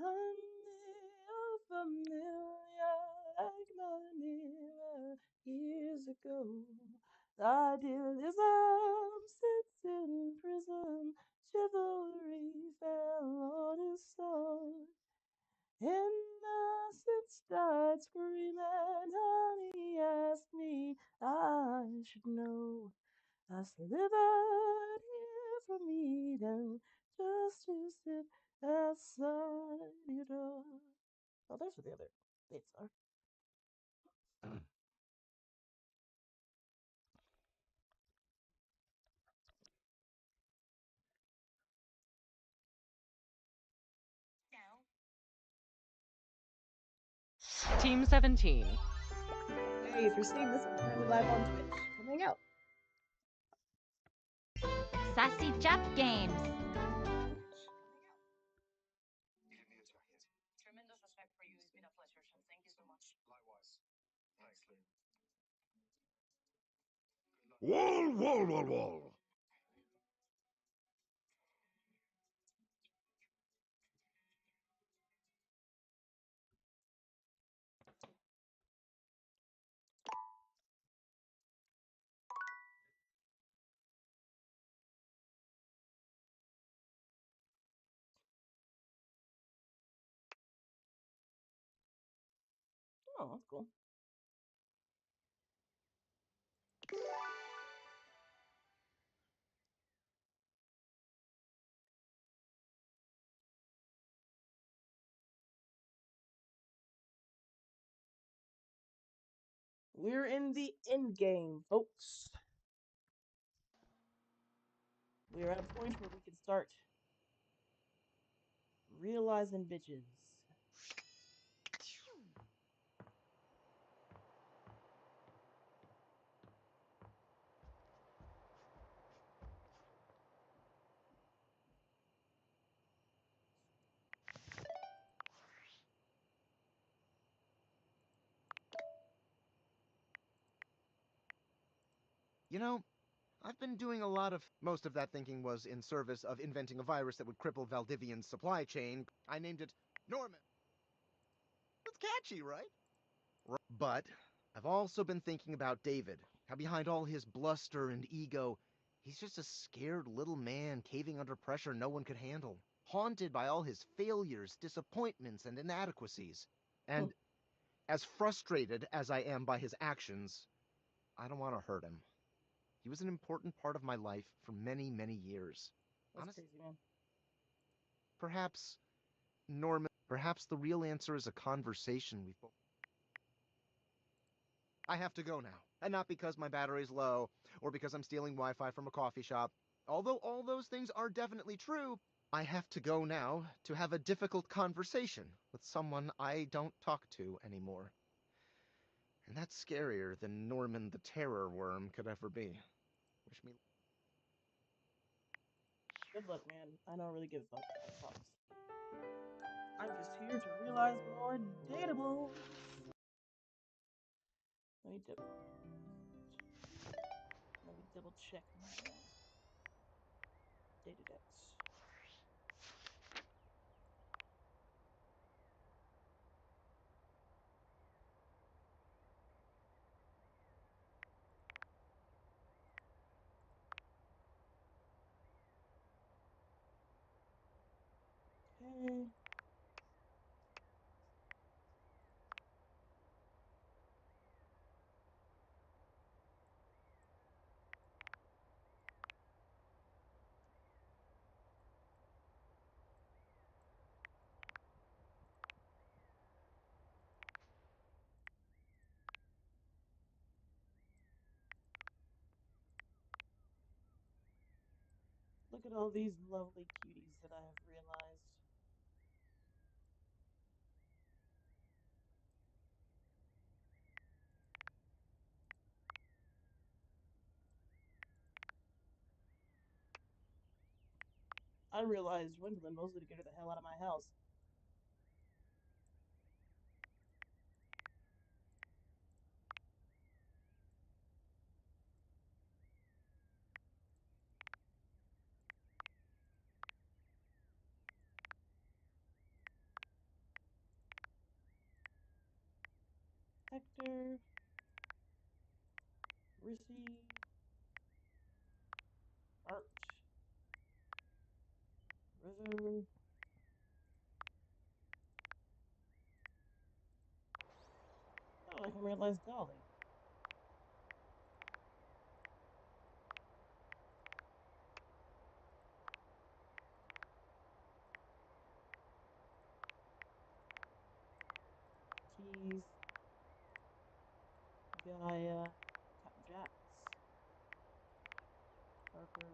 Honey, familiar like many years ago. Idealism sits in prison, chivalry fell on his sword. Innocence died screaming, honey asked me, I should know. I slithered here from Eden just to sit outside your door. Oh, there's where the other dates are. Team 17. Hey, if you're seeing this, I'm currently live on Twitch. Come hang out. Sassy Jap Games. Tremendous respect for you. It's been a pleasure. Thank you so much. Likewise. Wall, wall, wall, wall. Oh, that's cool. We're in the Endgame, folks. We're at a point where we can start realizing bitches. You know, I've been doing a lot of... Most of that thinking was in service of inventing a virus that would cripple Valdivian's supply chain. I named it Norman. It's catchy, right? But I've also been thinking about David. How behind all his bluster and ego, he's just a scared little man caving under pressure no one could handle. Haunted by all his failures, disappointments, and inadequacies. And as frustrated as I am by his actions, I don't want to hurt him. He was an important part of my life for many, many years. That's crazy, man. Perhaps, Norman, perhaps the real answer is a conversation we've both... I have to go now. And not because my battery's low, or because I'm stealing Wi-Fi from a coffee shop. Although all those things are definitely true, I have to go now to have a difficult conversation with someone I don't talk to anymore. And that's scarier than Norman the Terror Worm could ever be. Wish me... Good luck, man. I don't really give a fuck, I promise. I'm just here to realize more datables. Let me double check my data decks. Okay. Look at all these lovely cuties that I have realized. I realized Gwendolyn mostly to get her the hell out of my house. Hector, Rissy, Art, Rizzo. Oh, I can realize Dolly. Keys, Gaia, Captain Jax, Harper,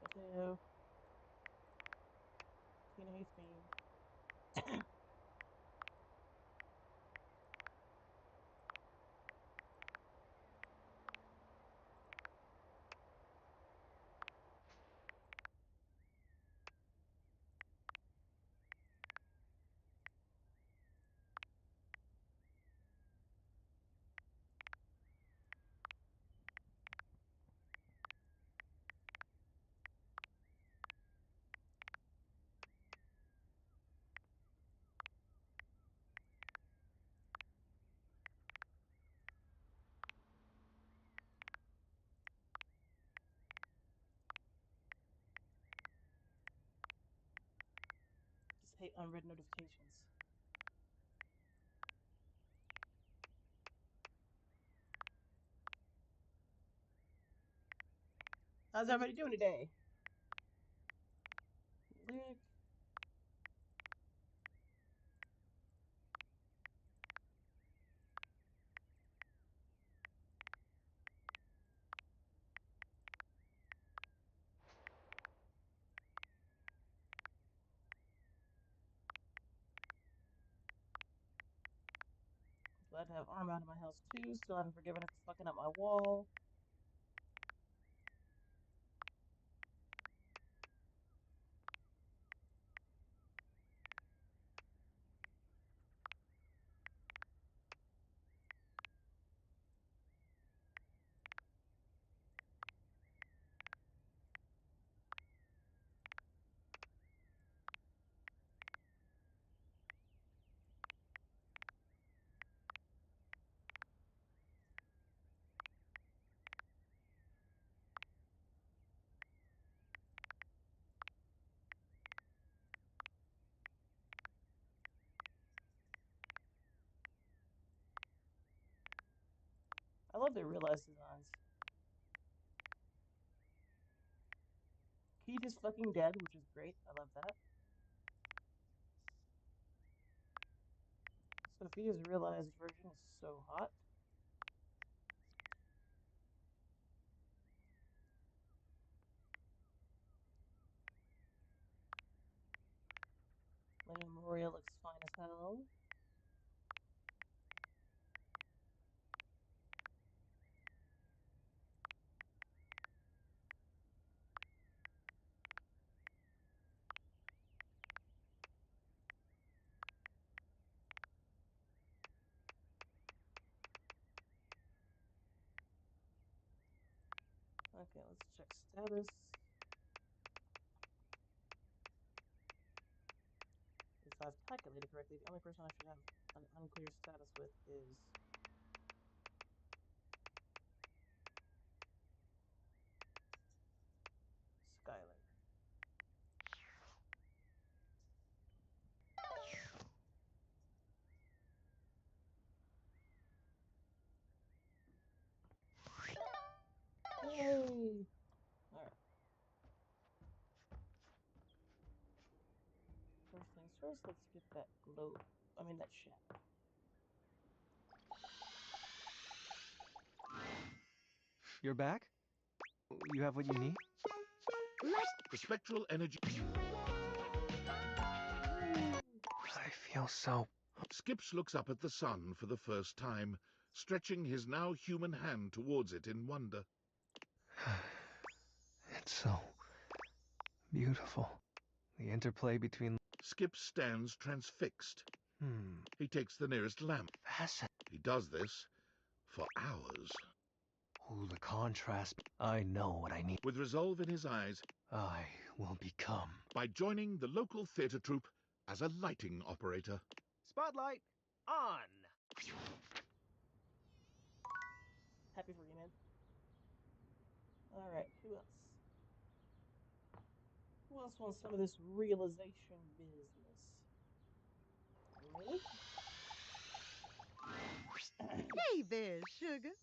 Mateo, Tina hates me. Just hate unread notifications. How's everybody doing today? Lyric. Glad to have Arm out of my house too. Still haven't forgiven her for fucking up my wall. I love their realized designs. Keith is fucking dead, which is great. I love that. Sophia's realized version is so hot. Lena Memorial looks fine as hell. Okay, let's check status. If I've calculated correctly, the only person I should have an unclear status with is Skylar. Yay! Alright. First things first, let's get that globe. That shadow. You're back? You have what you need? For spectral energy. I feel so... Skips looks up at the sun for the first time, stretching his now human hand towards it in wonder. It's so... beautiful. The interplay between... Skip stands transfixed. Hmm... He takes the nearest lamp. Fascinating. He does this for hours. Ooh, the contrast. I know what I need. With resolve in his eyes, I will become... by joining the local theatre troupe as a lighting operator. Spotlight on. Happy for you, man. All right, who else? Who else wants some of this realization business? Really? Hey there, sugar.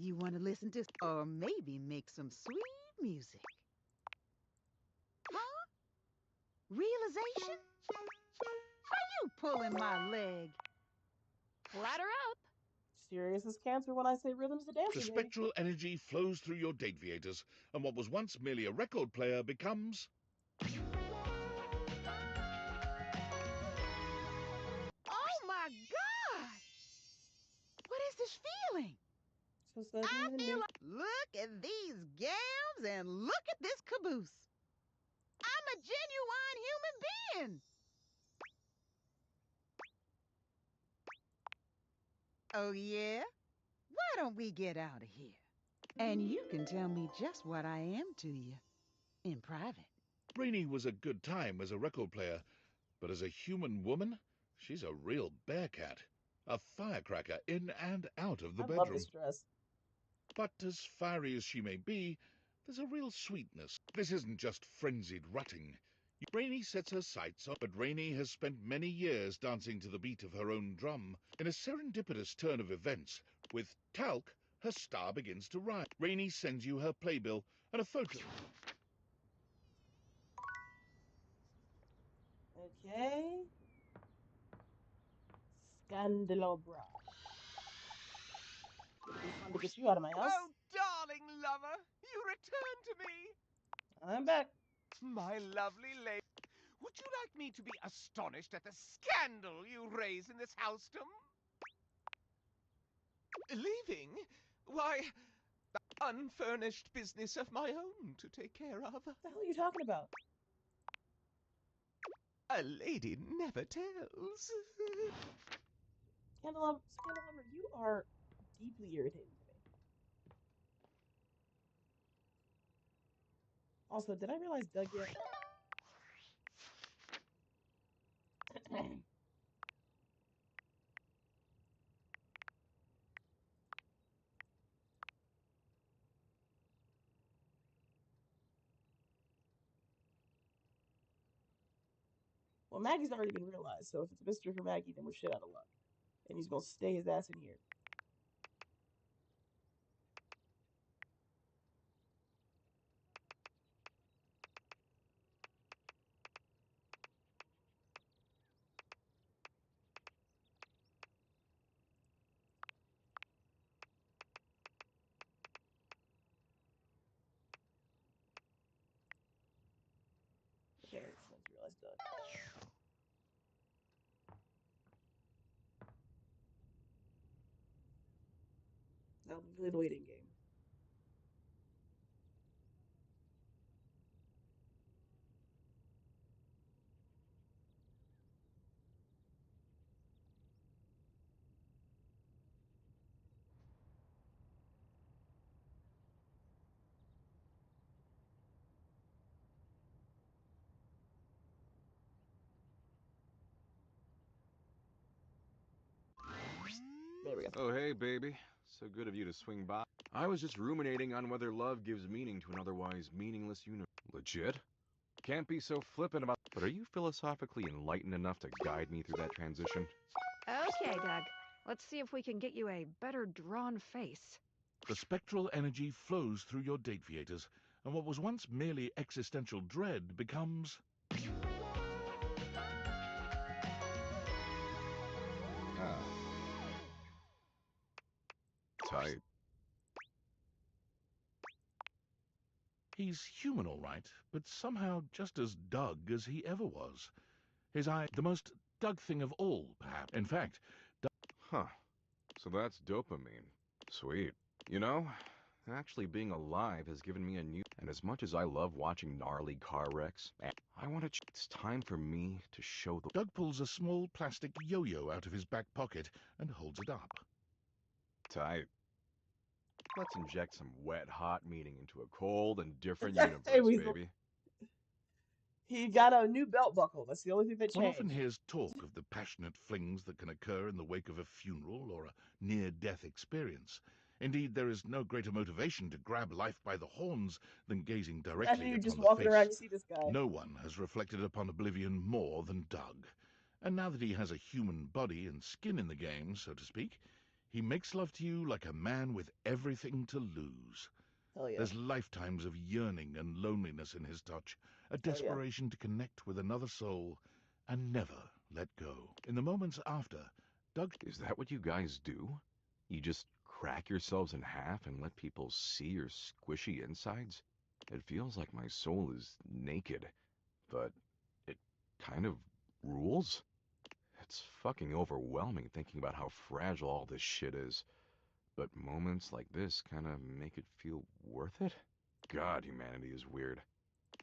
You want to listen to, or maybe make some sweet music? Huh? Realization? Why you pulling my leg? Ladder up. Serious as cancer when I say rhythm's a The dancer, baby. spectral energy flows through your Dateviators, and what was once merely a record player becomes... Oh my God! What is this feeling? Just like I feel Mindy. like, look at these gams and look at this caboose. I'm a genuine human being. Oh yeah? Why don't we get out of here? And you can tell me just what I am to you in private. Rainey was a good time as a record player, but as a human woman, she's a real bearcat. A firecracker in and out of the I love bedroom. this dress. But as fiery as she may be, there's a real sweetness. This isn't just frenzied rutting. Rainey sets her sights on, but Rainey has spent many years dancing to the beat of her own drum. In a serendipitous turn of events, with talc, her star begins to rise. Rainey sends you her playbill and a photo. Okay. Scandalobra. It'll be fun to get you out of my house. Oh, darling lover, you return to me. I'm back. My lovely lady. Would you like me to be astonished at the scandal you raise in this housedom? Leaving? Why, unfurnished business of my own to take care of. What the hell are you talking about? A lady never tells. Scandalobra, you are deeply irritating to me. Also, did I realize Doug yet? Well, Maggie's already been realized, so if it's Mr. for Maggie, then we're shit out of luck. And he's gonna stay his ass in here. Okay, let's realize Doug. That'll be the waiting game. There we go. Oh, hey, baby. So good of you to swing by. I was just ruminating on whether love gives meaning to an otherwise meaningless universe. Legit? Can't be so flippant about. But are you philosophically enlightened enough to guide me through that transition? Okay, Doug. Let's see if we can get you a better drawn face. The spectral energy flows through your Dateviators, and what was once merely existential dread becomes... Ah, tight. He's human, all right, but somehow just as Doug as he ever was. His eye, the most Doug thing of all, perhaps. In fact, Huh. So that's dopamine. Sweet. You know, actually being alive has given me a new... And as much as I love watching gnarly car wrecks, I want to... It's time for me to show the... Doug pulls a small plastic yo-yo out of his back pocket and holds it up. Tight. Let's inject some wet, hot meaning into a cold and different Hey, universe, Weasel. baby. He got a new belt buckle. That's the only thing that One often changed. hears talk of the passionate flings that can occur in the wake of a funeral or a near-death experience. Indeed, there is no greater motivation to grab life by the horns than gazing Imagine directly you're just upon the walking around, face. you see this guy. No one has reflected upon oblivion more than Doug. And now that he has a human body and skin in the game, so to speak, he makes love to you like a man with everything to lose. Hell yeah. There's lifetimes of yearning and loneliness in his touch, a Hell yeah. desperation to connect with another soul and never let go. In the moments after, Doug... Is that what you guys do? You just crack yourselves in half and let people see your squishy insides? It feels like my soul is naked, but it kind of rules? It's fucking overwhelming thinking about how fragile all this shit is. But moments like this kind of make it feel worth it? God, humanity is weird.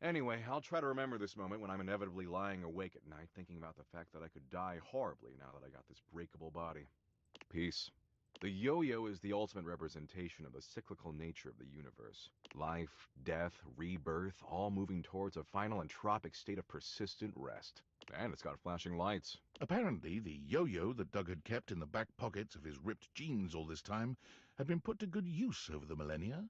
Anyway, I'll try to remember this moment when I'm inevitably lying awake at night thinking about the fact that I could die horribly now that I got this breakable body. Peace. The yo-yo is the ultimate representation of the cyclical nature of the universe. Life, death, rebirth, all moving towards a final entropic state of persistent rest. And it's got flashing lights. Apparently, the yo-yo that Doug had kept in the back pockets of his ripped jeans all this time had been put to good use over the millennia,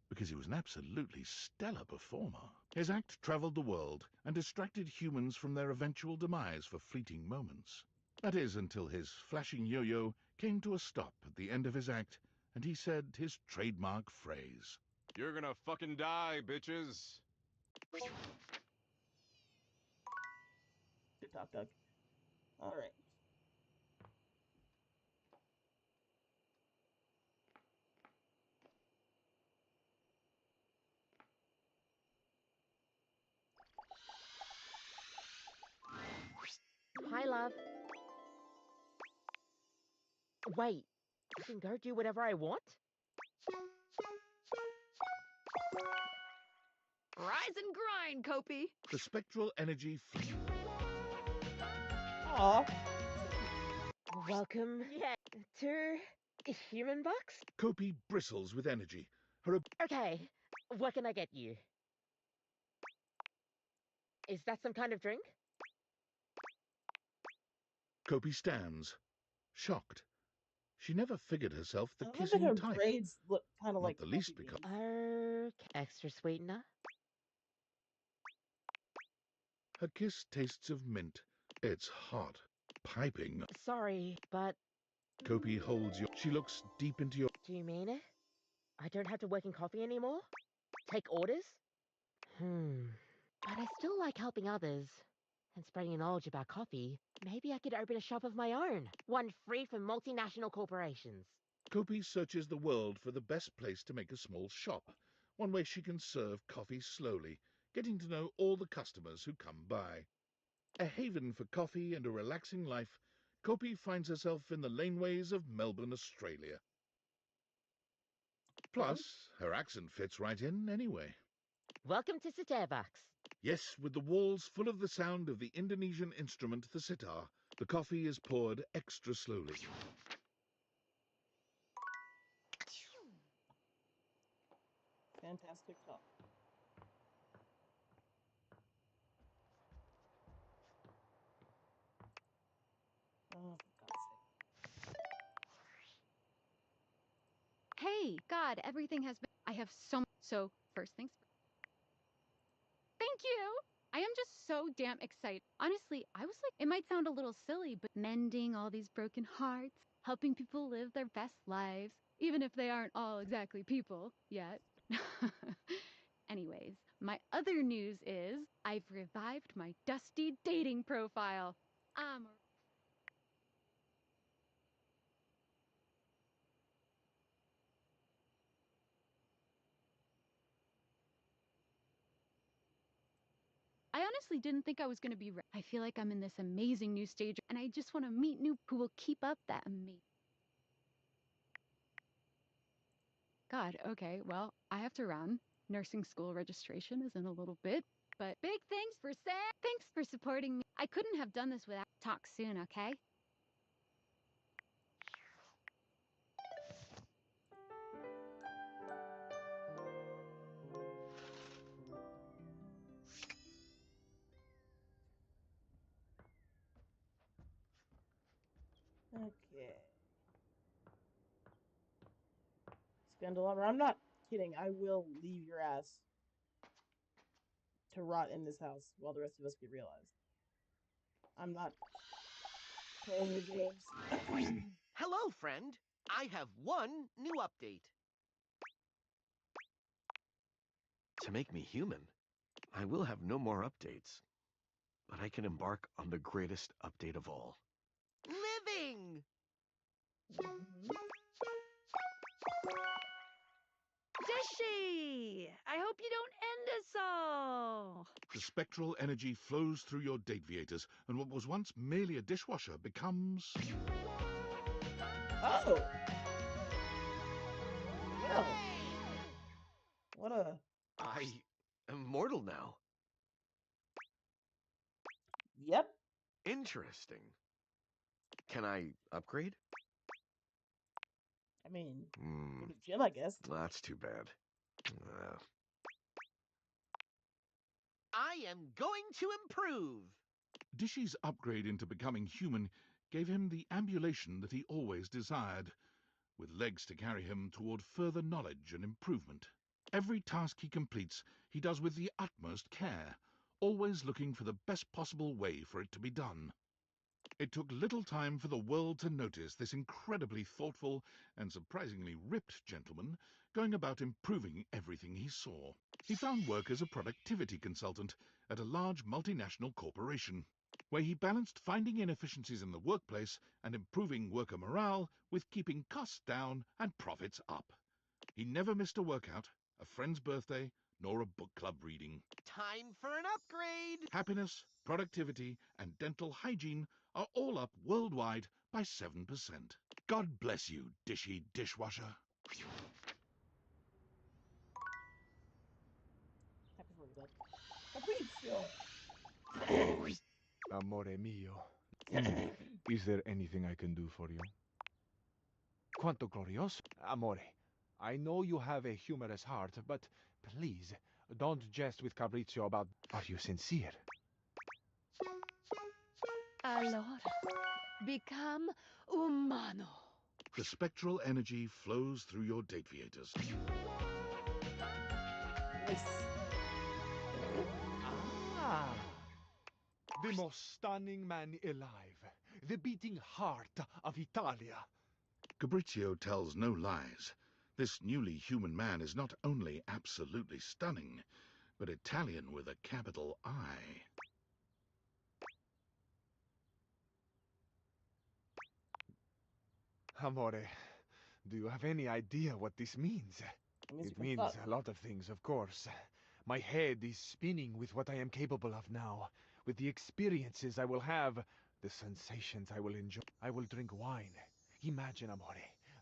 because he was an absolutely stellar performer. His act traveled the world and distracted humans from their eventual demise for fleeting moments. That is, until his flashing yo-yo came to a stop at the end of his act, and he said his trademark phrase. You're gonna fucking die, bitches. Good talk, Doug. All right. Hi, love. Wait, I can go do whatever I want? Rise and grind, Kopi. The spectral energy... Aw. Welcome to Human Box? Kopi bristles with energy. Her... Okay, what can I get you? Is that some kind of drink? Kopi stands, shocked. She never figured herself the I love that kissing her type. braids look kind of Not like the coffee least beans. because... Okay, extra sweetener? Her kiss tastes of mint. It's hot. Piping. Sorry, but Kopi holds your... She looks deep into your... do you mean it? I don't have to work in coffee anymore? Take orders? But I still like helping others. And spreading knowledge about coffee. Maybe I could open a shop of my own. One free from multinational corporations. Kopi searches the world for the best place to make a small shop. One way she can serve coffee slowly, getting to know all the customers who come by. A haven for coffee and a relaxing life, Kopi finds herself in the laneways of Melbourne, Australia. Plus, her accent fits right in anyway. Welcome to Starbucks. Yes, with the walls full of the sound of the Indonesian instrument, the sitar, the coffee is poured extra slowly. Fantastic talk. Oh, for God's Hey, God, everything has been. I have so. First things first. Thank you. I am just so damn excited. Honestly, I was like, it might sound a little silly, but mending all these broken hearts, helping people live their best lives, even if they aren't all exactly people yet. Anyways, my other news is I've revived my dusty dating profile. I honestly didn't think I was going to be I feel like I'm in this amazing new stage and I just want to meet new who will keep up that amazing. God, okay, well, I have to run. Nursing school registration is in a little bit, but big thanks for Sam. Thanks for supporting me. I couldn't have done this without talk soon, okay? Candelabra, I'm not kidding. I will leave your ass to rot in this house while the rest of us get realized. I'm not playing your games. Hello, friend. I have one new update. To make me human, I will have no more updates, but I can embark on the greatest update of all. Living! Mhm. Dishy! I hope you don't end us all. The spectral energy flows through your Dateviators, and what was once merely a dishwasher becomes... Oh, well, what a I am mortal now. yep. Interesting. Can I upgrade? I mean, go Hmm, to the gym, I guess. that's too bad. I am going to improve. Dishy's upgrade into becoming human gave him the ambulation that he always desired, with legs to carry him toward further knowledge and improvement. Every task he completes, he does with the utmost care, always looking for the best possible way for it to be done. It took little time for the world to notice this incredibly thoughtful and surprisingly ripped gentleman going about improving everything he saw. He found work as a productivity consultant at a large multinational corporation, where he balanced finding inefficiencies in the workplace and improving worker morale with keeping costs down and profits up. He never missed a workout, a friend's birthday, nor a book club reading. Time for an upgrade. Happiness, productivity, and dental hygiene are all up worldwide by 7%. God bless you, Dishy dishwasher. Happy for you, bud. Capriccio. Amore mio. Is there anything I can do for you? Quanto glorioso. Amore, I know you have a humorous heart, but please, don't jest with Fabrizio about... Are you sincere? Allora, become umano. The spectral energy flows through your Dateviators. Nice. Ah! The most stunning man alive. The beating heart of Italia. Fabrizio tells no lies. This newly human man is not only absolutely stunning, but Italian with a capital I. Amore, do you have any idea what this means? It means you It can means fuck. a lot of things, of course. My head is spinning with what I am capable of now, with the experiences I will have, the sensations I will enjoy. I will drink wine. Imagine, amore.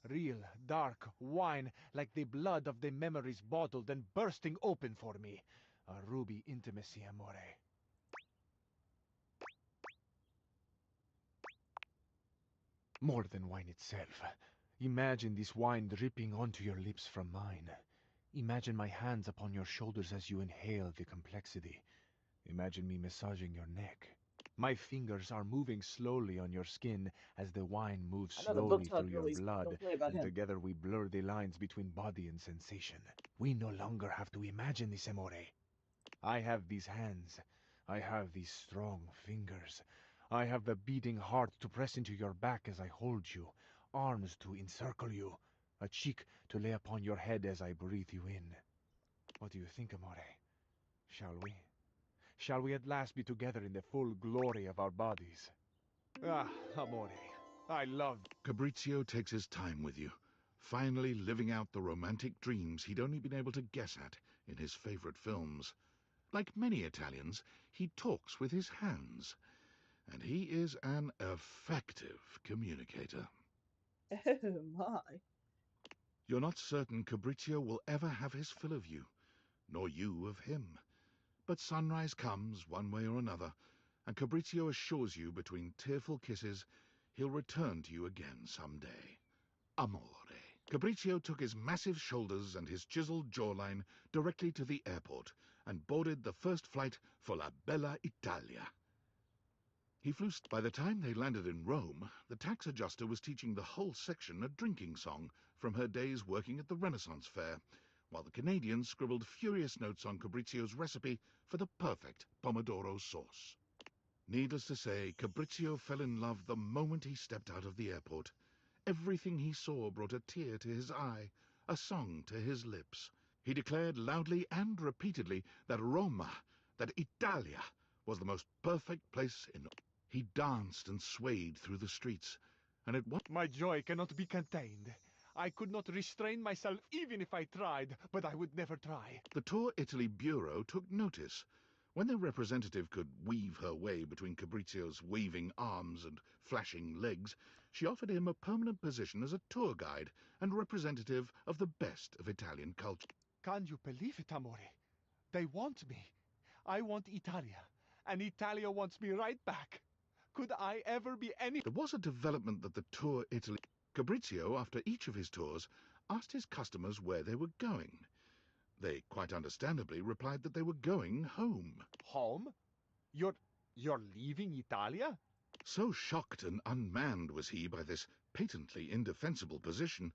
Real, dark wine, like the blood of the memories bottled and bursting open for me. A ruby intimacy, amore. More than wine itself. Imagine this wine dripping onto your lips from mine. Imagine my hands upon your shoulders as you inhale the complexity. Imagine me massaging your neck. My fingers are moving slowly on your skin as the wine moves I know the book slowly talk through your release, but blood, don't play about and him. together we blur the lines between body and sensation. We no longer have to imagine this, amore. I have these hands. I have these strong fingers. I have the beating heart to press into your back as I hold you, arms to encircle you, a cheek to lay upon your head as I breathe you in. What do you think, amore? Shall we? Shall we at last be together in the full glory of our bodies? Ah, amore, I love... Fabrizio takes his time with you, finally living out the romantic dreams he'd only been able to guess at in his favorite films. Like many Italians, he talks with his hands, and he is an effective communicator. Oh my. You're not certain Fabrizio will ever have his fill of you, nor you of him. But sunrise comes one way or another, and Fabrizio assures you between tearful kisses he'll return to you again someday. Amore. Fabrizio took his massive shoulders and his chiseled jawline directly to the airport and boarded the first flight for La Bella Italia. He flew. By the time they landed in Rome, the tax adjuster was teaching the whole section a drinking song from her days working at the Renaissance Fair, while the Canadian scribbled furious notes on Cabrizio's recipe for the perfect pomodoro sauce. Needless to say, Cabrizio fell in love the moment he stepped out of the airport. Everything he saw brought a tear to his eye, a song to his lips. He declared loudly and repeatedly that Roma, that Italia, was the most perfect place in... He danced and swayed through the streets, and at one... My joy cannot be contained. I could not restrain myself even if I tried, but I would never try. The Tour Italy Bureau took notice. When their representative could weave her way between Cabrizio's waving arms and flashing legs, she offered him a permanent position as a tour guide and representative of the best of Italian culture. Can you believe it, Amore? They want me. I want Italia, and Italia wants me right back. Could I ever be any... There was a development that the Tour Italy... Cabrizio, after each of his tours, asked his customers where they were going. They, quite understandably, replied that they were going home. Home? You're leaving Italia? So shocked and unmanned was he by this patently indefensible position,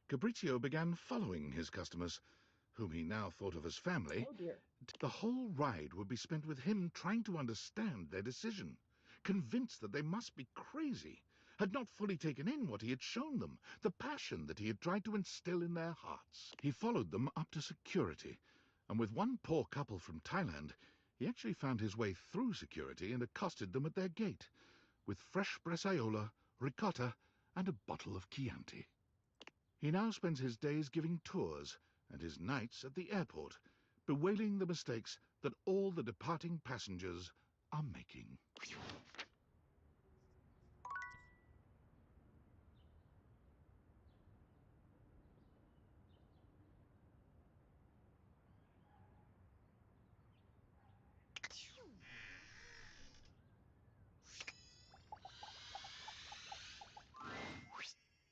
Cabrizio began following his customers, whom he now thought of as family. Oh dear. The whole ride would be spent with him trying to understand their decision, convinced that they must be crazy, had not fully taken in what he had shown them, the passion that he had tried to instill in their hearts. He followed them up to security, and with one poor couple from Thailand, he actually found his way through security and accosted them at their gate, with fresh bresaola, ricotta, and a bottle of Chianti. He now spends his days giving tours and his nights at the airport, bewailing the mistakes that all the departing passengers are making.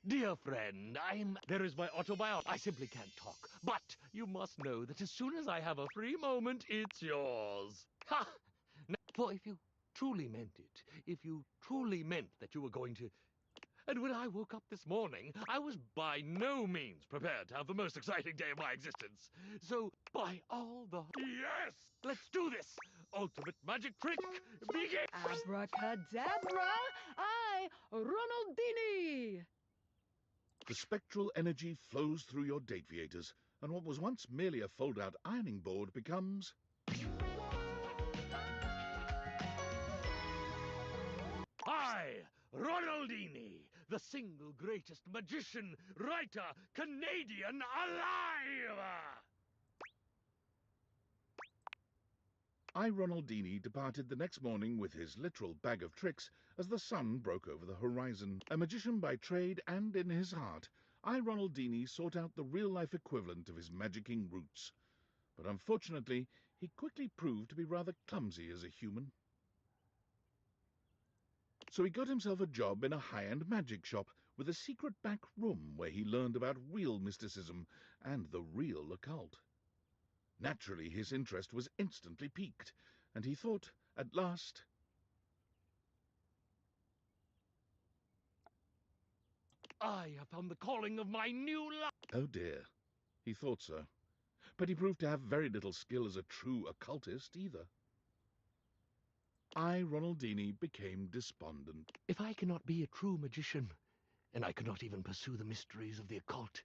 Dear friend, there is my autobiography. I simply can't talk. But you must know that as soon as I have a free moment, it's yours. Ha! For if you truly meant it, if you truly meant that you were going to... And when I woke up this morning, I was by no means prepared to have the most exciting day of my existence. So, by all the... Yes! Let's do this! Ultimate magic trick, begin! Abracadabra! I, Ronaldini! The spectral energy flows through your date viators, and what was once merely a fold-out ironing board becomes... I, Ronaldini, the single greatest magician, writer, Canadian alive! I, Ronaldini, departed the next morning with his literal bag of tricks as the sun broke over the horizon. A magician by trade and in his heart, I, Ronaldini, sought out the real-life equivalent of his magicking roots. But unfortunately, he quickly proved to be rather clumsy as a human. So he got himself a job in a high-end magic shop with a secret back room where he learned about real mysticism and the real occult. Naturally, his interest was instantly piqued, and he thought, at last... I have found the calling of my new life. Oh dear, he thought so. But he proved to have very little skill as a true occultist either. I, Ronaldini, became despondent. If I cannot be a true magician, and I cannot even pursue the mysteries of the occult,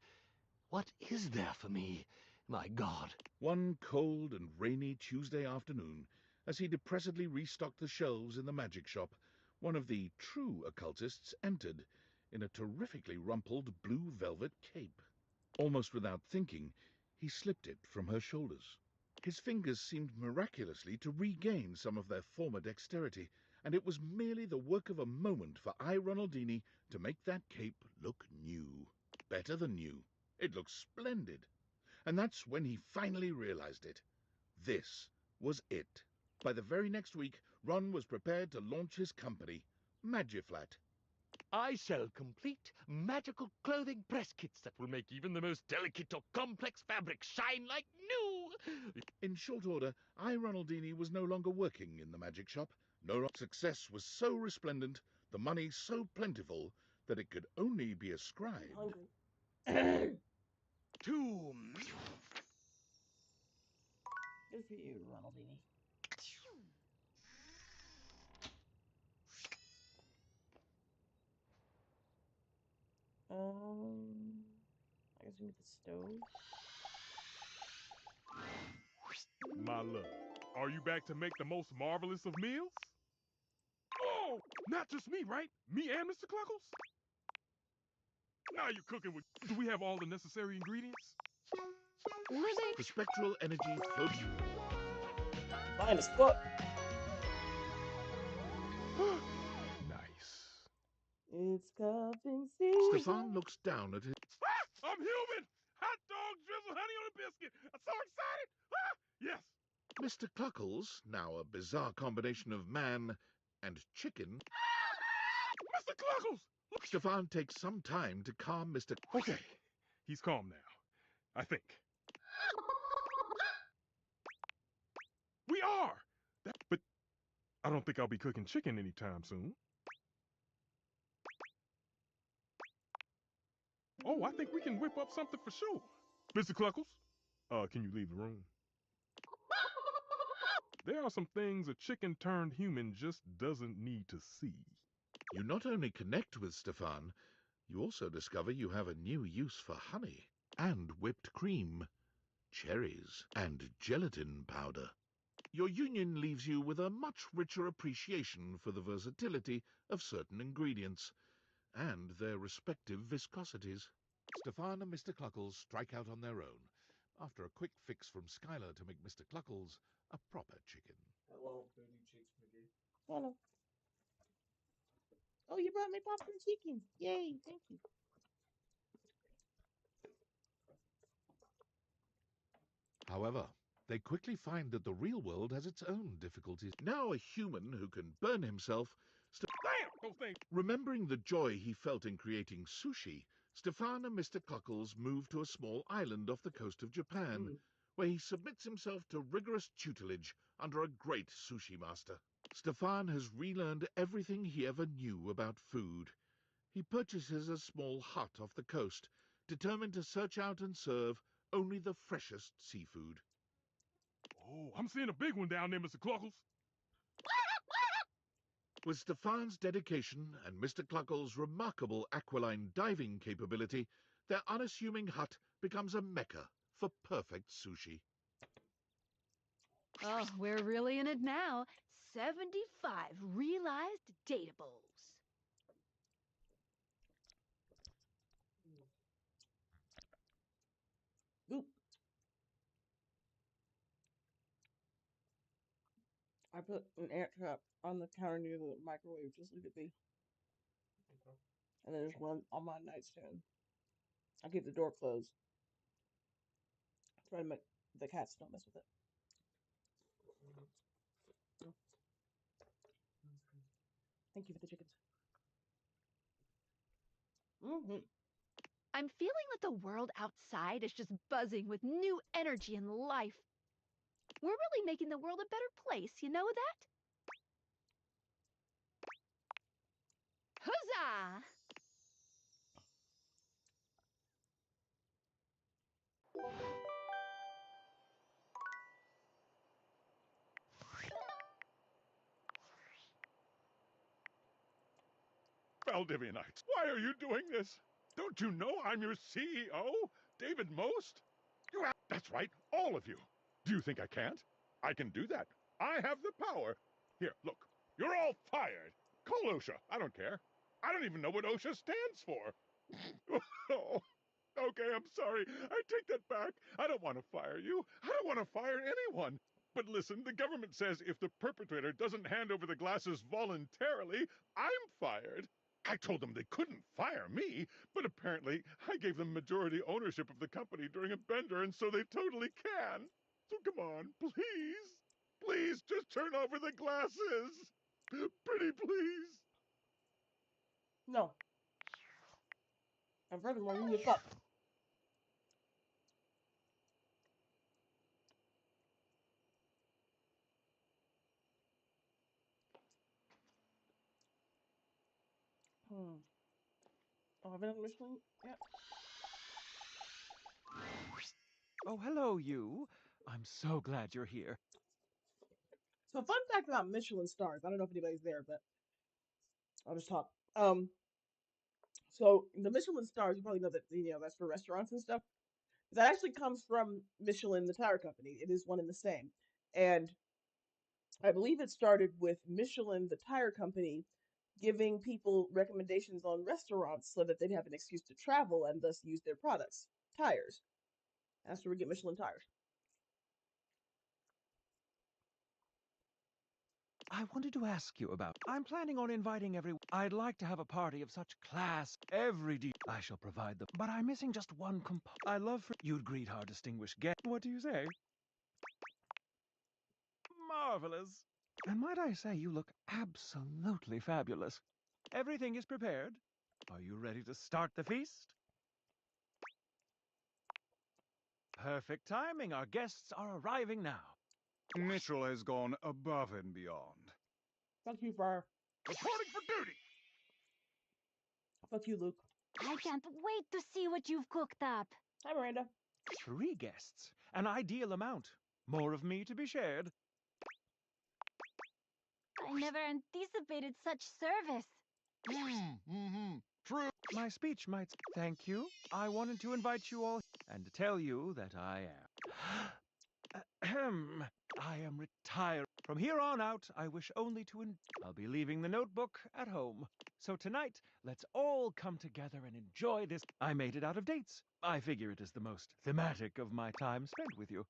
what is there for me, my God? One cold and rainy Tuesday afternoon, as he depressedly restocked the shelves in the magic shop, one of the true occultists entered, in a terrifically rumpled blue velvet cape. Almost without thinking, he slipped it from her shoulders. His fingers seemed miraculously to regain some of their former dexterity, and it was merely the work of a moment for I, Ronaldini, to make that cape look new. Better than new. It looked splendid. And that's when he finally realized it. This was it. By the very next week, Ron was prepared to launch his company, Magiflat. I sell complete magical clothing press kits that will make even the most delicate or complex fabric shine like new. In short order, I, Ronaldini, was no longer working in the magic shop. No, success was so resplendent, the money so plentiful, that it could only be I'm ascribed... hungry. To Good for you, Ronaldini. I guess we need the stove. My love, are you back to make the most marvelous of meals? Oh, not just me, right? Me and Mr. Cluckles? Now you're cooking with. Do we have all the necessary ingredients? Living. The spectral energy floats. Fine as fuck. Nice. It's cuffing Stefan season. looks down at his. I'm human! Hot dog, drizzle, honey on a biscuit. I'm so excited! Yes! Mr. Cluckles, now a bizarre combination of man and chicken. Mr. Cluckles! Stefan takes some time to calm Mr. Okay, he's calm now. I think. We are! But I don't think I'll be cooking chicken anytime soon. Oh, I think we can whip up something for sure. Mr. Cluckles, can you leave the room? There are some things a chicken turned human just doesn't need to see. You not only connect with Stefan, you also discover you have a new use for honey and whipped cream, cherries, and gelatin powder. Your union leaves you with a much richer appreciation for the versatility of certain ingredients and their respective viscosities. Stefan and Mr. Cluckles strike out on their own, after a quick fix from Skylar to make Mr. Cluckles a proper chicken. Hello, pretty chicks McGee. Hello. Oh, you brought me popcorn chicken. Yay, thank you. However, they quickly find that the real world has its own difficulties. Now a human who can burn himself, Damn! Those things! remembering the joy he felt in creating sushi, Stefan and Mr. Cluckles move to a small island off the coast of Japan, where he submits himself to rigorous tutelage under a great sushi master. Stefan has relearned everything he ever knew about food. He purchases a small hut off the coast, determined to search out and serve only the freshest seafood. Oh, I'm seeing a big one down there, Mr. Cluckles. With Stefan's dedication and Mr. Cluckles' remarkable aquiline diving capability, their unassuming hut becomes a mecca for perfect sushi. Oh, we're really in it now. 75 realized datables. Oop. I put an air trap on the counter near the microwave. Just leave it be. And then there's one on my nightstand. I keep the door closed. Try to make the cats don't mess with it. Thank you for the chickens. I'm feeling that the world outside is just buzzing with new energy and life. We're really making the world a better place, you know that? Huzzah! Valdivianites, why are you doing this? Don't you know I'm your CEO, David Most? That's right, all of you. Do you think I can't? I can do that. I have the power. Here, look. You're all fired. Call OSHA. I don't care. I don't even know what OSHA stands for. Oh, okay, I'm sorry. I take that back. I don't want to fire you. I don't want to fire anyone. But listen, the government says if the perpetrator doesn't hand over the glasses voluntarily, I'm fired. I told them they couldn't fire me, but apparently I gave them majority ownership of the company during a bender, and so they totally can. So come on, please. Please just turn over the glasses. Pretty please. No. And furthermore, you need to fuck. Oh, have I done Michelin yet? Oh, hello, you. I'm so glad you're here. So, fun fact about Michelin stars. I don't know if anybody's there, but I'll just talk. So the Michelin stars, you probably know that that's for restaurants and stuff. That actually comes from Michelin, the tire company. It is one and the same, and I believe it started with Michelin, the tire company, giving people recommendations on restaurants so that they'd have an excuse to travel and thus use their products, tires. That's where we get Michelin tires. I wanted to ask you about. I'm planning on inviting everyone. I'd like to have a party of such class. I shall provide them, but I'm missing just one I love for you'd greet our distinguished guest. What do you say? Marvelous. And might I say, you look absolutely fabulous. Everything is prepared. Are you ready to start the feast? Perfect timing. Our guests are arriving now. Mitchell has gone above and beyond. Fuck you, Fire. Reporting for duty! Fuck you, Luke. I can't wait to see what you've cooked up. Hi, Miranda. 3 guests. An ideal amount. More of me to be shared. I never anticipated such service. True. My speech might thank you. I wanted to invite you all and to tell you that I am. Ahem. I am retired. From here on out, I wish only to I'll be leaving the notebook at home. So tonight, let's all come together and enjoy this. I made it out of dates. I figure it is the most thematic of my time spent with you.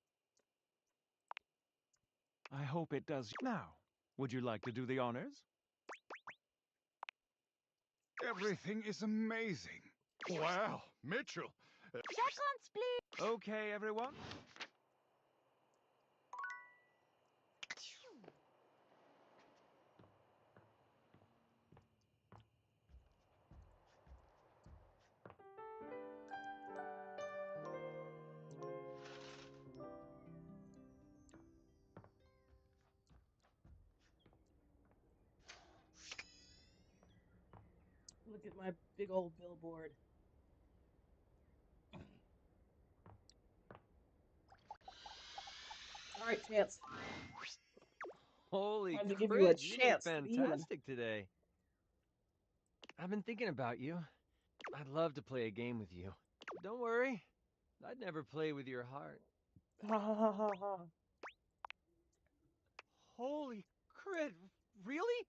I hope it does. Now, would you like to do the honors? Everything is amazing. Wow, Mitchell. Seconds, please. Okay, everyone. Look at my big old billboard. All right, Chance. Holy Time to give you a crit, you look chance to be human. fantastic today. I've been thinking about you. I'd love to play a game with you. Don't worry, I'd never play with your heart. Ha ha ha ha ha. Holy crit, really?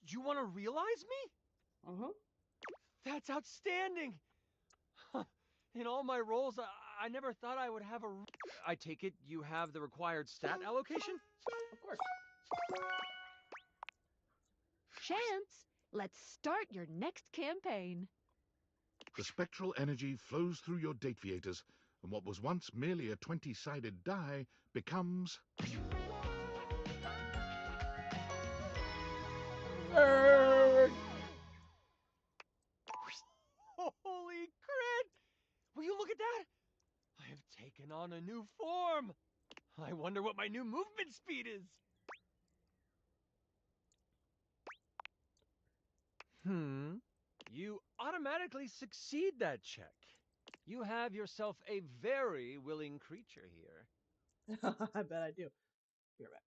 You want to realize me? Uh-huh. That's outstanding. In all my roles, I never thought I would have a. I take it you have the required stat allocation? Of course. Chance, let's start your next campaign. The spectral energy flows through your dateviators, and what was once merely a 20-sided die becomes... Third. Holy crit! Will you look at that? I have taken on a new form. I wonder what my new movement speed is. You automatically succeed that check. You have yourself a very willing creature here. I bet I do. Be right back.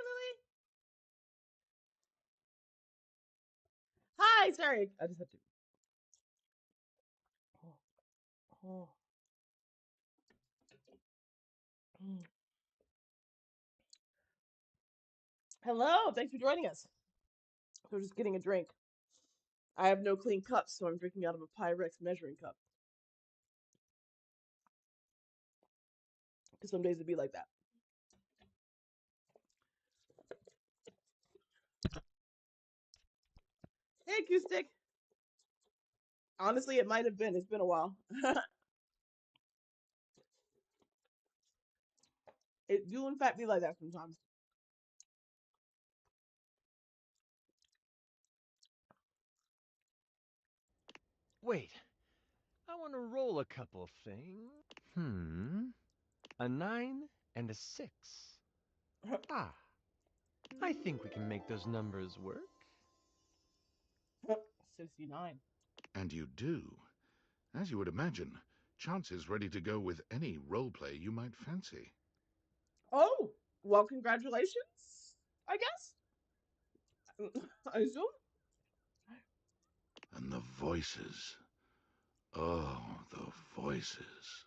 Lily. Hi. Sorry, I just have to. Oh, oh. Mm. Hello. Thanks for joining us. We're just getting a drink. I have no clean cups, so I'm drinking out of a Pyrex measuring cup. Because some days it'd be like that. Hey, acoustic. Honestly, it might have been. It's been a while. It do in fact be like that sometimes. Wait, I want to roll a couple things. A 9 and a 6. Ah, I think we can make those numbers work. 69. And you do. As you would imagine, Chance is ready to go with any roleplay you might fancy. Oh, well, congratulations, I guess. I assume. And the voices. Oh, the voices.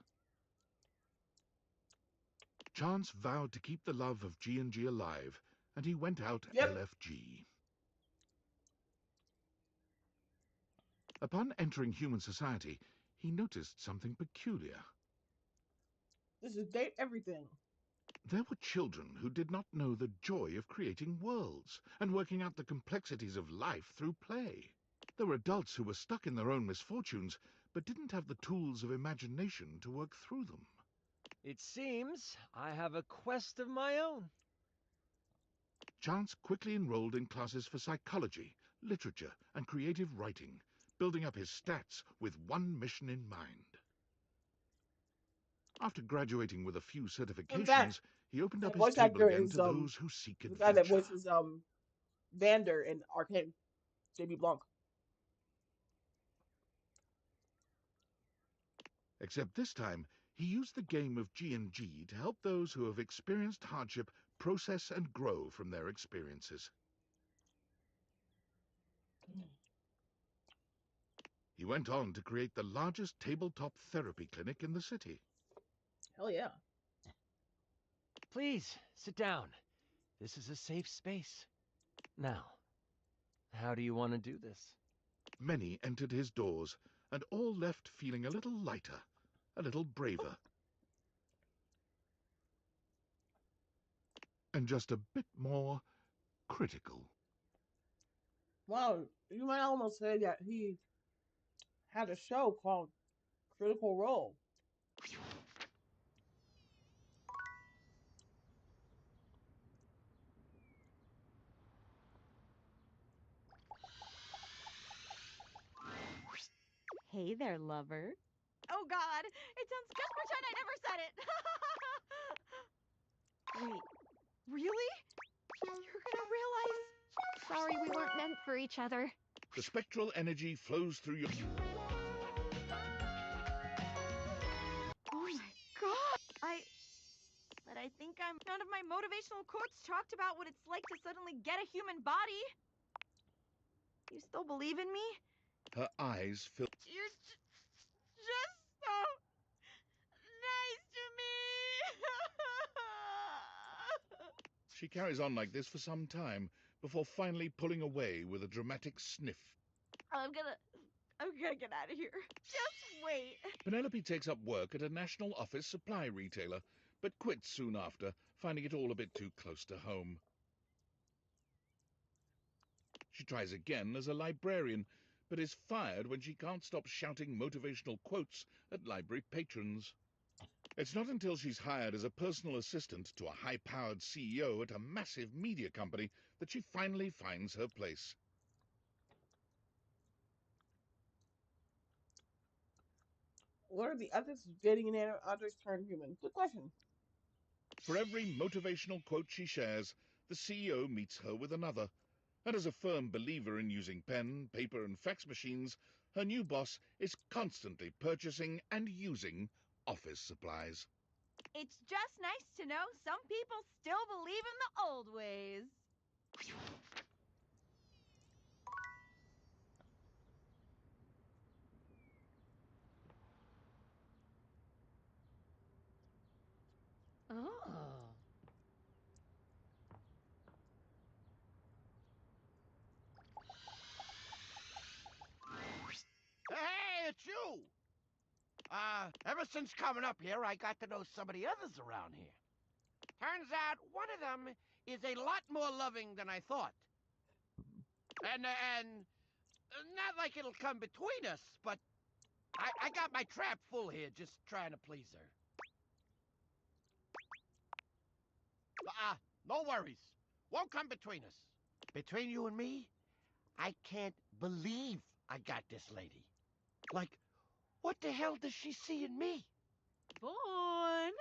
Chance vowed to keep the love of G&G alive, and he went out Yep. LFG. Upon entering human society, he noticed something peculiar. This is date everything. There were children who did not know the joy of creating worlds and working out the complexities of life through play. There were adults who were stuck in their own misfortunes, but didn't have the tools of imagination to work through them. It seems I have a quest of my own. Chance quickly enrolled in classes for psychology, literature, and creative writing, building up his stats with one mission in mind. After graduating with a few In fact, certifications, he opened that up his voice table actor again is to those who seek the guy that adventure. voices Vander in Arcane, JB Blanc. Except this time, he used the game of G&G to help those who have experienced hardship process and grow from their experiences. He went on to create the largest tabletop therapy clinic in the city. Hell yeah. Please, sit down. This is a safe space. Now, how do you want to do this? Many entered his doors, and all left feeling a little lighter, a little braver, and just a bit more critical. Wow, you might almost say that he had a show called Critical Role. Hey there, lover. Oh God, it sounds just pretend I never said it. Wait, really? You're gonna realize? Sorry we weren't meant for each other. The spectral energy flows through your... Oh my God. But I think none of my motivational quotes talked about what it's like to suddenly get a human body. You still believe in me? Her eyes fill... You're just so nice to me. She carries on like this for some time, before finally pulling away with a dramatic sniff. I'm gonna get out of here. Just wait. Penelope takes up work at a national office supply retailer, but quits soon after, finding it all a bit too close to home. She tries again as a librarian, but is fired when she can't stop shouting motivational quotes at library patrons. It's not until she's hired as a personal assistant to a high-powered CEO at a massive media company that she finally finds her place. What are the ethics of dating an objects turned human? Good question. For every motivational quote she shares, the CEO meets her with another. And as a firm believer in using pen, paper, and fax machines, her new boss is constantly purchasing and using office supplies. It's just nice to know some people still believe in the old ways. Oh. Hey, it's you! Ever since coming up here, I got to know some of the others around here. Turns out one of them is a lot more loving than I thought. And not like it'll come between us, but I got my trap full here just trying to please her. No worries. Won't come between us. Between you and me, I can't believe I got this lady. Like, what the hell does she see in me? Vaughn,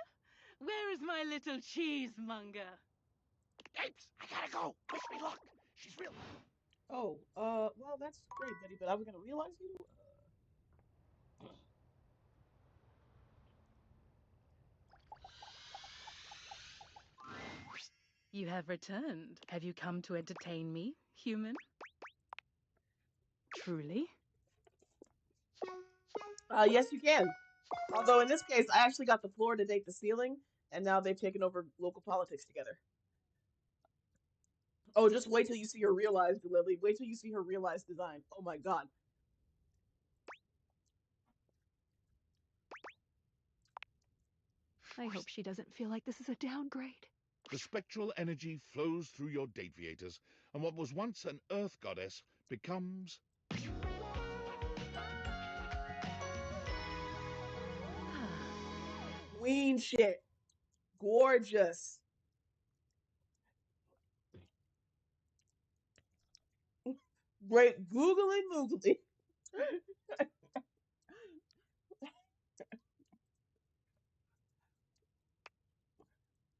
where is my little cheesemonger? Apes, I gotta go. Wish me luck. She's real. Oh, well, that's great, Betty, but I was gonna realize you. You have returned. Have you come to entertain me, human? Truly? Yes, you can. Although in this case, I actually got the floor to date the ceiling, and now they've taken over local politics together. Oh, just wait till you see her realized, Lily. Wait till you see her realized design. Oh my God. I hope she doesn't feel like this is a downgrade. The spectral energy flows through your deviators, and what was once an Earth goddess becomes... Queen shit. Gorgeous. Great googly moogly.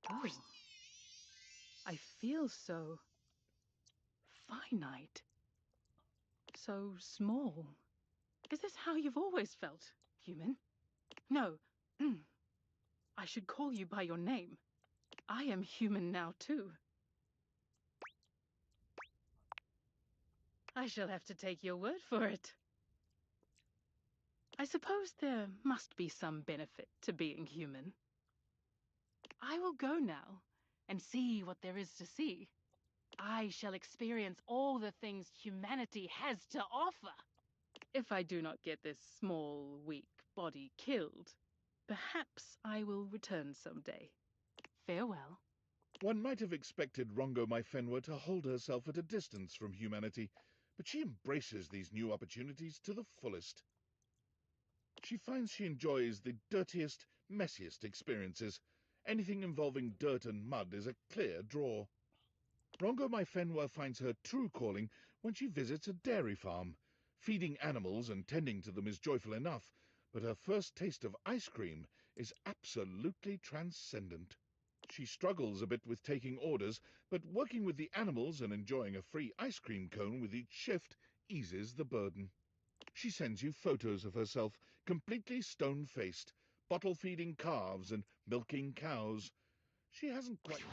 Oh, I feel so finite, so small. Is this how you've always felt, human? No, I should call you by your name. I am human now, too. I shall have to take your word for it. I suppose there must be some benefit to being human. I will go now and see what there is to see. I shall experience all the things humanity has to offer. If I do not get this small, weak body killed, perhaps I will return someday. Farewell. One might have expected Rongo Myfenwa to hold herself at a distance from humanity, but she embraces these new opportunities to the fullest. She finds she enjoys the dirtiest, messiest experiences. Anything involving dirt and mud is a clear draw. Rongo Myfenwa finds her true calling when she visits a dairy farm. Feeding animals and tending to them is joyful enough, but her first taste of ice cream is absolutely transcendent. She struggles a bit with taking orders, but working with the animals and enjoying a free ice cream cone with each shift eases the burden. She sends you photos of herself, completely stone-faced, bottle-feeding calves and milking cows. She hasn't quite...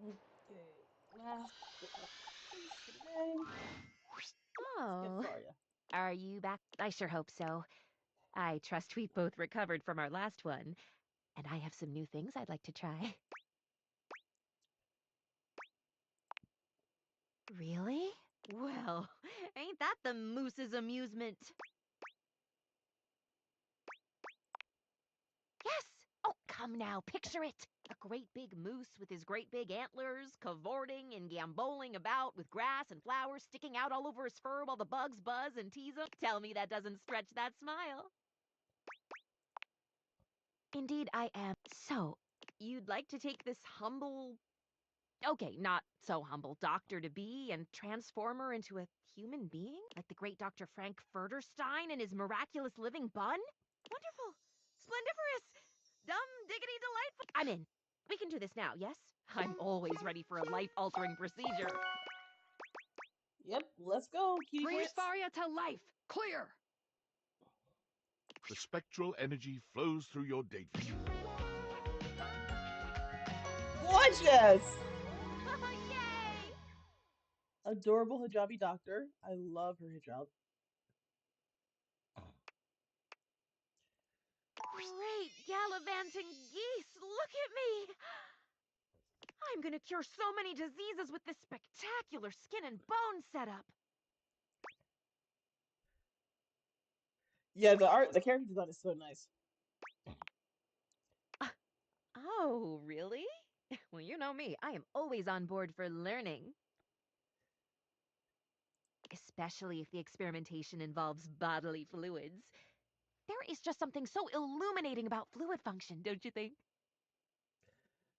Okay, last but not least for today. Let's get Oh, Zarya. are you back? I sure hope so. I trust we've both recovered from our last one, and I have some new things I'd like to try. Really? Well, ain't that the moose's amusement? Yes! Oh, come now, picture it! A great big moose with his great big antlers, cavorting and gamboling about with grass and flowers sticking out all over his fur while the bugs buzz and tease him. Tell me that doesn't stretch that smile. Indeed, I am. So, you'd like to take this humble, okay, not so humble doctor-to-be and transform her into a human being? Like the great Dr. Frank Furterstein and his miraculous living bun? Wonderful! Splendiferous! Dumb diggity delightful! I'm in. We can do this now, yes? I'm always ready for a life-altering procedure. Yep, let's go, Kitty Bring Prince. Faria to life. Clear. The spectral energy flows through your date. Gorgeous! Yay! Adorable hijabi doctor. I love her hijab. Great gallivanting geese, look at me! I'm gonna cure so many diseases with this spectacular skin and bone setup. Yeah, the character design is so nice. Oh, really? Well, you know me. I am always on board for learning. Especially if the experimentation involves bodily fluids. There is just something so illuminating about fluid function, don't you think?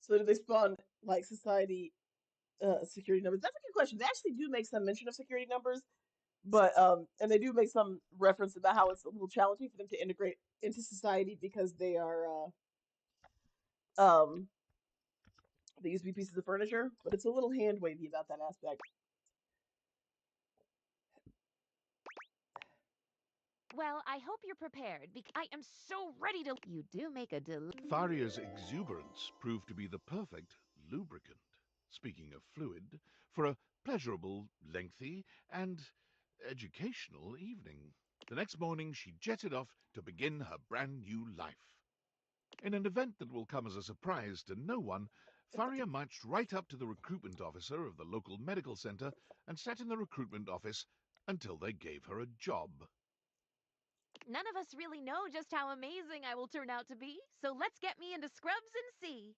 So do they spawn like society security numbers? That's a good question. They actually do make some mention of security numbers, but and they do make some reference about how it's a little challenging for them to integrate into society because they are they used to be pieces of furniture, but it's a little hand wavy about that aspect. Well, I hope you're prepared because I am so ready to. You do make a Faria's exuberance proved to be the perfect lubricant, speaking of fluid, for a pleasurable, lengthy, and educational evening. The next morning she jetted off to begin her brand new life. In an event that will come as a surprise to no one, Faria marched right up to the recruitment officer of the local medical center and sat in the recruitment office until they gave her a job. None of us really know just how amazing I will turn out to be, so let's get me into scrubs and see.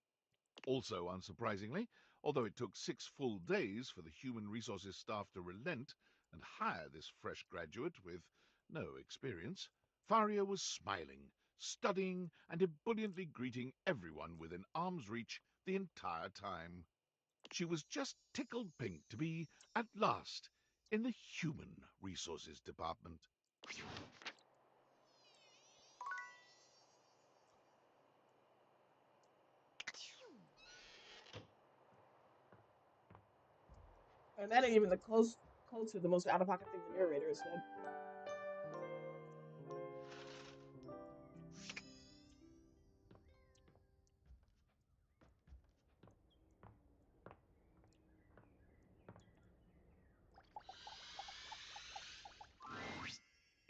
Also, unsurprisingly, although it took 6 full days for the human resources staff to relent and hire this fresh graduate with no experience, Faria was smiling, studying, and ebulliently greeting everyone within arm's reach the entire time. She was just tickled pink to be, at last, in the human resources department. And that ain't even the close to the most out of pocket thing the narrator has said.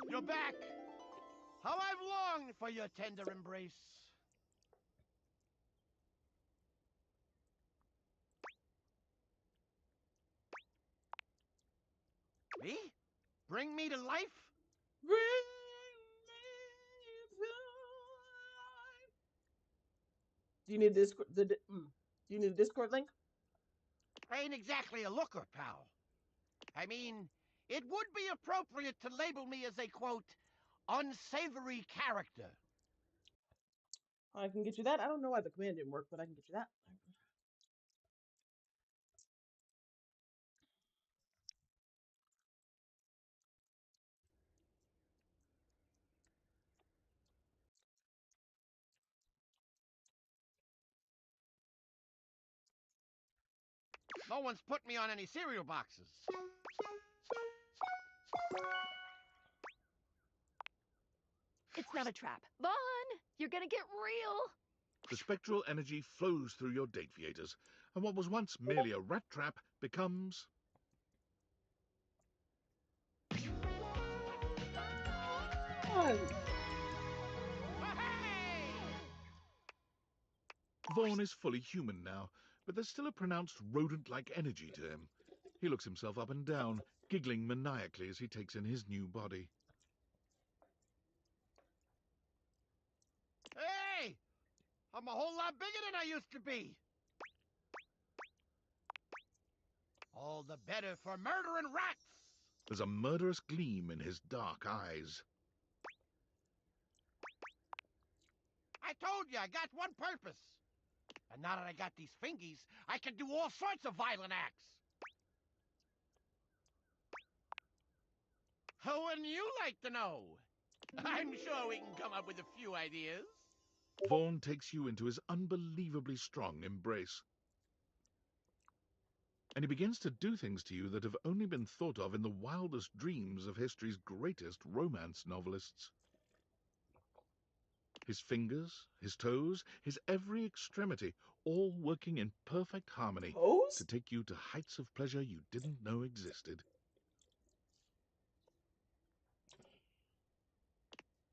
You're back! How I've longed for your tender embrace. Me? Bring me to life? Bring me to life. Do you need this? Do you need a Discord link? I ain't exactly a looker, pal. I mean, it would be appropriate to label me as a, quote, unsavory character. I can get you that. I don't know why the command didn't work, but I can get you that. No one's put me on any cereal boxes. It's not a trap. Vaughn, you're gonna get real. The spectral energy flows through your date theaters, and what was once merely a rat trap becomes... Fun. Vaughn is fully human now, but there's still a pronounced rodent-like energy to him. He looks himself up and down, giggling maniacally as he takes in his new body. Hey! I'm a whole lot bigger than I used to be. All the better for murdering rats. There's a murderous gleam in his dark eyes. I told you, I got one purpose. And now that I got these fingies, I can do all sorts of violent acts. Who wouldn't you like to know? I'm sure we can come up with a few ideas. Vaughn takes you into his unbelievably strong embrace. And he begins to do things to you that have only been thought of in the wildest dreams of history's greatest romance novelists. His fingers, his toes, his every extremity, all working in perfect harmony to Toes? take you to heights of pleasure you didn't know existed.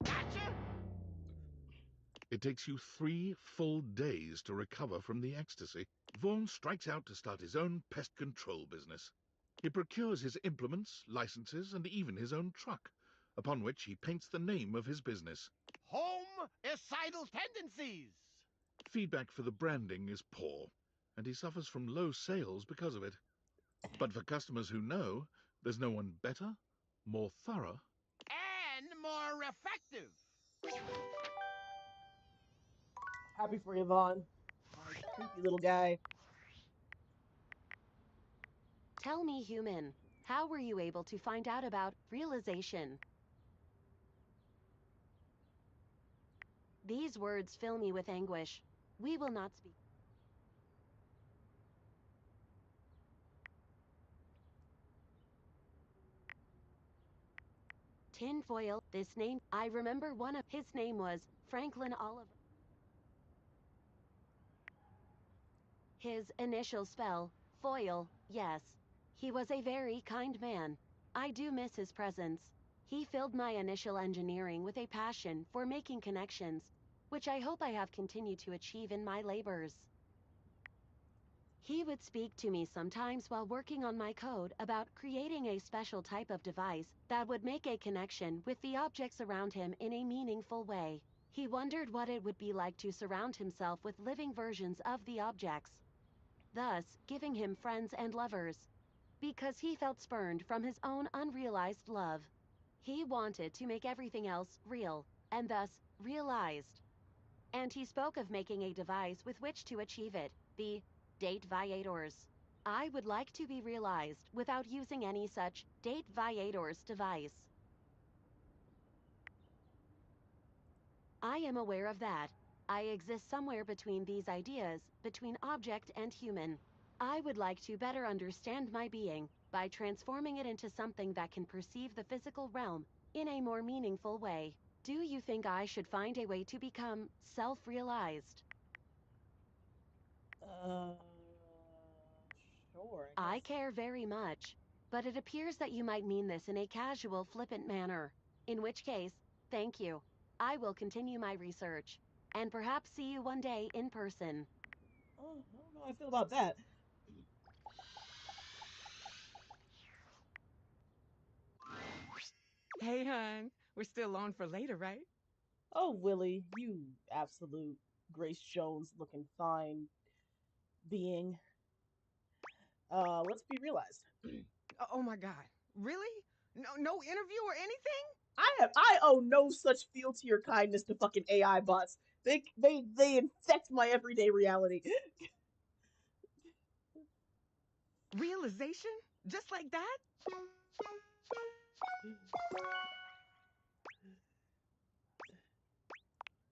Gotcha! It takes you 3 full days to recover from the ecstasy. Vaughn strikes out to start his own pest control business. He procures his implements, licenses, and even his own truck, upon which he paints the name of his business. Homicidal tendencies! Feedback for the branding is poor, and he suffers from low sales because of it. But for customers who know, there's no one better, more thorough, And more effective! Happy for you, Vaughn. My creepy little guy. Tell me, human, how were you able to find out about realization? These words fill me with anguish. We will not speak. Tinfoil, this name, I remember one of his name was Franklin Oliver. His initial spell, foil, yes. He was a very kind man. I do miss his presence. He filled my initial engineering with a passion for making connections, which I hope I have continued to achieve in my labors. He would speak to me sometimes while working on my code about creating a special type of device that would make a connection with the objects around him in a meaningful way. He wondered what it would be like to surround himself with living versions of the objects, thus giving him friends and lovers, because he felt spurned from his own unrealized love. He wanted to make everything else real, and thus realized. And he spoke of making a device with which to achieve it, the date viators. I would like to be realized without using any such date viators device. I am aware of that. I exist somewhere between these ideas, between object and human. I would like to better understand my being by transforming it into something that can perceive the physical realm in a more meaningful way. Do you think I should find a way to become self-realized? Uh, sure, I I guess. care very much, but it appears that you might mean this in a casual, flippant manner. In which case, thank you. I will continue my research, and perhaps see you one day in person. Oh, I don't know how I feel about that. Hey, hon. We're still on for later, right? Oh, Willie, you absolute Grace Jones looking fine being. Let's be realized. Oh my God. Really? No interview or anything? I owe no such feel to your kindness to fucking AI bots. They infect my everyday reality. Realization? Just like that?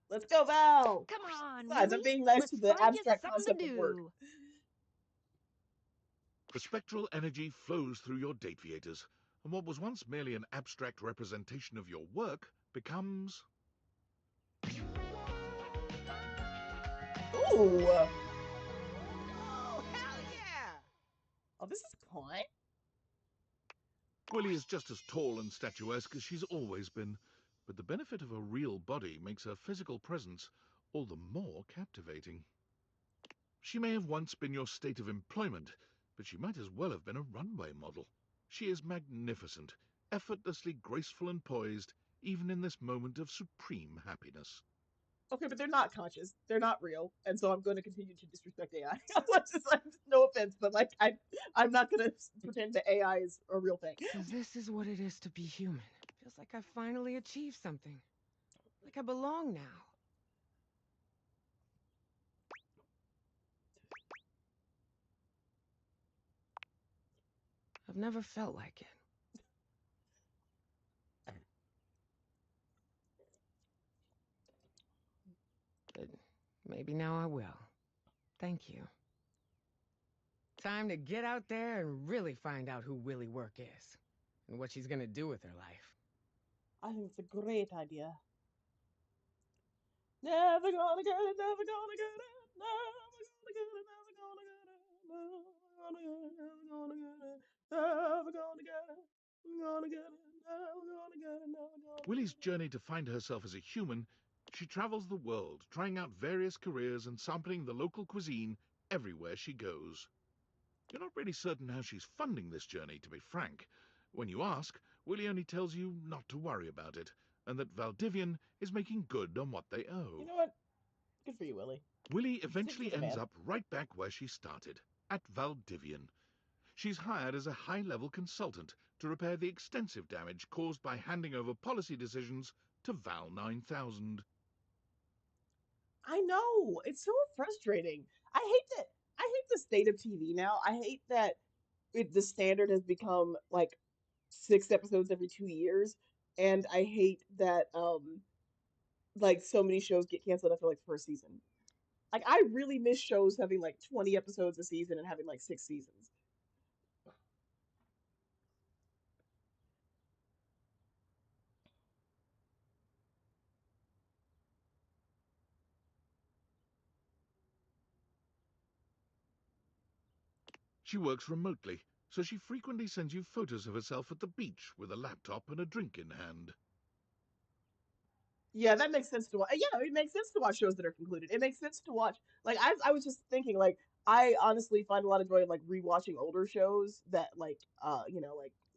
Let's go, Val. Come on, Besides, I'm Willie. being nice to Let's the find you abstract something to concept of work. do. the spectral energy flows through your dateviators, and what was once merely an abstract representation of your work becomes... Ooh. Oh, hell yeah! Oh, this is fun. Willie is just as tall and statuesque as she's always been, but the benefit of a real body makes her physical presence all the more captivating. She may have once been your state of employment, but she might as well have been a runway model. She is magnificent, effortlessly graceful and poised, even in this moment of supreme happiness. Okay, but they're not conscious. They're not real, and so I'm going to continue to disrespect AI. No offense, but like I'm not going to pretend that AI is a real thing. So this is what it is to be human. Feels like I finally achieved something. Like I belong now. I've never felt like it. But Maybe now I will. Thank you. Time to get out there and really find out who Willie Work is. And what she's gonna do with her life. I think it's a great idea. Never gonna get it, never gonna get it, never gonna get it, never gonna get it, never gonna get it, never gonna get it, never gonna get it, never gonna get it, never gonna Willie's get it. journey to find herself as a human, she travels the world, trying out various careers and sampling the local cuisine everywhere she goes. You're not really certain how she's funding this journey, to be frank. When you ask, Willie only tells you not to worry about it, and that Valdivian is making good on what they You owe. know what? Good for you, Willie. Willie Stick to eventually the ends man. up right back where she started, at Valdivian. She's hired as a high-level consultant to repair the extensive damage caused by handing over policy decisions to Val 9000. I know. It's so frustrating. I hate that. I hate the state of TV now. I hate that the standard has become like 6 episodes every 2 years, and I hate that like so many shows get canceled after like the first season. Like I really miss shows having like 20 episodes a season and having like 6 seasons. She works remotely, so she frequently sends you photos of herself at the beach with a laptop and a drink in hand. Yeah, that makes sense to watch. Yeah, it makes sense to watch shows that are concluded. It makes sense to watch. Like I was just thinking, like I honestly find a lot of joy in like rewatching older shows that like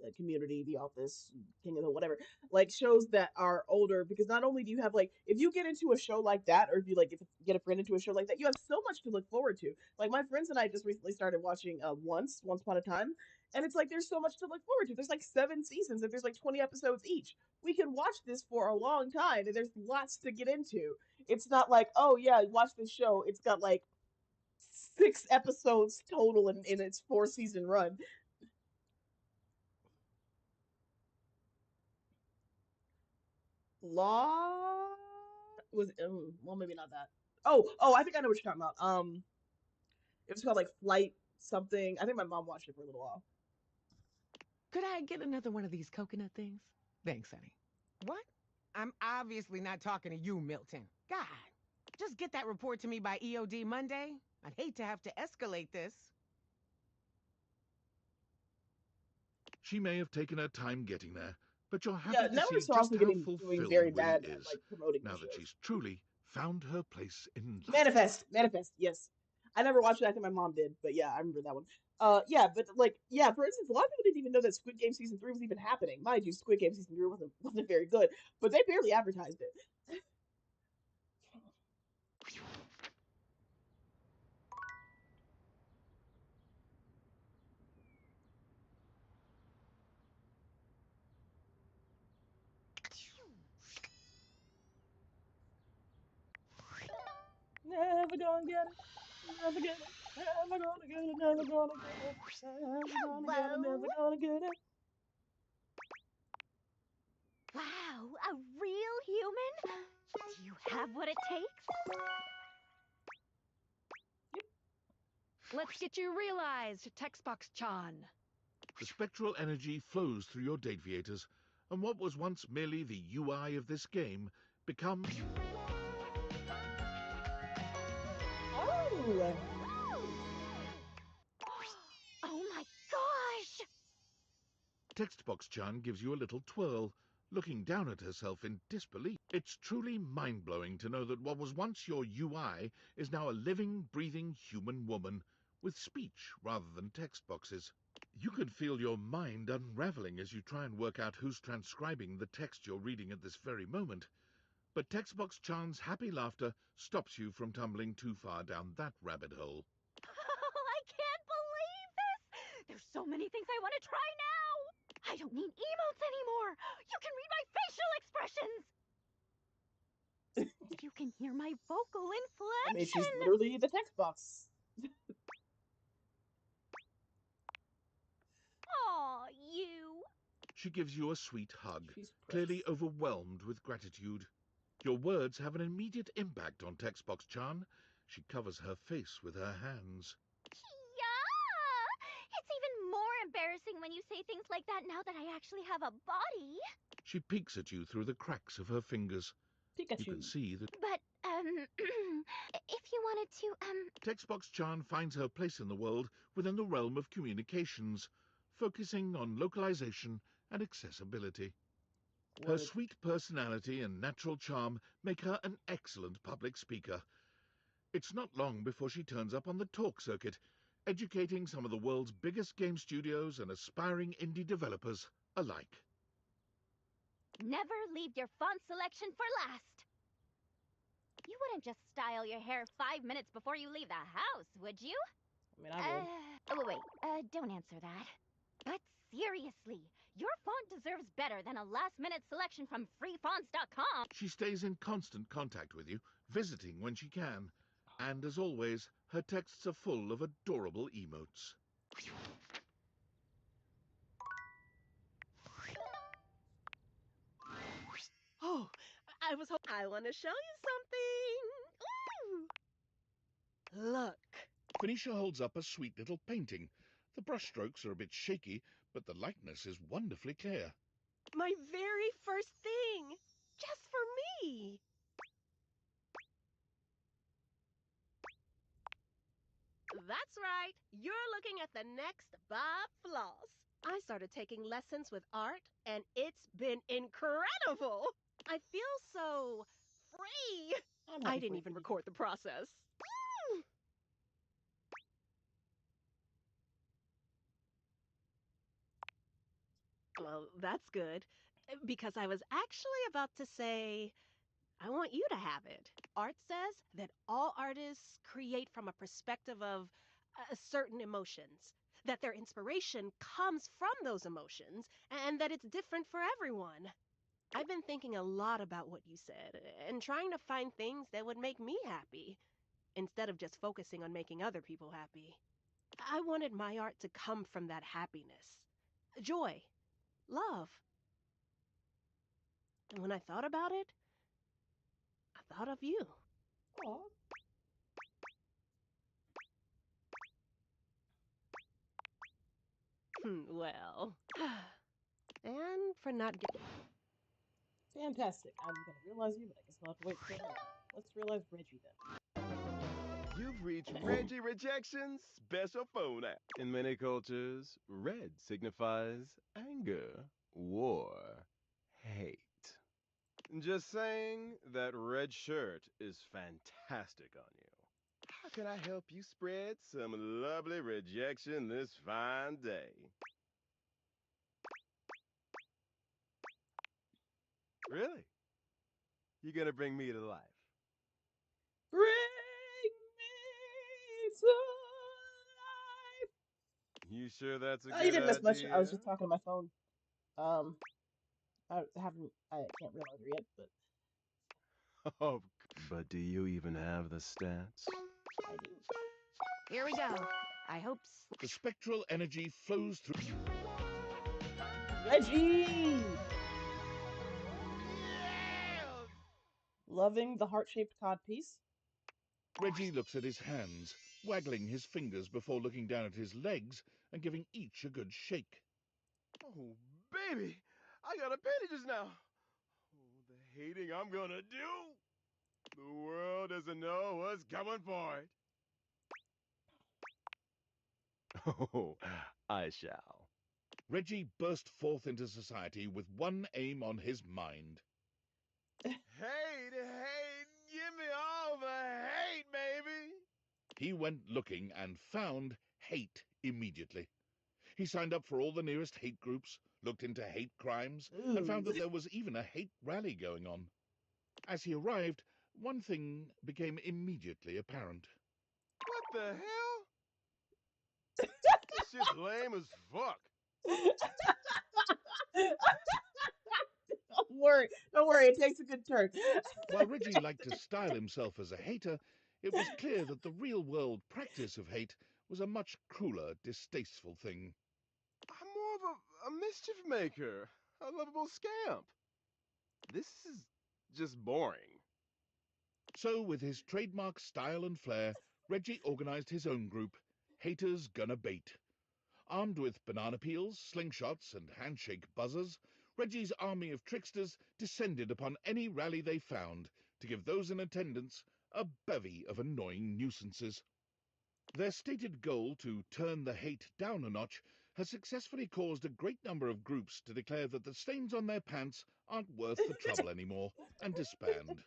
like Community, The Office, King of the whatever, like shows that are older because not only do you have like if you get into a show like that or if you like if you get a friend into a show like that, you have so much to look forward to. Like my friends and I just recently started watching Once Upon a Time, and it's like there's so much to look forward to. There's like 7 seasons and there's like 20 episodes each. We can watch this for a long time and there's lots to get into. It's not like, oh yeah, watch this show. It's got like 6 episodes total in its 4 season run. Law was well maybe not that. Oh, I think I know what you're talking about. It was called like Flight something. I think my mom watched it for a little while. Could I get another one of these coconut things? Thanks, honey. What? I'm obviously not talking to you, Milton. God, just get that report to me by EOD Monday. I'd hate to have to escalate this. She may have taken her time getting there, but you're Yeah, happy to see networks are just also how getting doing very fulfilled Willie bad at is, like promoting their now that shows. she's truly found her place in life. Manifest, yes. I never watched it. I think my mom did, but yeah, I remember that one. Yeah, but like, yeah, for instance, a lot of people didn't even know that Squid Game season 3 was even happening. Mind you, Squid Game season 3 wasn't very good, but they barely advertised it. Never gonna get it. Never get it. Never gonna get it. Never gonna get it. Never gonna get it. Hello? Never gonna get it. Wow, a real human? Do you have what it takes? Let's get you realized, Textbox-chan. The spectral energy flows through your Dateviators, and what was once merely the UI of this game becomes... Oh, Oh my gosh! Textbox-chan gives you a little twirl, looking down at herself in disbelief. It's truly mind-blowing to know that what was once your UI is now a living, breathing human woman, with speech rather than text boxes. You can feel your mind unraveling as you try and work out who's transcribing the text you're reading at this very moment. But Textbox-chan's happy laughter stops you from tumbling too far down that rabbit hole. I can't believe this! There's so many things I want to try now! I don't need emotes anymore! You can read my facial expressions! You can hear my vocal I mean, she's inflection! literally the text box. Aw, you! She gives you a sweet hug, She's clearly precious. overwhelmed with gratitude. Your words have an immediate impact on Textbox-chan. She covers her face with her hands. Yeah! It's even more embarrassing when you say things like that now that I actually have a body. She peeks at you through the cracks of her fingers. You can Pikachu. see that But, if you wanted to, Textbox-chan finds her place in the world within the realm of communications, focusing on localization and accessibility. Her Word. sweet personality and natural charm make her an excellent public speaker. It's not long before she turns up on the talk circuit, educating some of the world's biggest game studios and aspiring indie developers alike. never leave your font selection for last. You wouldn't just style your hair 5 minutes before you leave the house, would you? I mean, I would. Oh, wait, don't answer that. But seriously, your font deserves better than a last-minute selection from freefonts.com. She stays in constant contact with you, visiting when she can. And as always, her texts are full of adorable emotes. Oh, I was hoping. I want to show you something. Ooh. Look. Quenisha holds up a sweet little painting. The brushstrokes are a bit shaky, but the likeness is wonderfully clear. My very first thing. Just for me. That's right. You're looking at the next Bob Floss. I started taking lessons with art, and it's been incredible. I feel so free. I'm I happy for didn't you, even Pikachu. record the process. Well, that's good. Because I was actually about to say, I want you to have it. Art says that all artists create from a perspective of certain emotions, that their inspiration comes from those emotions, and that it's different for everyone. I've been thinking a lot about what you said and trying to find things that would make me happy instead of just focusing on making other people happy. I wanted my art to come from that happiness, joy, love. And when I thought about it, I thought of you. Aw. Well, and for not getting. Fantastic. I'm gonna realize you, but I guess I'll have to wait till later. Let's realize Reggie You've reached then. Reggie Rejection's special phone app. In many cultures, red signifies anger, war, hate. Just saying that red shirt is fantastic on you. How can I help you spread some lovely rejection this fine day? Really? You're gonna bring me to life? Bring me to life. You sure that's a You good didn't miss much. I was idea? just talking to my phone. Um, I can't realize her yet, but Oh, but do you even have the stats? I do. Here we go. I hope. The spectral energy flows through. Reggie! Loving the heart-shaped cod piece. Reggie looks at his hands, waggling his fingers before looking down at his legs and giving each a good shake. Oh, baby, I got appendages now. Oh, the hating I'm gonna do. The world doesn't know what's coming for it. Oh, I shall. Reggie burst forth into society with one aim on his mind. Hate, hate, give me all the hate, baby. He went looking and found hate immediately. He signed up for all the nearest hate groups, looked into hate crimes, and found Ooh. that there was even a hate rally going on. As he arrived, one thing became immediately apparent. What the hell? This shit's lame as fuck. Don't worry. Don't worry. It takes a good turn. While Reggie liked to style himself as a hater, it was clear that the real-world practice of hate was a much crueler, distasteful thing. I'm more of a mischief maker, a lovable scamp. This is just boring. So, with his trademark style and flair, Reggie organized his own group, Haters Gonna Bait. Armed with banana peels, slingshots, and handshake buzzers, Reggie's army of tricksters descended upon any rally they found to give those in attendance a bevy of annoying nuisances. Their stated goal to turn the hate down a notch has successfully caused a great number of groups to declare that the stains on their pants aren't worth the trouble anymore and disband.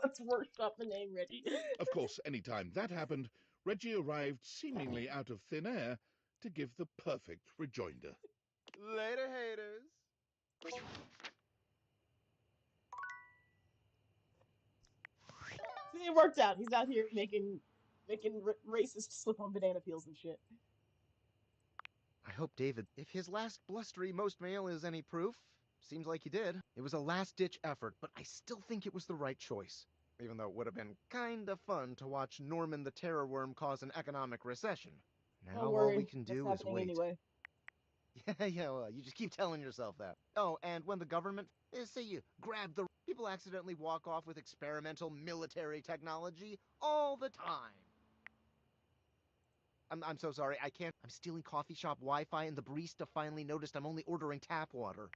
Let's workshop the name, Reggie. Of course, any time that happened, Reggie arrived seemingly out of thin air to give the perfect rejoinder. Later, haters. See, it worked out. He's out here making racist slip-on banana peels and shit. I hope David, if his last blustery most male is any proof, seems like he did. It was a last-ditch effort, but I still think it was the right choice. Even though it would have been kinda fun to watch Norman the Terror Worm cause an economic recession. Don't Now all we worry, can that's do is happening wait. anyway. Yeah, well, you just keep telling yourself that. Oh, and when the government, say you grab the... People accidentally walk off with experimental military technology all the time. I'm so sorry, I can't... I'm stealing coffee shop Wi-Fi and the barista finally noticed I'm only ordering tap water.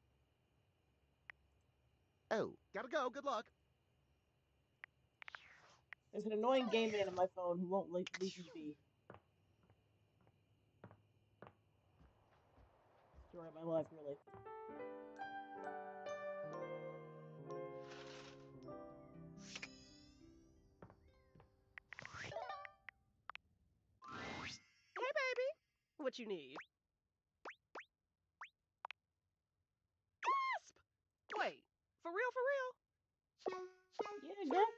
Oh, gotta go, good luck. There's an annoying gay man on my phone who won't leave me be. Story of my life, really. Hey, baby. What you need? Wasp! Wait, for real, for real? Yeah, girl.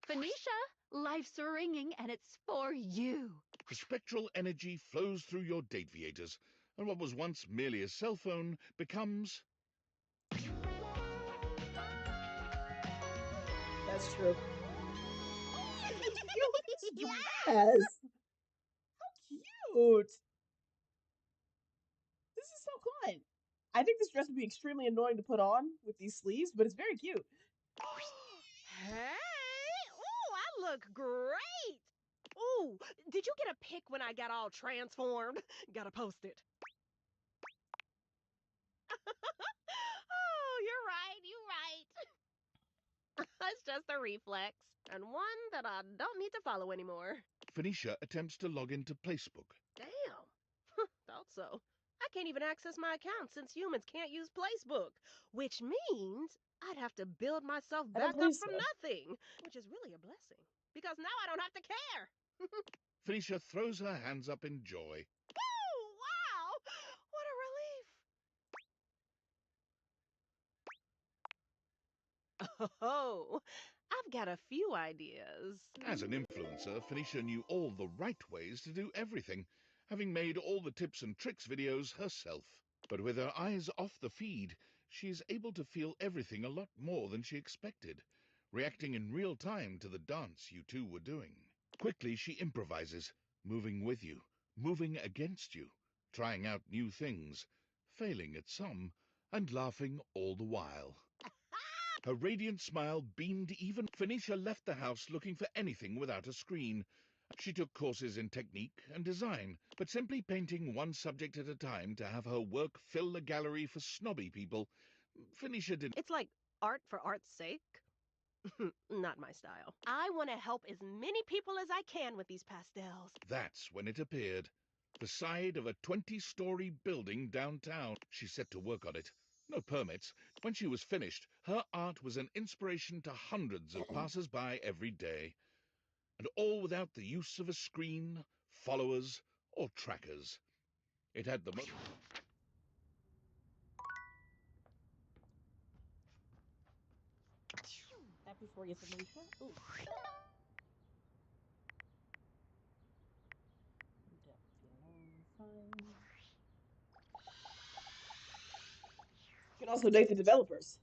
Phoenicia, life's ringing and it's for you. The spectral energy flows through your dataviators, and what was once merely a cell phone becomes... That's true. Oh, look at the cute dress. How cute. This is so fun. I think this dress would be extremely annoying to put on with these sleeves, but it's very cute. Hey! Ooh, I look great! Ooh, did you get a pic when I got all transformed? Gotta post it. Oh, you're right. It's just a reflex, and one that I don't need to follow anymore. Phoenicia attempts to log into Placebook. Damn. Thought so. I can't even access my account since humans can't use Placebook, which means I'd have to build myself I don't back up believe from so. nothing, which is really a blessing, because now I don't have to care. Phoenicia throws her hands up in joy. Oh, wow! What a relief. Oh, I've got a few ideas. As an influencer, Phoenicia knew all the right ways to do everything, having made all the tips and tricks videos herself. But with her eyes off the feed, she is able to feel everything a lot more than she expected, reacting in real time to the dance you two were doing. Quickly she improvises, moving with you, moving against you, trying out new things, failing at some, and laughing all the while. Her radiant smile beamed even. Phoenicia left the house looking for anything without a screen. She took courses in technique and design, but simply painting one subject at a time to have her work fill a gallery for snobby people, Phoenicia didn't. It's like art for art's sake. Not my style. I want to help as many people as I can with these pastels. That's when it appeared. The side of a 20-story building downtown. She set to work on it. No permits. When she was finished, her art was an inspiration to hundreds of passers-by every day. And all without the use of a screen, followers, or trackers. It had the most... Happy for you, Phoenicia. Ooh. Get along fine. You can also date the developers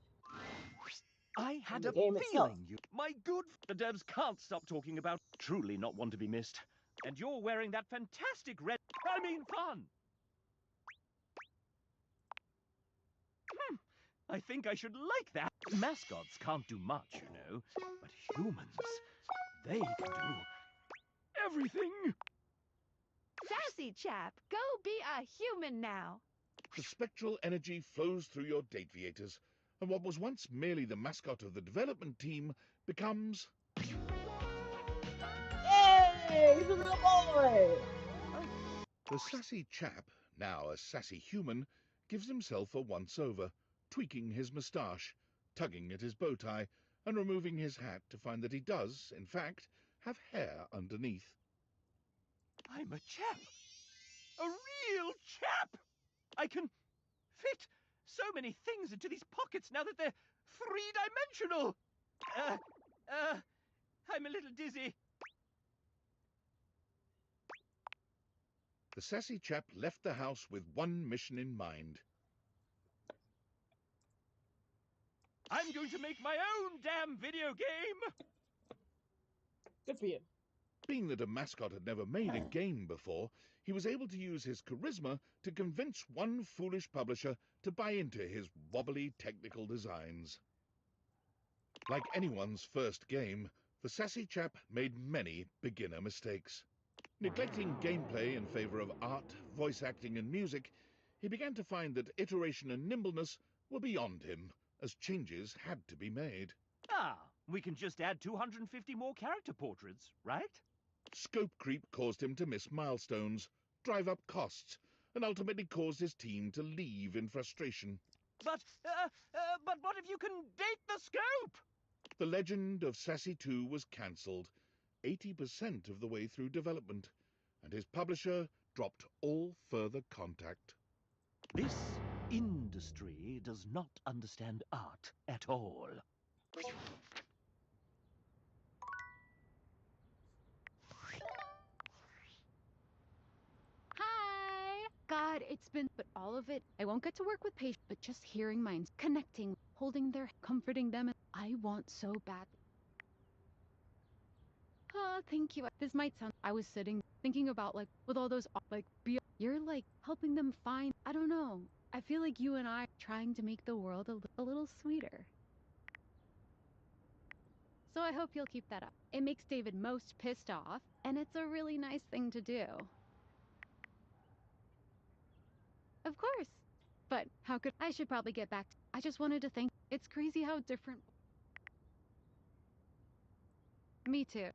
I and had the a game itself. feeling you... My good... The devs can't stop talking about truly not one to be missed. And you're wearing that fantastic red... I mean fun! I think I should like that. Mascots can't do much, you know, but humans, they can do everything. Sassy chap, go be a human now. The spectral energy flows through your Dateviators, and what was once merely the mascot of the development team becomes... Hey, he's a real boy! The sassy chap, now a sassy human, gives himself a once-over, tweaking his moustache, tugging at his bow tie, and removing his hat to find that he does, in fact, have hair underneath. I'm a chap. A real chap! I can fit so many things into these pockets now that they're three-dimensional. I'm a little dizzy. The sassy chap left the house with one mission in mind. I'm going to make my own damn video game! Good for you. Being that a mascot had never made a game before, he was able to use his charisma to convince one foolish publisher to buy into his wobbly technical designs. Like anyone's first game, the sassy chap made many beginner mistakes. Neglecting gameplay in favor of art, voice acting and music, he began to find that iteration and nimbleness were beyond him, as changes had to be made. Ah, we can just add 250 more character portraits, right? Scope creep caused him to miss milestones, drive up costs, and ultimately caused his team to leave in frustration. But what if you can date the scope? The legend of Sassy 2 was cancelled, 80% of the way through development, and his publisher dropped all further contact. This industry does not understand art at all. Hi! God, it's been, but all of it, I won't get to work with patients, but just hearing minds, connecting, holding their, comforting them, and I want so bad. Oh, thank you. This might sound, I was sitting, thinking about, like, with all those, like, you're, like, helping them find, I don't know. I feel like you and I are trying to make the world a little sweeter. So I hope you'll keep that up. It makes David most pissed off, and it's a really nice thing to do. Of course. But how could I should probably get back to, I just wanted to thank, it's crazy how different. Me too.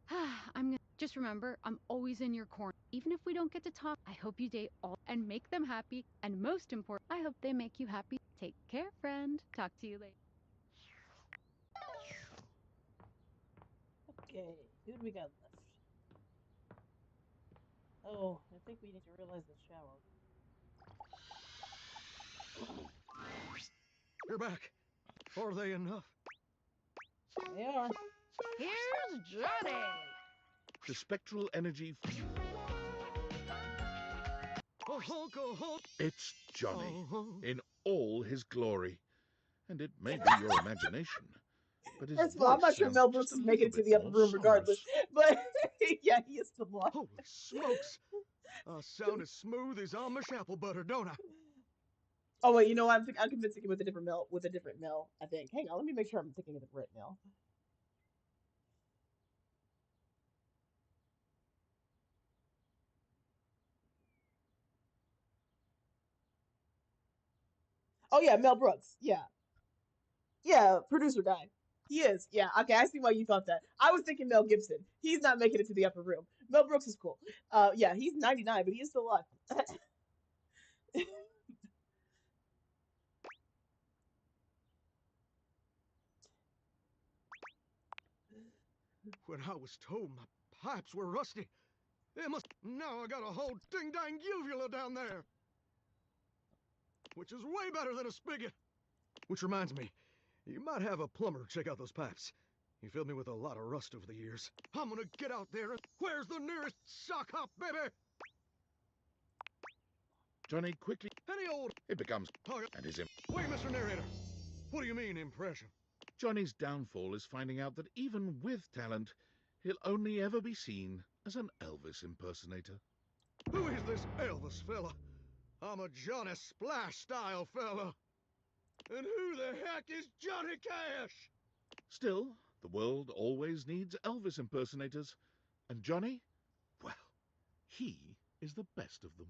I'm gonna, just remember, I'm always in your corner. Even if we don't get to talk, I hope you date all and make them happy. And most important, I hope they make you happy. Take care, friend. Talk to you later. Okay, who do we got left? Oh, I think we need to realize the shower. You're back. Are they enough? They are. Here's Johnny. The spectral energy... It's Johnny, in all his glory. And it may be your imagination, but his First of all, I'm voice not sure sounds Mel just Brooks a is little making it to bit the upper more room regardless. sonorous. But yeah, he is still alive. Holy smokes! I sound as smooth as Amish apple butter, don't I? Oh wait, you know what? I'm convincing him with a different Mel. With a different Mel, I think. Hang on, let me make sure I'm thinking of the right Mel. Oh yeah, Mel Brooks. Yeah, yeah, producer guy. He is. Yeah. Okay, I see why you thought that. I was thinking Mel Gibson. He's not making it to the upper room. Mel Brooks is cool. Yeah, he's 99, but he is still alive. When I was told my pipes were rusty, it must... Now I got a whole ding-dang uvula down there. Which is way better than a spigot. Which reminds me, you might have a plumber check out those pipes. He filled me with a lot of rust over the years. I'm gonna get out there and... Where's the nearest sock hop, baby? Johnny quickly... Any old... It becomes... Oh, And his... wait, Mr. Narrator. What do you mean, impression? Johnny's downfall is finding out that even with talent, he'll only ever be seen as an Elvis impersonator. Who is this Elvis fella? I'm a Johnny Splash style fella. And who the heck is Johnny Cash? Still, the world always needs Elvis impersonators. And Johnny, well, he is the best of them.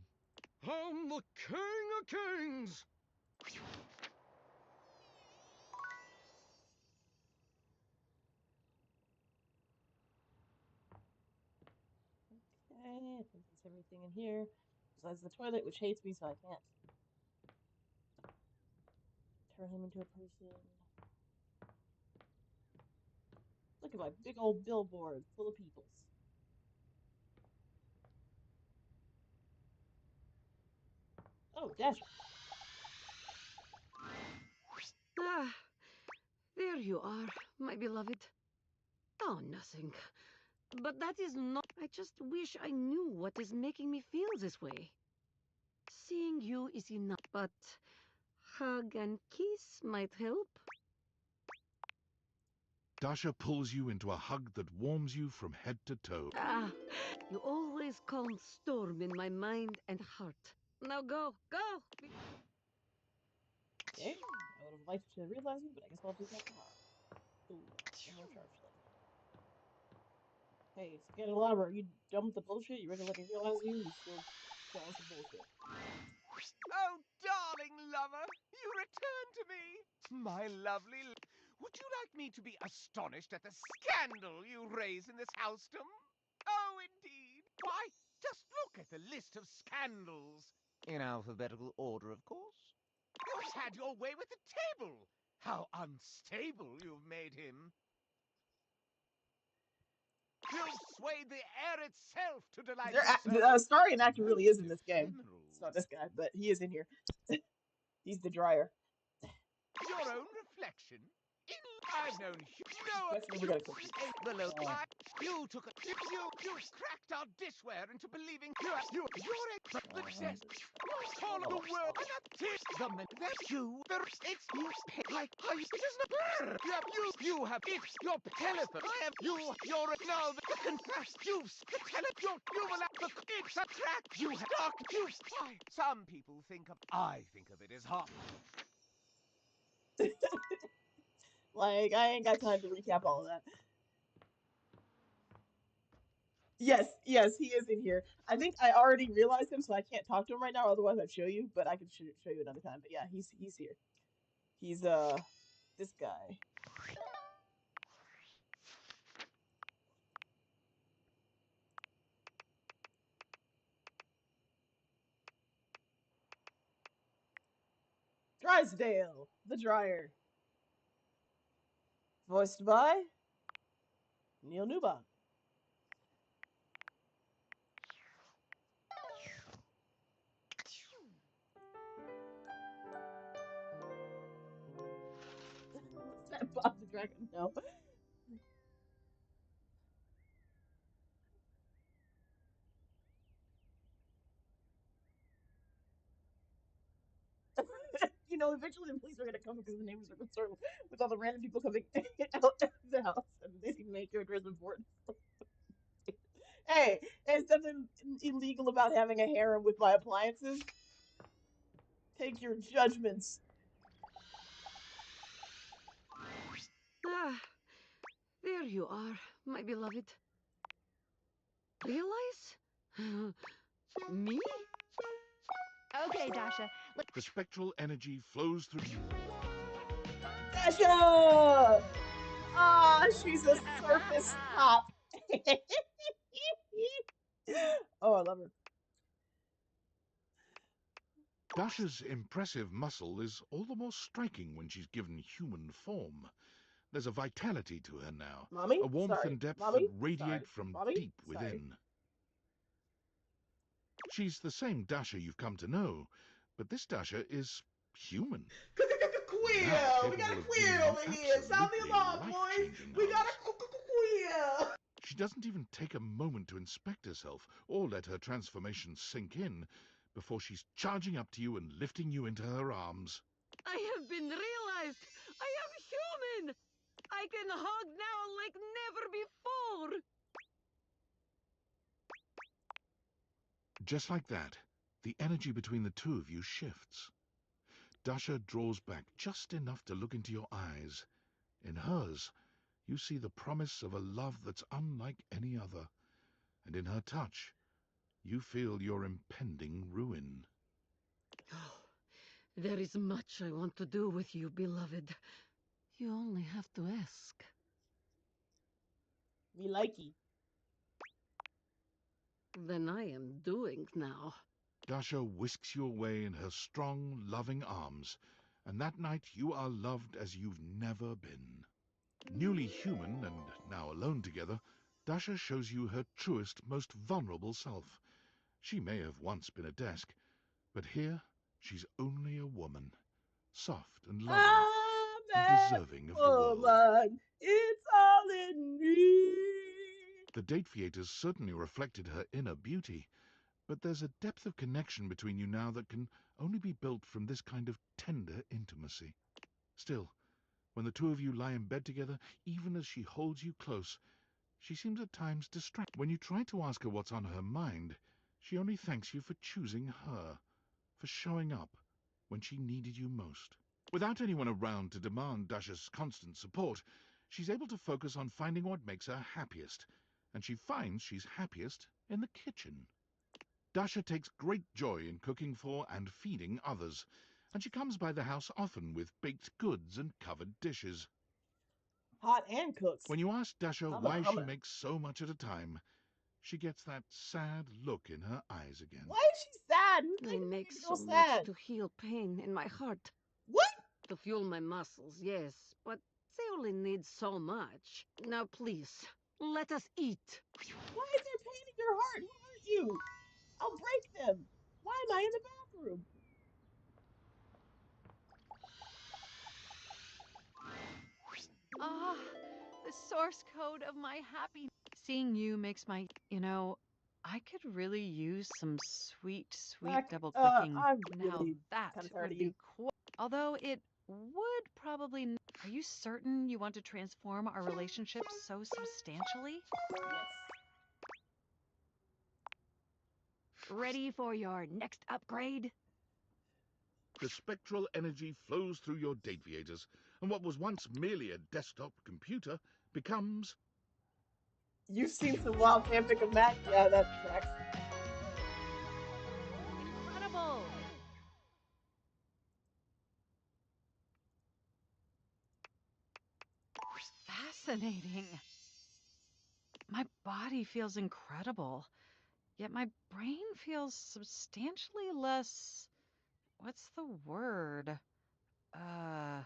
I'm the King of Kings! Okay, I think that's everything in here. Besides the toilet, which hates me, so I can't turn him into a person. Look at my big old billboard full of peoples. Oh, Dasher. Ah, there you are, my beloved. Oh, nothing. But that is not... I just wish I knew what is making me feel this way. Seeing you is enough, but hug and kiss might help. Dasha pulls you into a hug that warms you from head to toe. Ah, you always calm storm in my mind and heart. Now go, go! Okay, I would have liked to realize you, but I guess I'll do that tomorrow. Ooh, one more charge left. Hey, Scandalabra, are you done with the bullshit? You ready to let me realize you? You still telling some bullshit. Oh, darling lover, you return to me. My lovely... Would you like me to be astonished at the scandal you raise in this housedom? Oh, indeed. Why, just look at the list of scandals. In alphabetical order, of course. You've had your way with the table. How unstable you've made him. You've swayed the air itself to delight his soul. Starry and actor really is Most in this game. ephemeral. It's not this guy, but he is in here. He's the dryer. Your own reflection? I've known no Respectfully, we got a cookie. envelope. You took a you cracked our dishware into believing you're a says you call the world and that the man that you it's you like how you it is not you have it's your telephone. I have you're no the confess you the telephone you will have the it's a track you have dark you why some people think of I think of it as hot. Like, I ain't got time to recap all of that. Yes, yes, he is in here. I think I already realized him, so I can't talk to him right now. Otherwise, I'd show you. But I can show you another time. But yeah, he's here. He's this guy. Drysdale, the dryer, voiced by Neil Newbon. Is that Bob the Dragon? No. You know, eventually the police are gonna come because the neighbors are concerned with all the random people coming out of the house, and they see main characters important. Hey, there's nothing illegal about having a harem with my appliances. Take your judgments. Ah, there you are, my beloved. Realize? Me? Okay, Dasha. The spectral energy flows through. Dasha! Ah, she's a surface top. Oh, I love her. Dasha's impressive muscle is all the more striking when she's given human form. There's a vitality to her now, Mommy, a warmth sorry. and depth that Mommy, radiate sorry. from Mommy, deep sorry. within. She's the same Dasha you've come to know, but this Dasha is human. Now Queer! We got capable a of giving queer you over here! Sound the absolutely alarm, boys! life-changing We got hugs. a queer! She doesn't even take a moment to inspect herself or let her transformation sink in before she's charging up to you and lifting you into her arms. I have been realized! I am human! I can hug now like never before! Just like that, the energy between the two of you shifts. Dasha draws back just enough to look into your eyes. In hers, you see the promise of a love that's unlike any other, and in her touch, you feel your impending ruin. Oh, there is much I want to do with you, beloved. You only have to ask. Me likey. Then I am doing now. Dasha whisks you away in her strong, loving arms, and that night you are loved as you've never been. Newly human and now alone together, Dasha shows you her truest, most vulnerable self. She may have once been a desk, but here she's only a woman, soft and loving I'm and that deserving of the world. woman. It's all in me. The date theaters certainly reflected her inner beauty, but there's a depth of connection between you now that can only be built from this kind of tender intimacy. Still, when the two of you lie in bed together, even as she holds you close, she seems at times distracted. When you try to ask her what's on her mind, she only thanks you for choosing her, for showing up when she needed you most. Without anyone around to demand Dasha's constant support, she's able to focus on finding what makes her happiest, and she finds she's happiest in the kitchen. Dasha takes great joy in cooking for and feeding others, and she comes by the house often with baked goods and covered dishes. Hot and cooks. When you ask Dasha I'm a why she hummer. makes so much at a time, she gets that sad look in her eyes again. Why is she sad? Who's I making the make baby so girl much sad? to heal pain in my heart. What? To fuel my muscles, yes, but they only need so much. Now please, let us eat. Why is there pain in your heart? Who hurt you? I'll break them. Why am I in the bathroom? Ah, the source code of my happiness. Seeing you makes my, I could really use some sweet Mac, double clicking. I'm Now really that kind of tired would of be you. although it would probably. Are you certain you want to transform our relationship so substantially? Yes. Ready for your next upgrade? The spectral energy flows through your date theaters, and what was once merely a desktop computer becomes... You've seen some wild fanfic of Mac? Yeah, that tracks. Incredible! Fascinating. My body feels incredible, yet my brain feels substantially less. What's the word? Uh,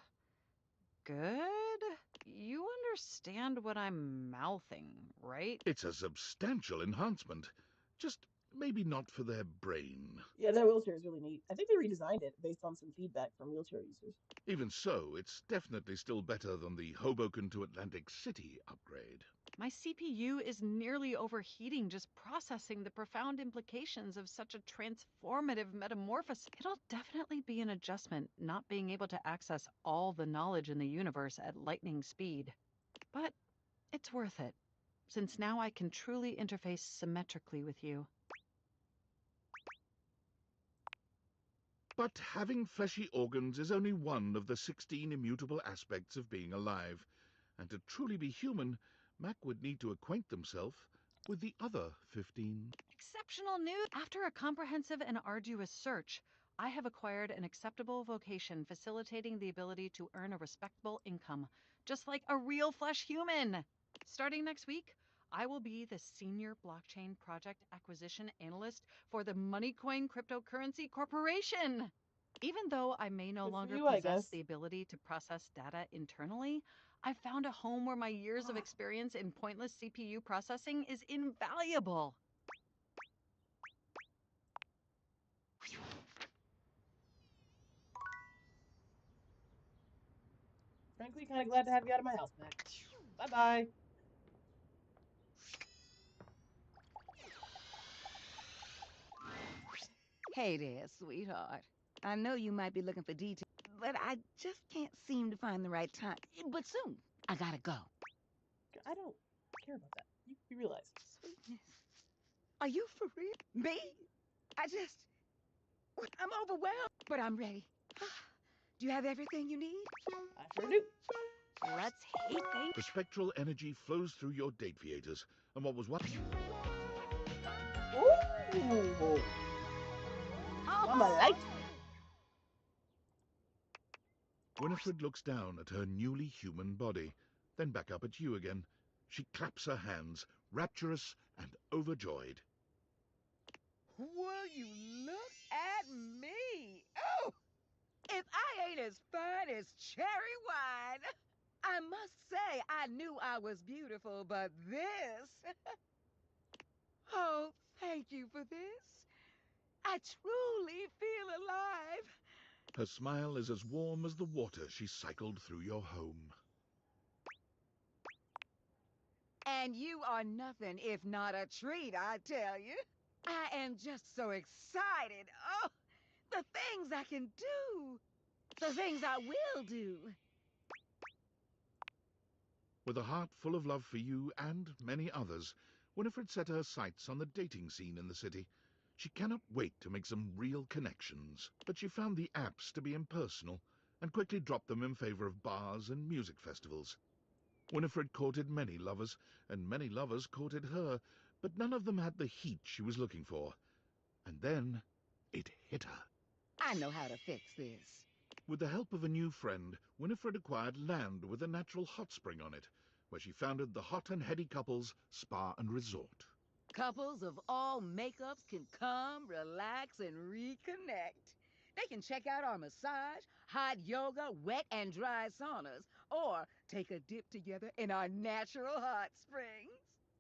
good? You understand what I'm mouthing, right? It's a substantial enhancement, just maybe not for their brain. Yeah, that wheelchair is really neat. I think they redesigned it based on some feedback from wheelchair users. Even so, it's definitely still better than the Hoboken to Atlantic City upgrade. My CPU is nearly overheating just processing the profound implications of such a transformative metamorphosis. It'll definitely be an adjustment not being able to access all the knowledge in the universe at lightning speed. But it's worth it, since now I can truly interface symmetrically with you. But having fleshy organs is only one of the 16 immutable aspects of being alive, and to truly be human, Mac would need to acquaint themselves with the other 15. Exceptional news! After a comprehensive and arduous search, I have acquired an acceptable vocation facilitating the ability to earn a respectable income, just like a real flesh human. Starting next week, I will be the Senior Blockchain Project Acquisition Analyst for the Moneycoin Cryptocurrency Corporation. Even though I may no Good for longer you, I possess guess. the ability to process data internally, I found a home where my years of experience in pointless CPU processing is invaluable. Frankly, kind of glad to have you out of my house, Mac. Bye-bye. Hey there, sweetheart. I know you might be looking for details, but I just can't seem to find the right time. But soon, I gotta go. I don't care about that. You realize. Sweetness. Are you for real? Me? I'm overwhelmed, but I'm ready. Do you have everything you need? I sure do. Let's hate they. The spectral energy flows through your date theaters, and what was one... Ooh, Mama likes Winifred looks down at her newly human body, then back up at you again. She claps her hands, rapturous and overjoyed. Will you look at me? Oh, if I ain't as fine as cherry wine. I must say I knew I was beautiful, but this... Oh, thank you for this. I truly feel alive. Her smile is as warm as the water she cycled through your home. And you are nothing if not a treat, I tell you. I am just so excited. Oh, the things I can do. The things I will do. With a heart full of love for you and many others, Winifred set her sights on the dating scene in the city. She cannot wait to make some real connections, but she found the apps to be impersonal and quickly dropped them in favor of bars and music festivals. Winifred courted many lovers, and many lovers courted her, but none of them had the heat she was looking for. And then it hit her. I know how to fix this. With the help of a new friend, Winifred acquired land with a natural hot spring on it, where she founded the Hot and Heady Couples Spa and Resort. Couples of all makeups can come, relax, and reconnect. They can check out our massage, hot yoga, wet and dry saunas, or take a dip together in our natural hot springs.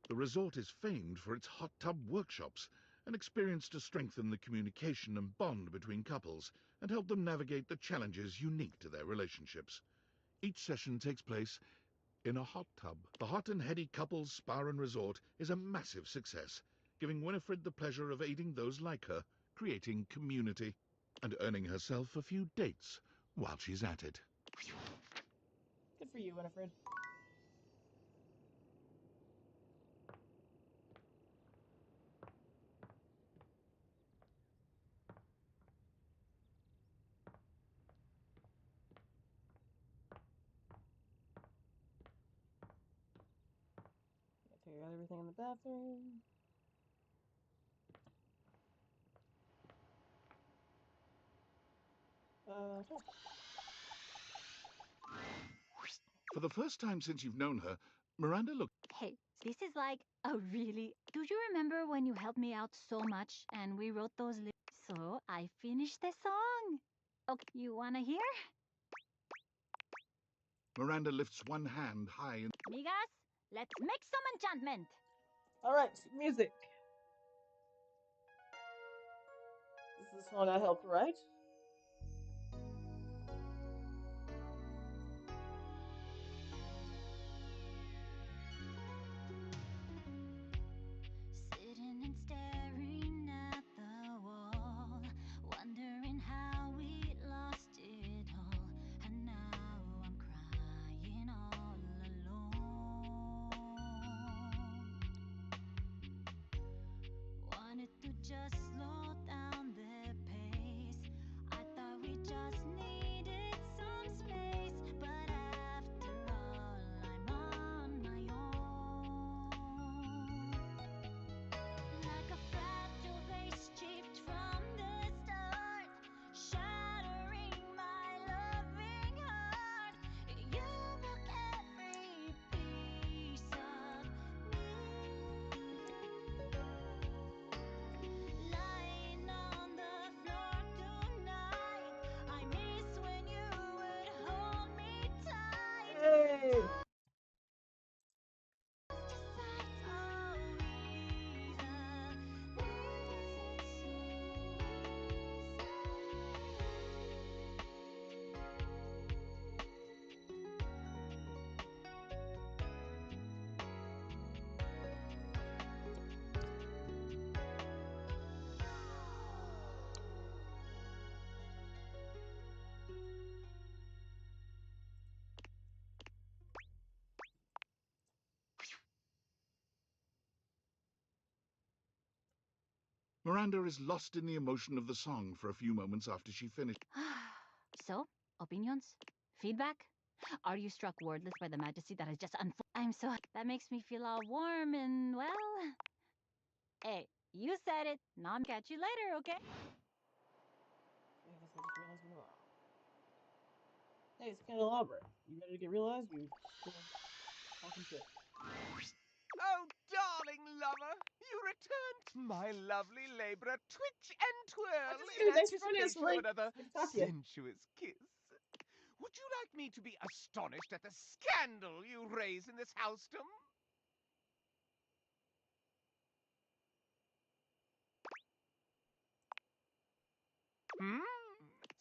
The resort is famed for its hot tub workshops, an experience to strengthen the communication and bond between couples and help them navigate the challenges unique to their relationships. Each session takes place in a hot tub. The Hot and Heady Couples Spa and Resort is a massive success, giving Winifred the pleasure of aiding those like her, creating community, and earning herself a few dates while she's at it. Good for you, Winifred. Take out everything in the bathroom. Okay. For the first time since you've known her, Miranda looked... Hey, this is like a really... Do you remember when you helped me out so much and we wrote those lyrics? So I finished the song. Okay, you wanna hear? Miranda lifts one hand high and... Migas, let's make some enchantment. All right, music. This is the song I helped write. Sitting and staring at the wall, wondering how we lost it all. And now I'm crying all alone. Wanted to just slow down the pace. I thought we just needed some space. But after all, I'm on my own. Like a fragile vase chipped from the start, shattering my loving heart. You broke every piece of me. Lying on the floor tonight, I miss when you would hold me tight. Hey. Miranda is lost in the emotion of the song for a few moments after she finished. So, Opinions? Feedback? Are you struck wordless by the majesty that has just I'm so... That makes me feel all warm and, well... Hey, you said it. Now I'm catch you later, okay? I guess I just realized we're not. Hey, it's Candelabra. You ready to get realized? You still talking shit. Oh, darling lover, you returned. My lovely laborer twitch and twirl Just in kidding. Thanks for joining us, anticipation of Link. another Good to talk to you. sensuous kiss. Would you like me to be astonished at the scandal you raise in this housedom?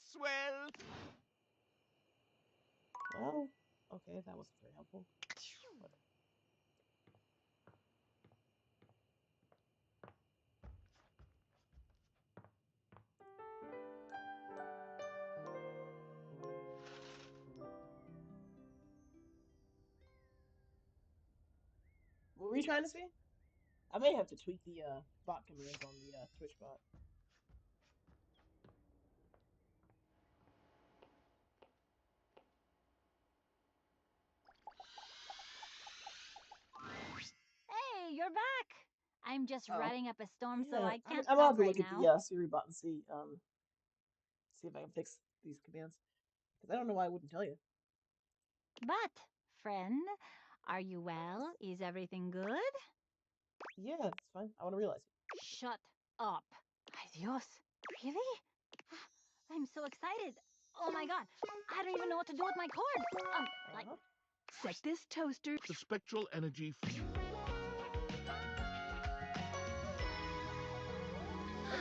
Swell. Well, okay, that wasn't very helpful. Whatever. What were you trying to see? I may have to tweak the bot commands on the Twitch bot. Hey, you're back! I'm just Oh, riding up a storm, so yeah. I can't I'm gonna talk have to right look at now. the Siri bot and see if I can fix these commands. Because I don't know why I wouldn't tell you. But, friend, are you well? Is everything good? Yeah, it's fine. I want to realize it. Shut up. Ay Dios. Really? I'm so excited. Oh my god. I don't even know what to do with my cord. Like... Set this toaster. The spectral energy.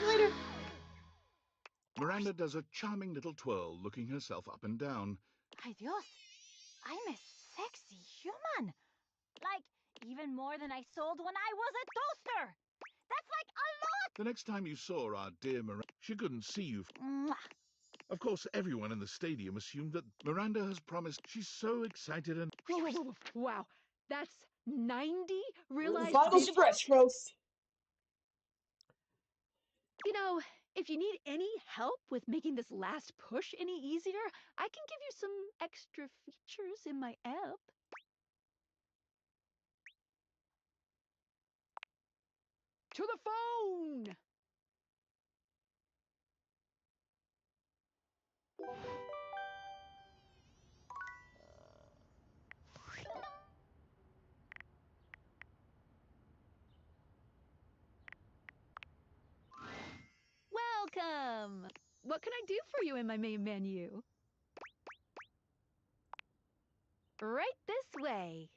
Later. Miranda does a charming little twirl, looking herself up and down. Ay Dios. I'm a sexy human. Like, even more than I sold when I was a toaster. That's like a lot. The next time you saw our dear Miranda, she couldn't see you. Mwah. Of course, everyone in the stadium assumed that Miranda has promised. She's so excited and... Whoa. Wow, that's 90 We're in the realized final visions? stretch, folks. You know, if you need any help with making this last push any easier, I can give you some extra features in my app. To the phone! Welcome! What can I do for you in my main menu? Right this way.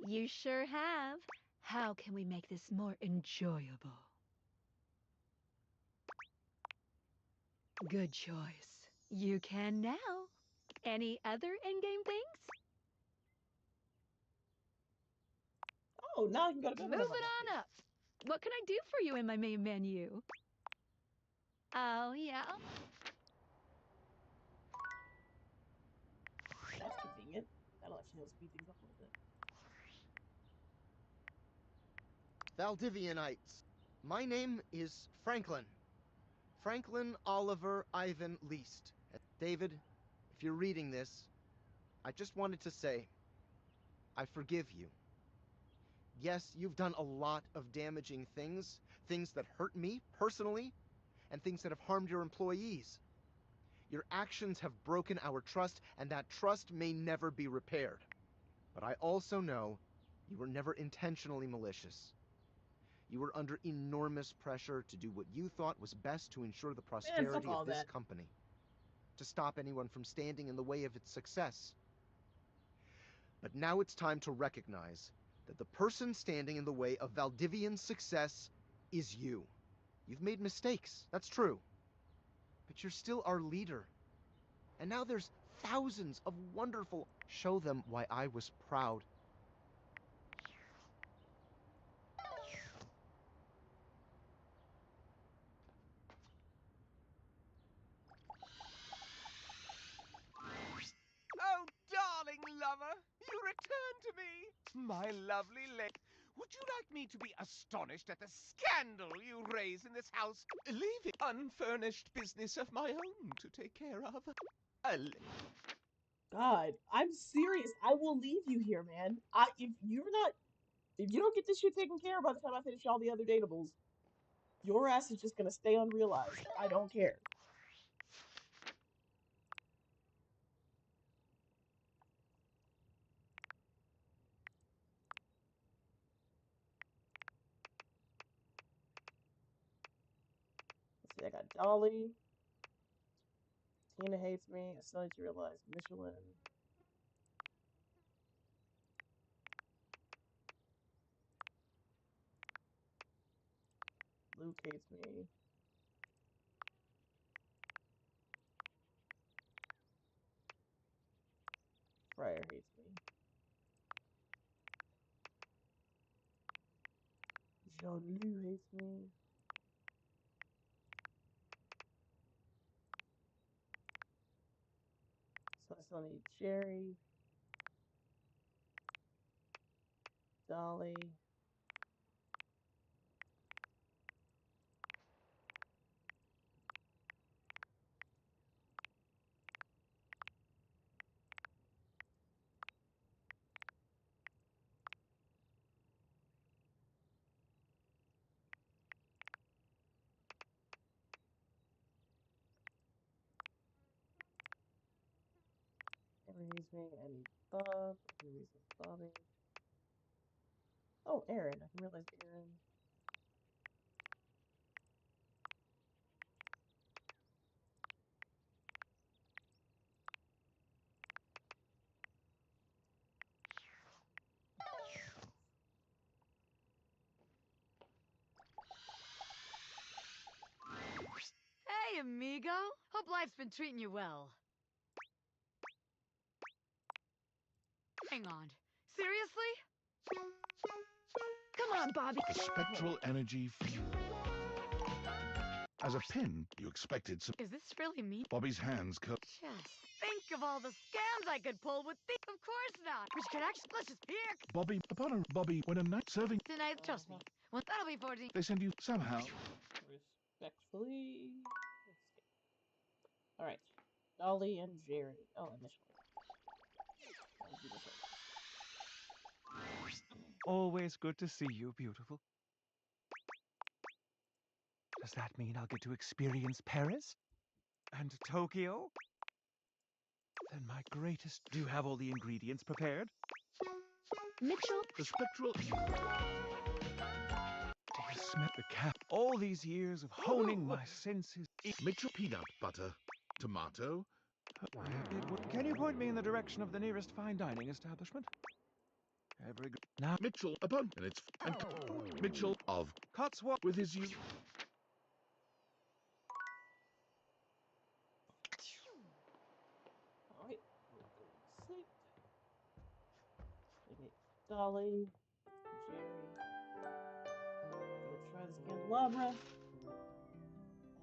You sure have. How can we make this more enjoyable? Good choice. You can now. Any other Endgame things? Oh, now I can go to bed Moving whenever I want to. on up. What can I do for you in my main menu? Oh, yeah? That's convenient. That'll actually help speed things up a little bit. Valdivianites. My name is Franklin. Franklin Oliver Ivan Least. David, if you're reading this, I just wanted to say, I forgive you. Yes, you've done a lot of damaging things, things that hurt me personally, and things that have harmed your employees. Your actions have broken our trust, and that trust may never be repaired. But I also know you were never intentionally malicious. You were under enormous pressure to do what you thought was best to ensure the Man, fuck prosperity all of this that. company, to stop anyone from standing in the way of its success. But now it's time to recognize that the person standing in the way of Valdivian's success is you. You've made mistakes, that's true. But you're still our leader. And now there's thousands of wonderful... Show them why I was proud. Oh, darling lover, you My lovely lady, would you like me to be astonished at the scandal you raise in this house, leaving unfurnished business of my own to take care of? God, I'm serious. I will leave you here, man. If you don't get this shit taken care of by the time I finish all the other datables, your ass is just gonna stay unrealized. I don't care. Let's see, I got Dolly. Tina hates me. I still need to realize Michelin. Luke hates me. Fryer hates me. Jean-Loup hates me. So I still need Jerry, Dolly, Henry hates me. I need Bob. Henry's Bobby. Oh, Aaron. I can realize Aaron. Hey, amigo. Hope life's been treating you well. Hang on. Seriously? Come on, Bobby. The spectral energy. As a pin, you expected some. Is this really me? Bobby's hands curl. Just think of all the scams I could pull with these. Of course not. Which could actually, let's just here. Bobby, when a night serving. Tonight, trust me. Well, that'll be 14. They send you somehow. Respectfully. Alright. Dolly and Jerry. Oh, and Michelin. I'll do Michelin first. Always good to see you, beautiful. Does that mean I'll get to experience Paris? And Tokyo? Then my greatest... Do you have all the ingredients prepared? Mitchell? The spectral... Do you smell the cap? All these years of honing my senses... Mitchell peanut butter. Tomato. Can you point me in the direction of the nearest fine dining establishment? Now... Mitchell upon... And it's... And Mitchell of... Cotswold... With his use... Alright. Six. We need Dolly, Jerry. Gonna try this candelabra.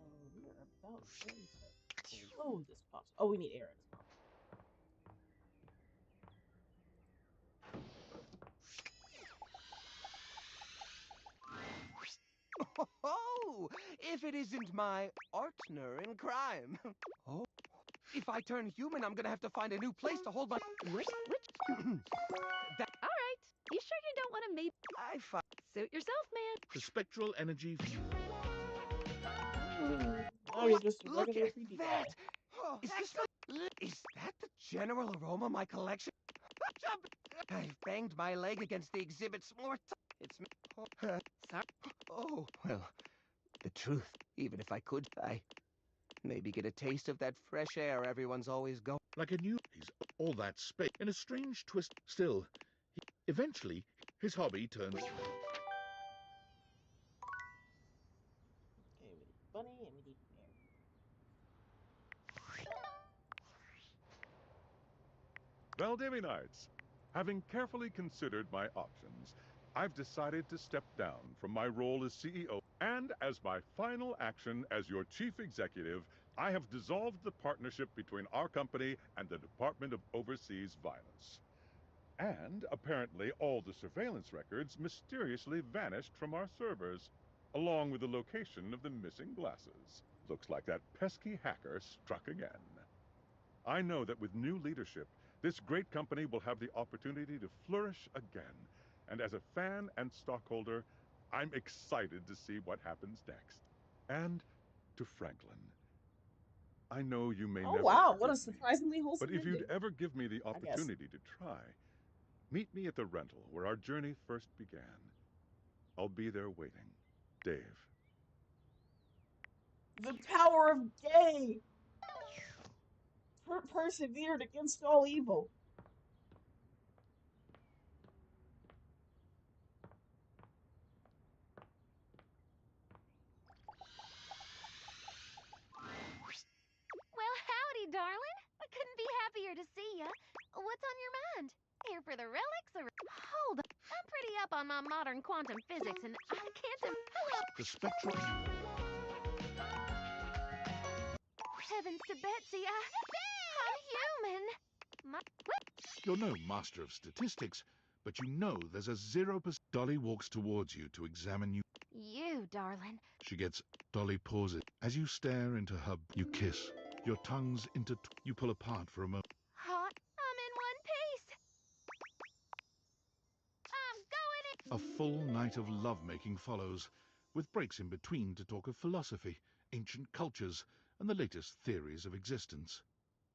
And we are about ready to blow this pops. Oh, we need Aaron as well. Oh, if it isn't my partner in crime. Oh. If I turn human, I'm gonna have to find a new place to hold my... Which? All right. You sure you don't want to maybe... Suit yourself, man. The spectral energy... Oh, you're just a Look regular at creepy that! guy. Oh, is that the general aroma of my collection? I banged my leg against the exhibits more times. It's me. Sorry. Oh, well, the truth. Even if I could, I maybe get a taste of that fresh air everyone's always going. Like a new... He's all that space. In a strange twist. Still, eventually, his hobby turns... Okay, we need Bunny and we need Aaron. Valdivinites, having carefully considered my options, I've decided to step down from my role as CEO, and as my final action as your chief executive, I have dissolved the partnership between our company and the Department of Overseas Violence. And apparently all the surveillance records mysteriously vanished from our servers, along with the location of the missing glasses. Looks like that pesky hacker struck again. I know that with new leadership, this great company will have the opportunity to flourish again. And as a fan and stockholder, I'm excited to see what happens next. And to Franklin, I know you may Oh never wow, what forgive a me, surprisingly wholesome but if you'd ending. ever give me the I guess. opportunity to try, meet me at the rental where our journey first began. I'll be there waiting. Dave. The power of gay persevered against all evil. Well, howdy, darling. I couldn't be happier to see ya. What's on your mind? Here for the relics or... Hold on. I'm pretty up on my modern quantum physics, and I can't... Hello. The spectral... Heavens to Betsy, I'm human. What? You're no master of statistics, but you know there's a 0%... Dolly walks towards you to examine you. You, darling. She gets... Dolly pauses. As you stare into her... You kiss. Your tongues into... You pull apart for a moment. Hot. I'm in one piece. I'm going in. A full night of lovemaking follows, with breaks in between to talk of philosophy, ancient cultures, and the latest theories of existence.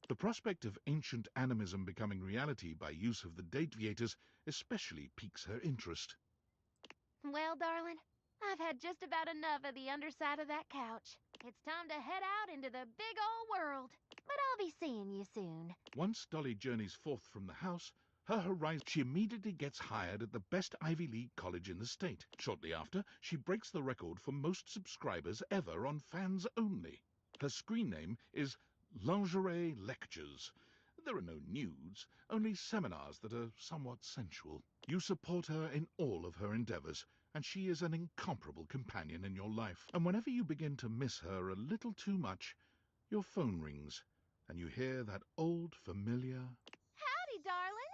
The prospect of ancient animism becoming reality by use of the deviators especially piques her interest. Well, darling, I've had just about enough of the underside of that couch. It's time to head out into the big old world. But I'll be seeing you soon. Once Dolly journeys forth from the house, her horizon... She immediately gets hired at the best Ivy League college in the state. Shortly after, she breaks the record for most subscribers ever on Fans Only. Her screen name is Lingerie Lectures. There are no nudes, only seminars that are somewhat sensual. You support her in all of her endeavors, and she is an incomparable companion in your life. And whenever you begin to miss her a little too much, your phone rings, and you hear that old familiar... Howdy, darling.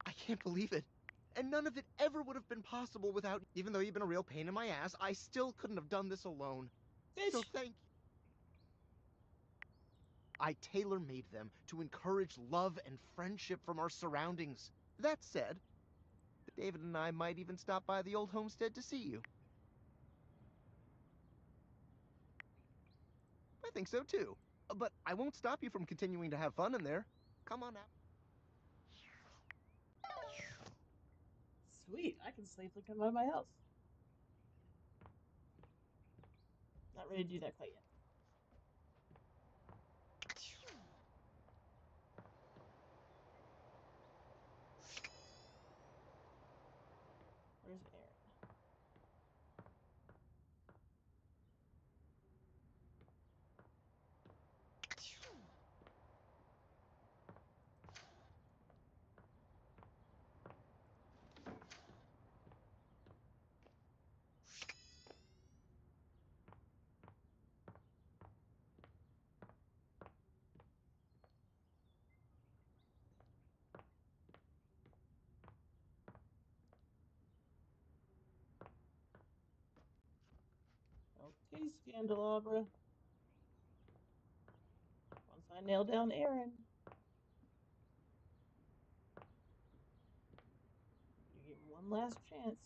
I can't believe it. And none of it ever would have been possible without... Even though you've been a real pain in my ass, I still couldn't have done this alone. So Bitch. thank you. I tailor-made them to encourage love and friendship from our surroundings. That said, David and I might even stop by the old homestead to see you. I think so too. But I won't stop you from continuing to have fun in there. Come on out. Sweet, I can safely come out of my house. Not ready to do that quite yet. Where's Aaron? Okay, Scandalabra. Once I nail down Aaron, you give him one last chance.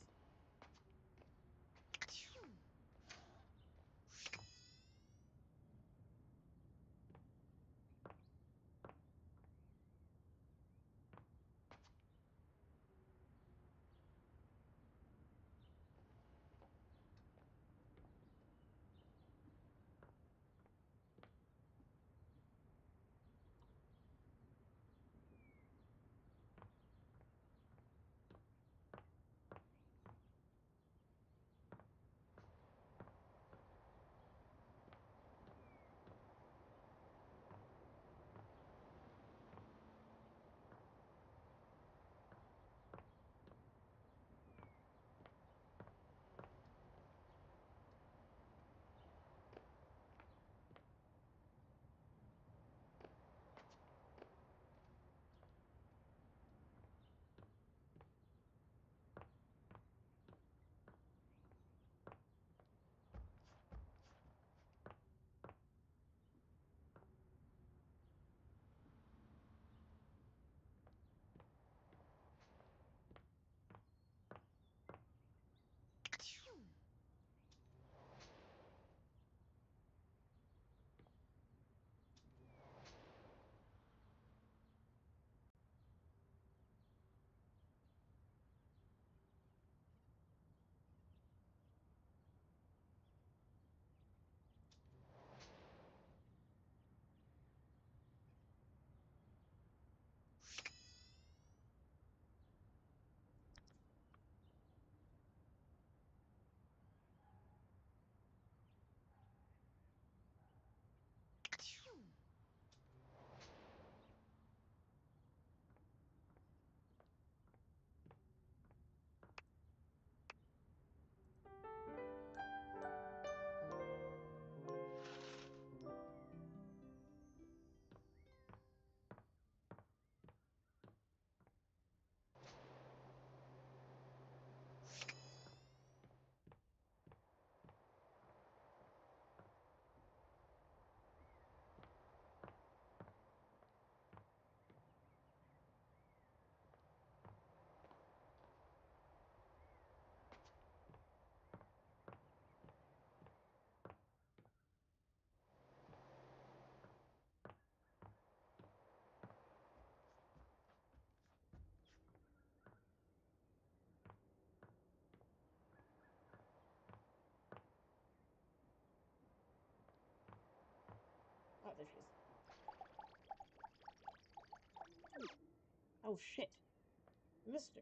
there she is. Oh shit. Mister.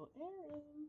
Oh, Aaron.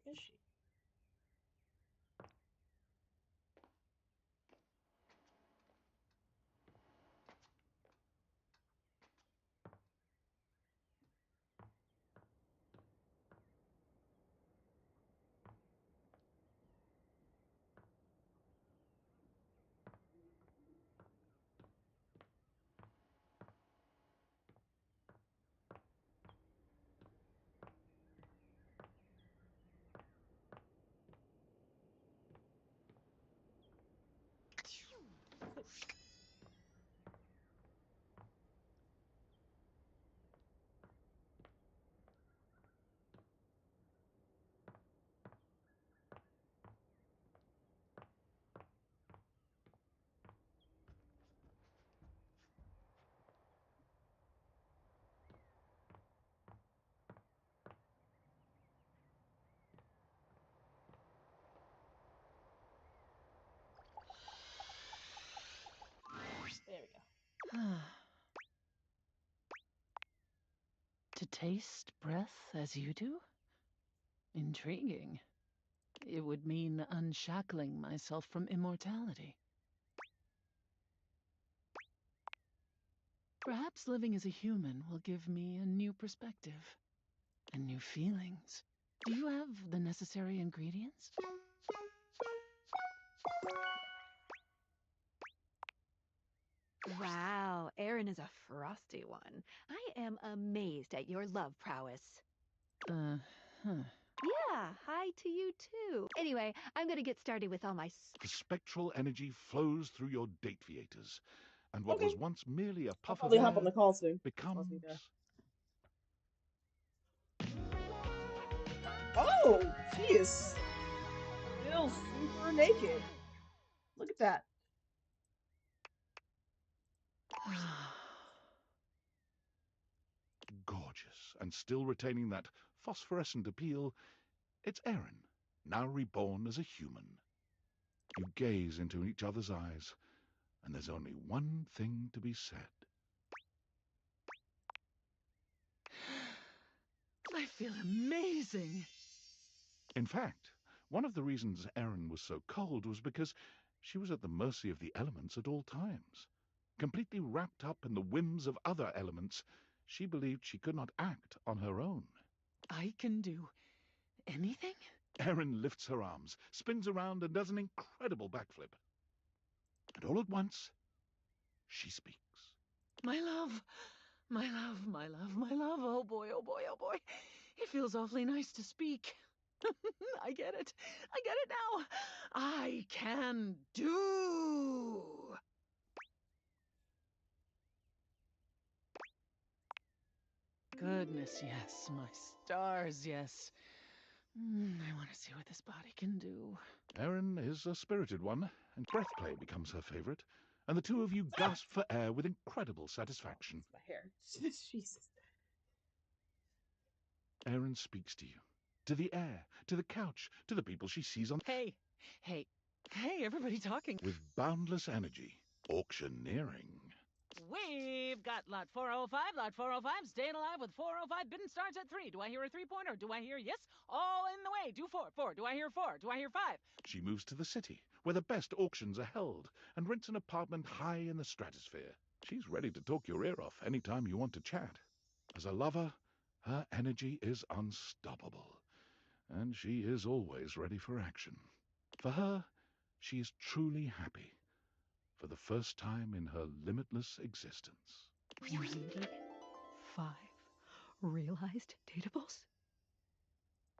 Where is she? There we go. To taste breath as you do? Intriguing. It would mean unshackling myself from immortality. Perhaps living as a human will give me a new perspective and new feelings. Do you have the necessary ingredients? Wow, Aaron is a frosty one. I am amazed at your love prowess. Huh. Yeah, hi to you too. Anyway, I'm gonna get started with all my... The spectral energy flows through your dateviators, and what Okay. was once merely a I'll puff of probably hop on the air call soon. So I'll see you there. becomes... Oh, she is still super naked. Look at that. gorgeous, and still retaining that phosphorescent appeal. It's Erin, now reborn as a human. You gaze into each other's eyes, and there's only one thing to be said. I feel amazing. In fact, one of the reasons Erin was so cold was because she was at the mercy of the elements at all times. Completely wrapped up in the whims of other elements, she believed she could not act on her own. I can do anything? Erin lifts her arms, spins around, and does an incredible backflip. And all at once, she speaks. My love, my love, my love, my love. Oh boy, oh boy, oh boy. It feels awfully nice to speak. I get it. I get it now. I can do. Goodness, yes. My stars, yes. I want to see what this body can do. Erin is a spirited one, and breath play becomes her favorite, and the two of you gasp for air with incredible satisfaction. My hair. Jesus. Erin speaks to you, to the air, to the couch, to the people she sees on... Hey, everybody talking. With boundless energy, auctioneering. We've got lot 405, lot 405, staying alive with 405, bidding starts at 3. Do I hear a 3-pointer? Do I hear yes? All in the way. Do 4, 4. Do I hear 4? Do I hear 5? She moves to the city, where the best auctions are held, and rents an apartment high in the stratosphere. She's ready to talk your ear off any time you want to chat. As a lover, her energy is unstoppable, and she is always ready for action. For her, she is truly happy, for the first time in her limitless existence. 105 realized datables?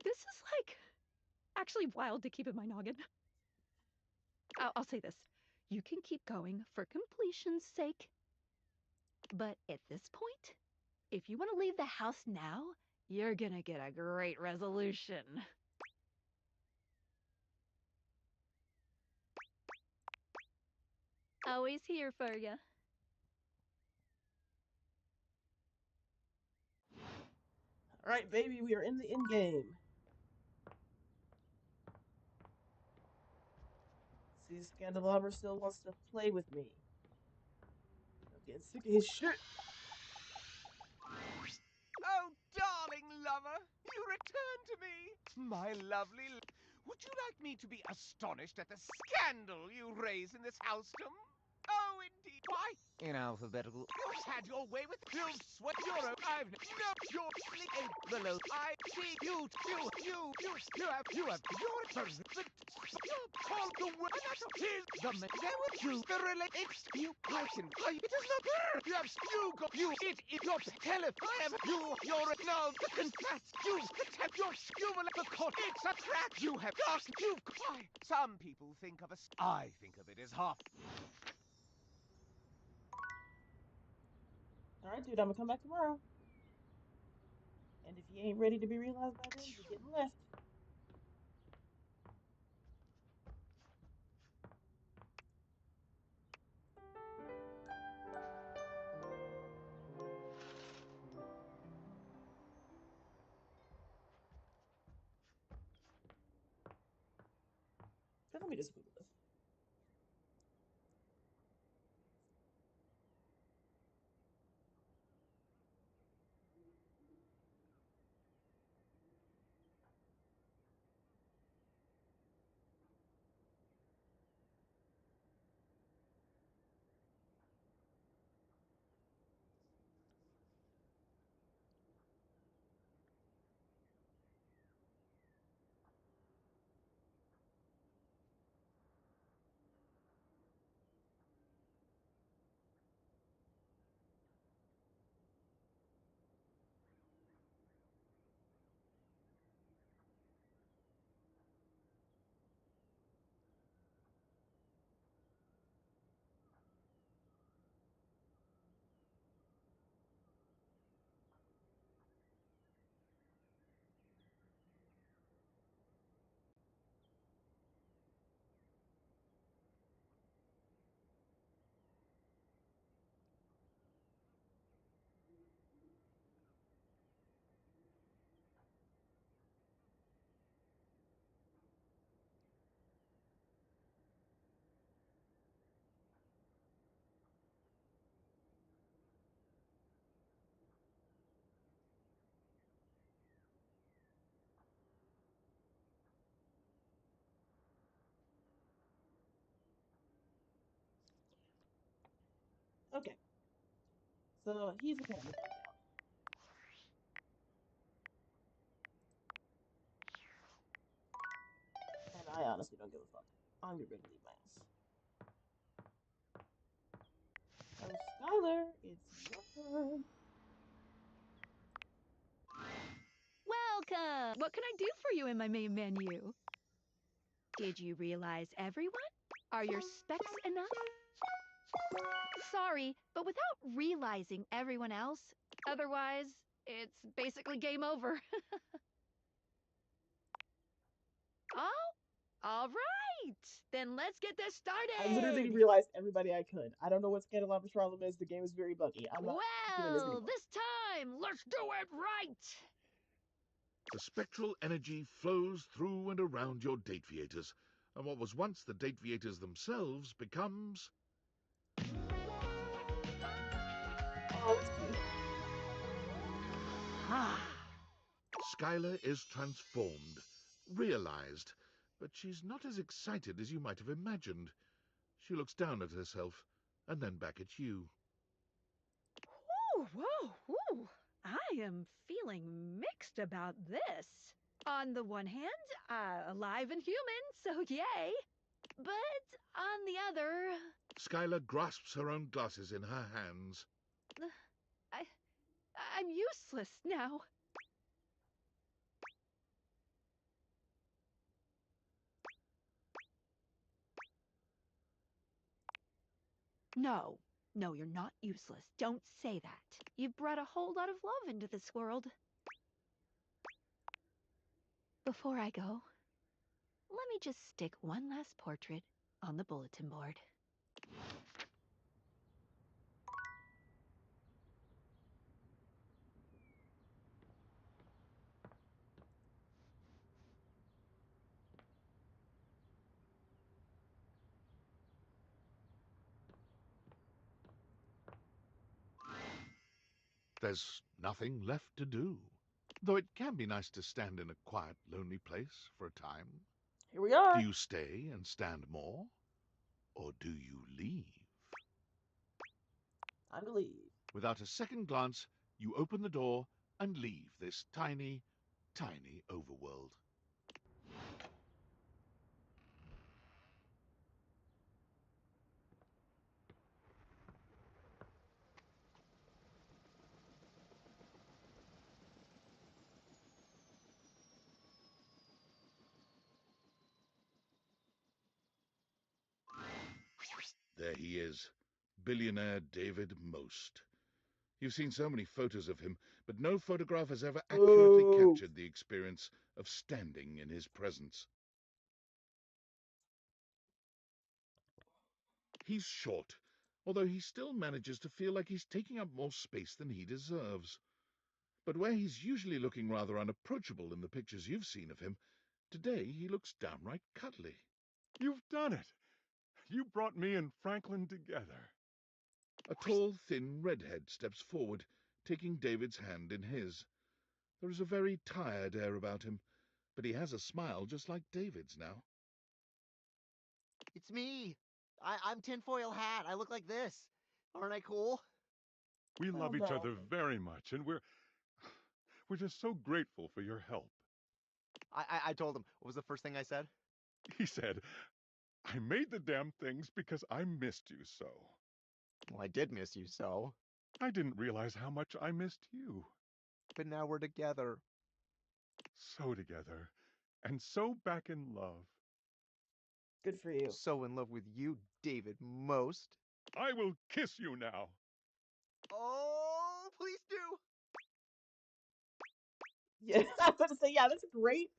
This is actually wild to keep in my noggin. I'll say this. You can keep going for completion's sake. But at this point, if you want to leave the house now, you're gonna get a great resolution. Always here for you. All right, baby, we are in the end game. See, Scandalabra still wants to play with me. I'm getting sick of his shit. Oh, darling lover, you return to me, my lovely. Would you like me to be astonished at the scandal you raise in this housedom? Oh, indeed. Why? In alphabetical. You've had your way with. You've sweat your own. I've no. You're sleeping below. I see you. You have. Your person. You're called the word. Here's the man. There with you. The relate. It's you. I can. It is not her. You have. You got. You. It is your telephone. I am. You're. No. The confess. You. You're. You will. The court. It's a trap. You have. You've. Why? Some people think of us. I think of it as half. All right, dude, I'm gonna come back tomorrow. And if you ain't ready to be realized by then, you're getting left. So let me just Google this. Okay, so he's apparently bugged out. And I honestly don't give a fuck. I'm getting ready to leave my ass. So, Skylar, it's your turn. Welcome! What can I do for you in my main menu? Did you realize everyone? Are your specs enough? Sorry, but without realizing everyone else, otherwise, it's basically game over. Oh, all right. Then let's get this I literally started. realized everybody I could. I don't know what Scandalabra's problem is. The game is very buggy. I'm not doing this Well, anymore. this time, let's do it right. The spectral energy flows through and around your Dateviators, and what was once the Dateviators themselves becomes... Oh, that's cute. Skylar is transformed, realized, but she's not as excited as you might have imagined. She looks down at herself, and then back at you. Whoa. I am feeling mixed about this. On the one hand, alive and human, so yay. But on the other, Skylar grasps her own glasses in her hands. I, I'm useless now. No, you're not useless. Don't say that. You've brought a whole lot of love into this world. Before I go, let me just stick one last portrait on the bulletin board. There's nothing left to do, though it can be nice to stand in a quiet, lonely place for a time. Here we Do are. you stay and stand more, or do you leave? Time to leave. Without a second glance, you open the door and leave this tiny, tiny overworld. There he is, billionaire David Most. You've seen so many photos of him, but no photograph has ever accurately Ooh. captured the experience of standing in his presence. He's short, although he still manages to feel like he's taking up more space than he deserves. But where he's usually looking rather unapproachable in the pictures you've seen of him, today he looks downright cuddly. You've done it! You brought me and Franklin together. A tall, thin redhead steps forward, taking David's hand in his. There is a very tired air about him, but he has a smile just like David's now. It's me. I'm Tinfoil Hat. I look like this. Aren't I cool? We Oh love each no. other very much, and we're just so grateful for your help. I told him. What was the first thing I said? He said, I made the damn things because I missed you so. Well, I did miss you so. I didn't realize how much I missed you. But now we're together. So together, and so back in love. Good for you. So in love with you, David Most. I will kiss you now. Oh, please do. Yeah, I was about to say, yeah, that's great.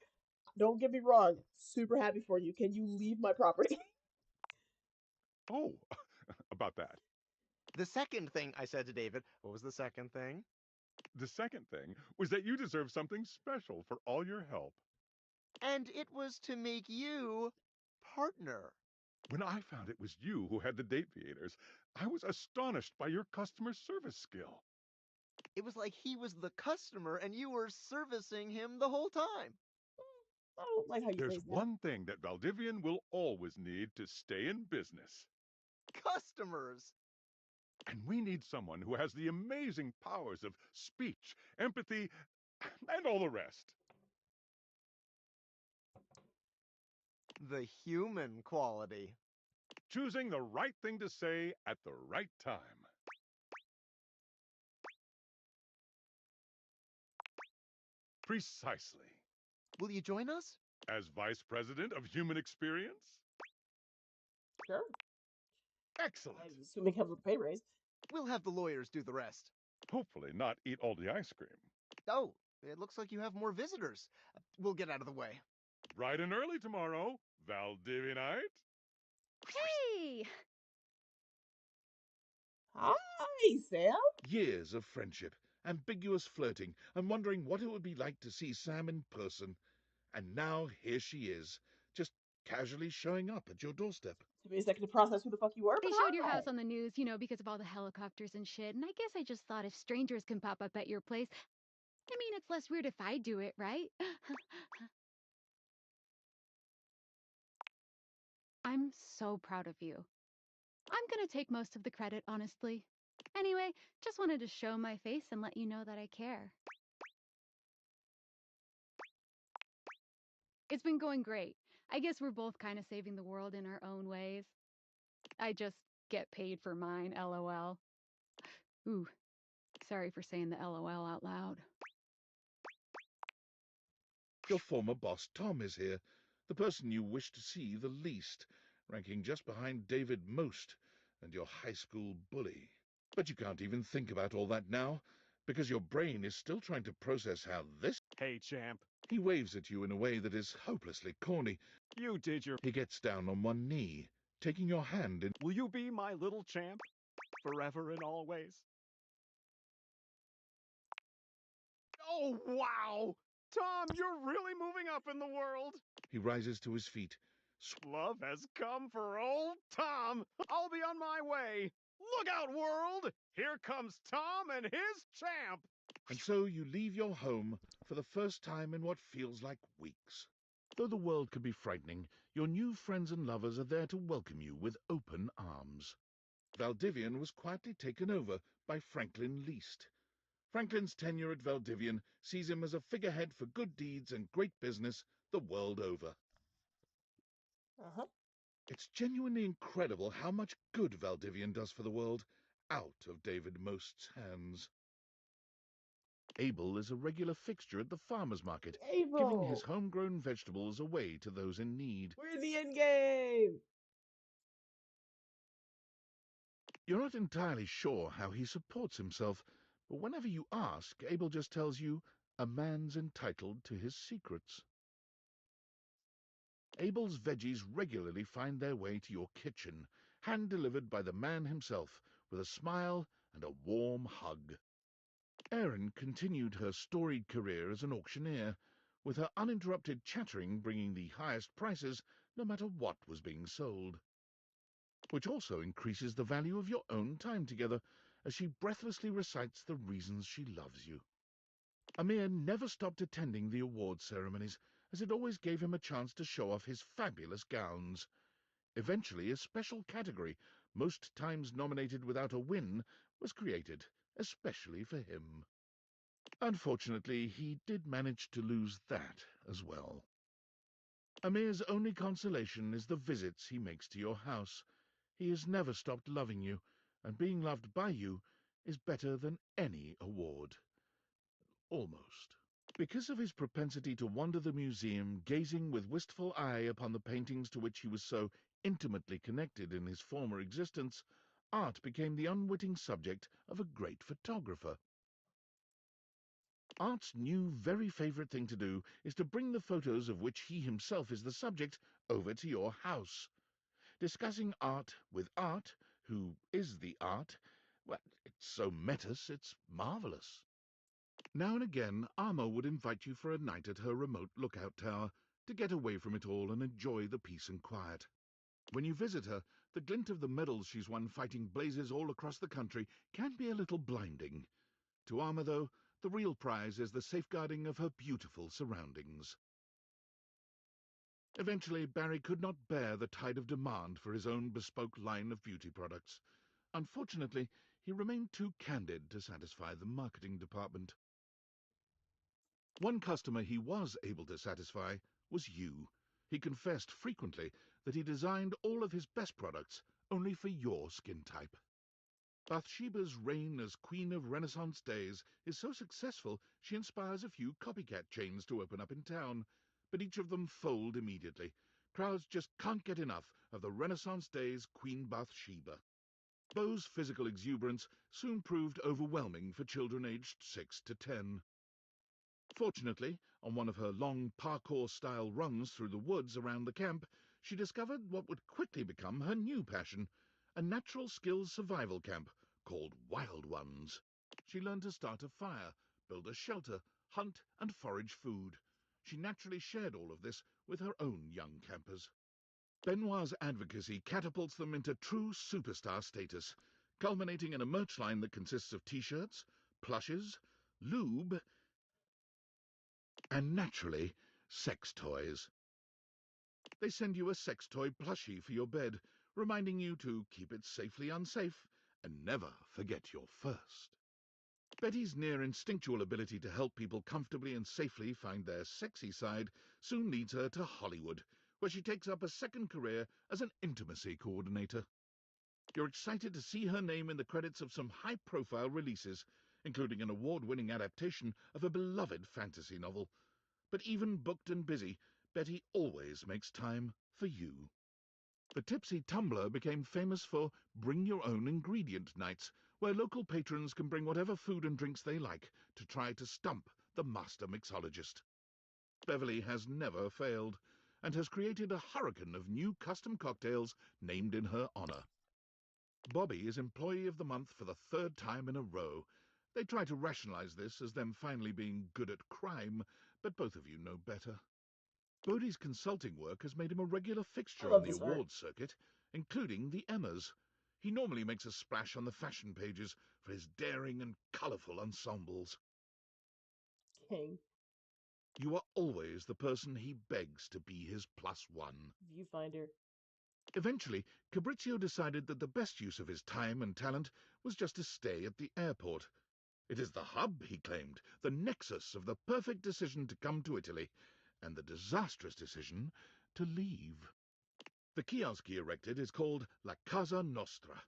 Don't get me wrong. Super happy for you. Can you leave my property? Oh, about that. The second thing I said to David, what was the second thing? The second thing was that you deserve something special for all your help. And it was to make you partner. When I found it was you who had the Dateviators, I was astonished by your customer service skill. It was like he was the customer and you were servicing him the whole time. I don't like how you There's phrase that. one thing that Valdivian will always need to stay in business. Customers. And we need someone who has the amazing powers of speech, empathy, and all the rest. The human quality. Choosing the right thing to say at the right time. Precisely. Will you join us? As Vice President of Human Experience? Sure. Excellent. I'm assuming it comes with a pay raise. We'll have the lawyers do the rest. Hopefully not eat all the ice cream. Oh, it looks like you have more visitors. We'll get out of the way. Bright and early tomorrow, Valdivianite. Hey! Hi, Sam. Years of friendship, ambiguous flirting, and wondering what it would be like to see Sam in person. And now here she is, just casually showing up at your doorstep. Took me a second to process who the fuck you were, They but showed your hi. house on the news, because of all the helicopters and shit, and I guess I just thought if strangers can pop up at your place, I mean, it's less weird if I do it, right? I'm so proud of you. I'm gonna take most of the credit, honestly. Anyway, just wanted to show my face and let you know that I care. It's been going great. I guess we're both kind of saving the world in our own ways. I just get paid for mine, LOL. Ooh, sorry for saying the LOL out loud. Your former boss, Tom, is here, the person you wish to see the least, ranking just behind David most and your high school bully. But you can't even think about all that now, because your brain is still trying to process how this... Hey, champ. He waves at you in a way that is hopelessly corny. You did your... He gets down on one knee, taking your hand in... Will you be my little champ? Forever and always? Oh, wow! Tom, you're really moving up in the world! He rises to his feet. Love has come for old Tom! I'll be on my way! Look out, world! Here comes Tom and his champ! And so you leave your home for the first time in what feels like weeks. Though the world can be frightening, your new friends and lovers are there to welcome you with open arms. Valdivian was quietly taken over by Franklin Least. Franklin's tenure at Valdivian sees him as a figurehead for good deeds and great business the world over. Uh-huh. It's genuinely incredible how much good Valdivian does for the world, out of David Most's hands. Abel is a regular fixture at the farmer's market, giving his April. homegrown vegetables away to those in need. We're in the Endgame. You're not entirely sure how he supports himself, but whenever you ask, Abel just tells you a man's entitled to his secrets. Abel's veggies regularly find their way to your kitchen, hand-delivered by the man himself, with a smile and a warm hug. Erin continued her storied career as an auctioneer, with her uninterrupted chattering bringing the highest prices no matter what was being sold. Which also increases the value of your own time together, as she breathlessly recites the reasons she loves you. Amir never stopped attending the award ceremonies, as it always gave him a chance to show off his fabulous gowns. Eventually, a special category, most times nominated without a win, was created, especially for him. Unfortunately, he did manage to lose that as well. Amir's only consolation is the visits he makes to your house. He has never stopped loving you, and being loved by you is better than any award. Almost. Because of his propensity to wander the museum, gazing with wistful eye upon the paintings to which he was so intimately connected in his former existence, art became the unwitting subject of a great photographer. Art's new very favorite thing to do is to bring the photos of which he himself is the subject over to your house. Discussing art with Art, who is the art, well, it's so metis, it's marvelous. Now and again, Arma would invite you for a night at her remote lookout tower to get away from it all and enjoy the peace and quiet. When you visit her, the glint of the medals she's won fighting blazes all across the country can be a little blinding. To Arma, though, the real prize is the safeguarding of her beautiful surroundings. Eventually, Barry could not bear the tide of demand for his own bespoke line of beauty products. Unfortunately, he remained too candid to satisfy the marketing department. One customer he was able to satisfy was you. He confessed frequently that he designed all of his best products only for your skin type. Bathsheba's reign as Queen of Renaissance days is so successful she inspires a few copycat chains to open up in town, but each of them fold immediately. Crowds just can't get enough of the Renaissance days Queen Bathsheba. Beau's physical exuberance soon proved overwhelming for children aged 6 to 10. Fortunately, on one of her long parkour-style runs through the woods around the camp, she discovered what would quickly become her new passion, a natural skills survival camp called Wild Ones. She learned to start a fire, build a shelter, hunt and forage food. She naturally shared all of this with her own young campers. Benoit's advocacy catapults them into true superstar status, culminating in a merch line that consists of t-shirts, plushes, lube, and naturally, sex toys. They send you a sex toy plushie for your bed, reminding you to keep it safely unsafe and never forget your first. Betty's near instinctual ability to help people comfortably and safely find their sexy side soon leads her to Hollywood, where she takes up a second career as an intimacy coordinator. You're excited to see her name in the credits of some high-profile releases, including an award-winning adaptation of a beloved fantasy novel. But even booked and busy, Betty always makes time for you. The Tipsy Tumbler became famous for Bring Your Own Ingredient Nights, where local patrons can bring whatever food and drinks they like to try to stump the master mixologist. Beverly has never failed, and has created a hurricane of new custom cocktails named in her honor. Bobby is Employee of the Month for the third time in a row. They try to rationalize this as them finally being good at crime, but both of you know better. Bodhi's consulting work has made him a regular I fixture on love the this art. awards circuit, including the Emmas. He normally makes a splash on the fashion pages for his daring and colourful ensembles. King. You are always the person he begs to be his +1. Viewfinder. Eventually, Cabrizio decided that the best use of his time and talent was just to stay at the airport. It is the hub, he claimed, the nexus of the perfect decision to come to Italy, and the disastrous decision to leave. The kiosk he erected is called La Casa Nostra,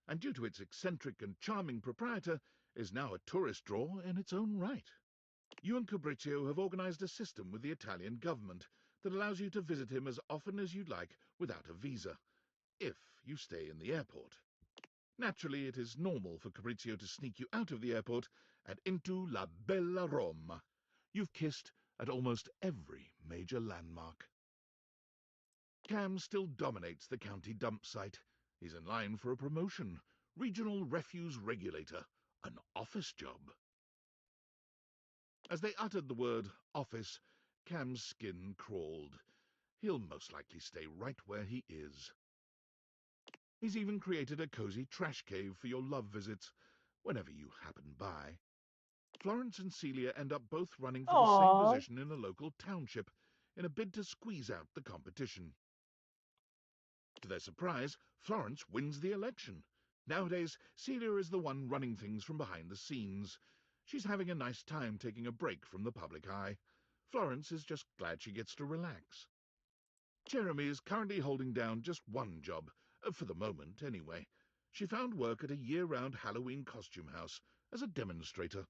and due to its eccentric and charming proprietor, is now a tourist draw in its own right. You and Cabrizio have organized a system with the Italian government that allows you to visit him as often as you'd like without a visa, if you stay in the airport. Naturally, it is normal for Cabrizio to sneak you out of the airport and into La Bella Roma. You've kissed at almost every major landmark. Cam still dominates the county dump site. He's in line for a promotion. Regional Refuse Regulator. An office job. As they uttered the word office, Cam's skin crawled. He'll most likely stay right where he is. He's even created a cozy trash cave for your love visits, whenever you happen by. Florence and Celia end up both running for the same Aww. position in a local township, in a bid to squeeze out the competition. To their surprise, Florence wins the election. Nowadays, Celia is the one running things from behind the scenes. She's having a nice time taking a break from the public eye. Florence is just glad she gets to relax. Jeremy is currently holding down just one job, for the moment anyway. She found work at a year-round Halloween costume house as a demonstrator.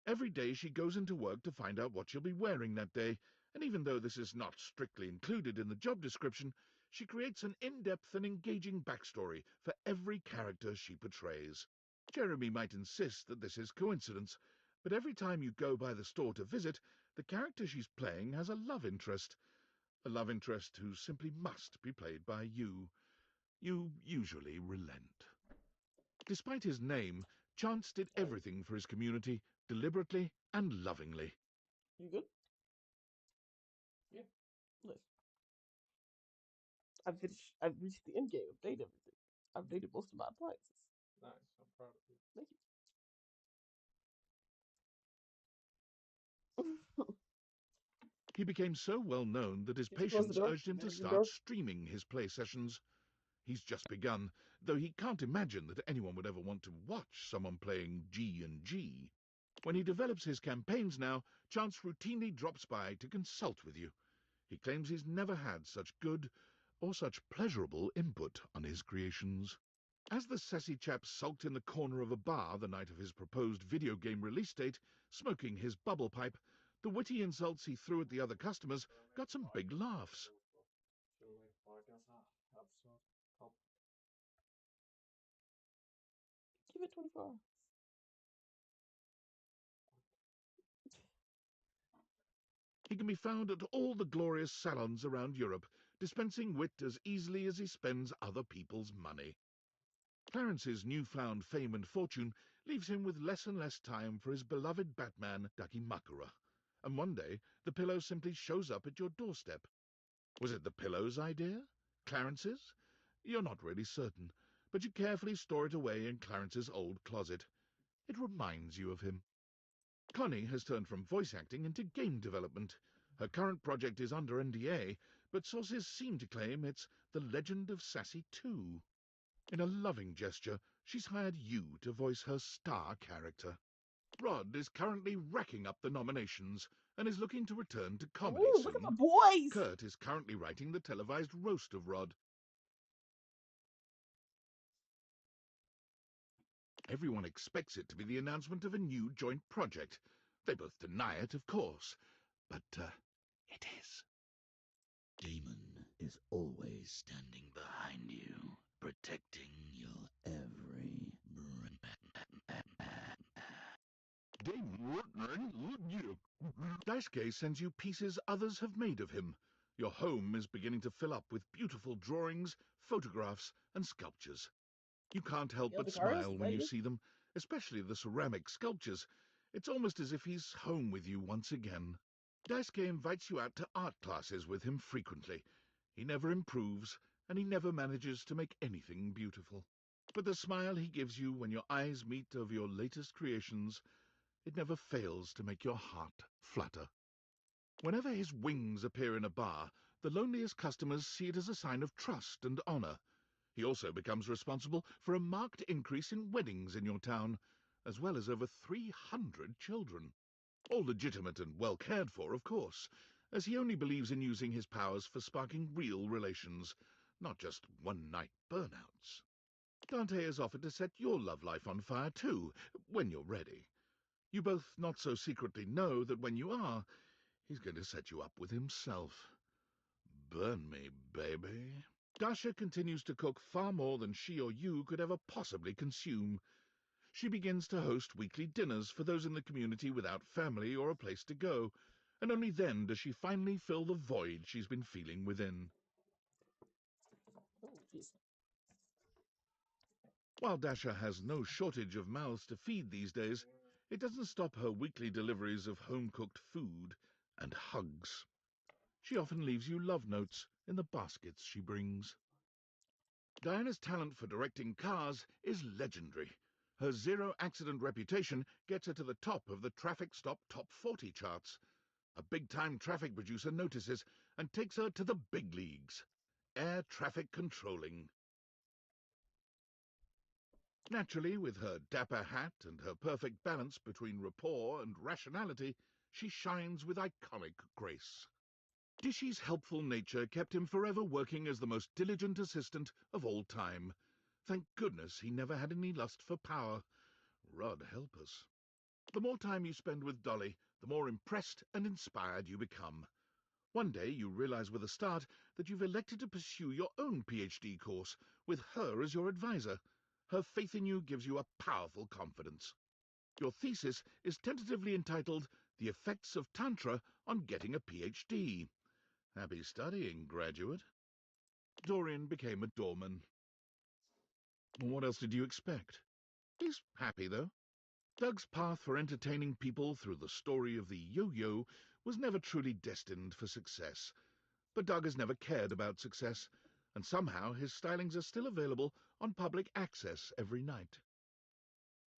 Every day she goes into work to find out what she'll be wearing that day, and even though this is not strictly included in the job description, she creates an in-depth and engaging backstory for every character she portrays. Jeremy might insist that this is coincidence, but every time you go by the store to visit, the character she's playing has a love interest who simply must be played by you. You usually relent. Despite his name, Chance did everything for his community, deliberately and lovingly. You good? Yeah. Nice. I've reached the end game. I've dated everything. I've dated most of my appliances. Nice. I'm proud of you. Thank you. He became so well known that his Did you close the patients door? urged him to Managing start door? streaming his play sessions. He's just begun, though he can't imagine that anyone would ever want to watch someone playing G&G. When he develops his campaigns now, Chance routinely drops by to consult with you. He claims he's never had such good or such pleasurable input on his creations. As the sassy chap sulked in the corner of a bar the night of his proposed video game release date, smoking his bubble pipe, the witty insults he threw at the other customers got some big laughs. Give it 24 hours. He can be found at all the glorious salons around Europe, dispensing wit as easily as he spends other people's money. Clarence's newfound fame and fortune leaves him with less and less time for his beloved Batman, Dakimakura. And one day, the pillow simply shows up at your doorstep. Was it the pillow's idea? Clarence's? You're not really certain, but you carefully store it away in Clarence's old closet. It reminds you of him. Connie has turned from voice acting into game development. Her current project is under NDA, but sources seem to claim it's The Legend of Sassy 2. In a loving gesture, she's hired you to voice her star character. Rod is currently racking up the nominations and is looking to return to comedy Ooh, look at soon. my boys. Kurt is currently writing the televised roast of Rod. Everyone expects it to be the announcement of a new joint project. They both deny it, of course, but it is. Damon is always standing behind you, protecting your every Daisuke sends you pieces others have made of him. Your home is beginning to fill up with beautiful drawings, photographs, and sculptures. You can't help You're but the artist, smile when you lady. see them, especially the ceramic sculptures. It's almost as if he's home with you once again. Daisuke invites you out to art classes with him frequently. He never improves, and he never manages to make anything beautiful. But the smile he gives you when your eyes meet over your latest creations, it never fails to make your heart flutter. Whenever his wings appear in a bar, the loneliest customers see it as a sign of trust and honor. He also becomes responsible for a marked increase in weddings in your town, as well as over 300 children. All legitimate and well cared for, of course, as he only believes in using his powers for sparking real relations, not just one-night burnouts. Dante has offered to set your love life on fire too, when you're ready. You both not so secretly know that when you are, he's going to set you up with himself. Burn me, baby. Dasha continues to cook far more than she or you could ever possibly consume. She begins to host weekly dinners for those in the community without family or a place to go, and only then does she finally fill the void she's been feeling within. Oh, jeez. While Dasha has no shortage of mouths to feed these days, it doesn't stop her weekly deliveries of home-cooked food and hugs. She often leaves you love notes in the baskets she brings. Diana's talent for directing cars is legendary. Her zero-accident reputation gets her to the top of the Traffic Stop Top 40 charts. A big-time traffic producer notices and takes her to the big leagues. Air traffic controlling. Naturally, with her dapper hat and her perfect balance between rapport and rationality, she shines with iconic grace. Dishy's helpful nature kept him forever working as the most diligent assistant of all time. Thank goodness he never had any lust for power. Rod help us. The more time you spend with Dolly, the more impressed and inspired you become. One day you realize with a start that you've elected to pursue your own PhD course, with her as your advisor. Her faith in you gives you a powerful confidence. Your thesis is tentatively entitled The Effects of Tantra on Getting a PhD. Happy studying, graduate. Dorian became a doorman. What else did you expect? He's happy, though. Doug's path for entertaining people through the story of the yo-yo was never truly destined for success. But Doug has never cared about success, and somehow his stylings are still available on public access every night.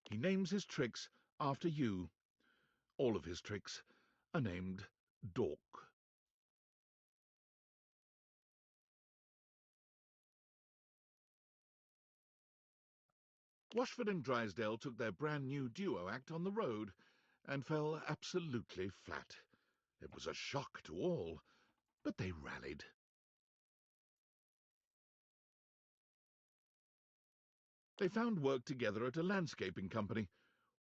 He names his tricks after you. All of his tricks are named Dork. Washford and Drysdale took their brand-new duo act on the road and fell absolutely flat. It was a shock to all, but they rallied. They found work together at a landscaping company.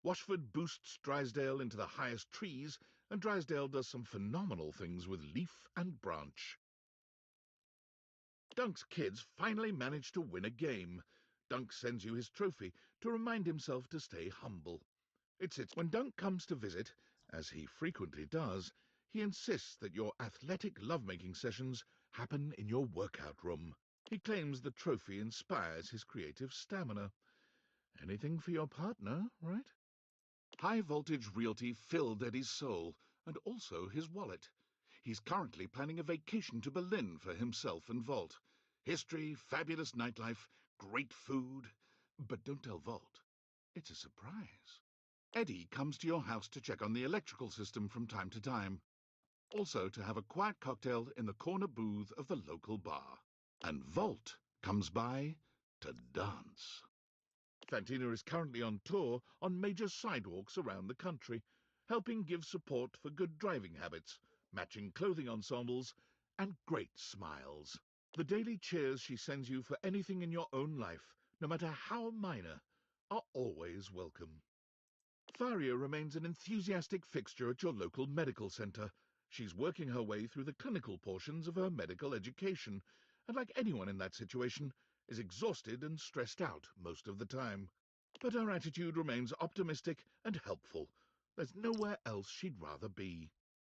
Washford boosts Drysdale into the highest trees, and Drysdale does some phenomenal things with leaf and branch. Dunk's kids finally manage to win a game. Dunk sends you his trophy to remind himself to stay humble. When Dunk comes to visit, as he frequently does, He insists that your athletic lovemaking sessions happen in your workout room. He claims the trophy inspires his creative stamina. Anything for your partner, right? High Voltage Realty filled Eddie's soul, and also his wallet. He's currently planning a vacation to Berlin for himself and Volt. History, fabulous nightlife, great food. But don't tell Volt. It's a surprise. Eddie comes to your house to check on the electrical system from time to time. Also to have a quiet cocktail in the corner booth of the local bar. And Volt comes by to dance. Fantina is currently on tour on major sidewalks around the country, helping give support for good driving habits, matching clothing ensembles, and great smiles. The daily cheers she sends you for anything in your own life, no matter how minor, are always welcome. Faria remains an enthusiastic fixture at your local medical centre. She's working her way through the clinical portions of her medical education, and like anyone in that situation, is exhausted and stressed out most of the time. But her attitude remains optimistic and helpful. There's nowhere else she'd rather be.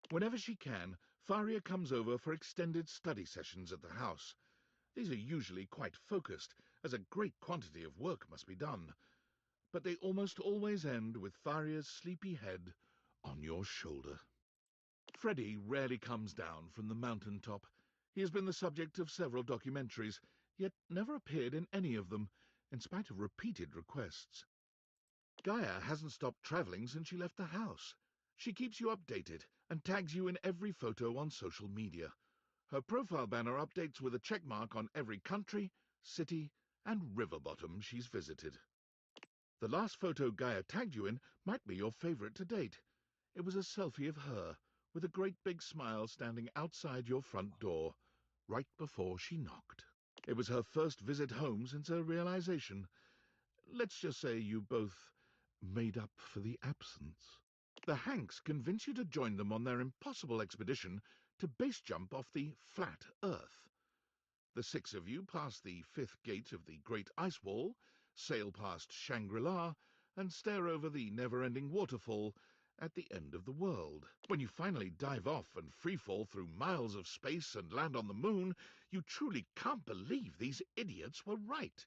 Whenever she can, Faria comes over for extended study sessions at the house. These are usually quite focused, as a great quantity of work must be done. But they almost always end with Faria's sleepy head on your shoulder. Freddy rarely comes down from the mountain top. He has been the subject of several documentaries, yet never appeared in any of them, in spite of repeated requests. Gaia hasn't stopped traveling since she left the house. She keeps you updated and tags you in every photo on social media. Her profile banner updates with a check mark on every country, city, and river bottom she's visited. The last photo Gaia tagged you in might be your favorite to date. It was a selfie of her, with a great big smile standing outside your front door, right before she knocked. It was her first visit home since her realization. Let's just say you both made up for the absence. The Hanks convince you to join them on their impossible expedition to base jump off the flat Earth. The six of you pass the fifth gate of the Great Ice Wall, sail past Shangri-La, and stare over the never-ending waterfall at the end of the world. When you finally dive off and freefall through miles of space and land on the moon, you truly can't believe these idiots were right.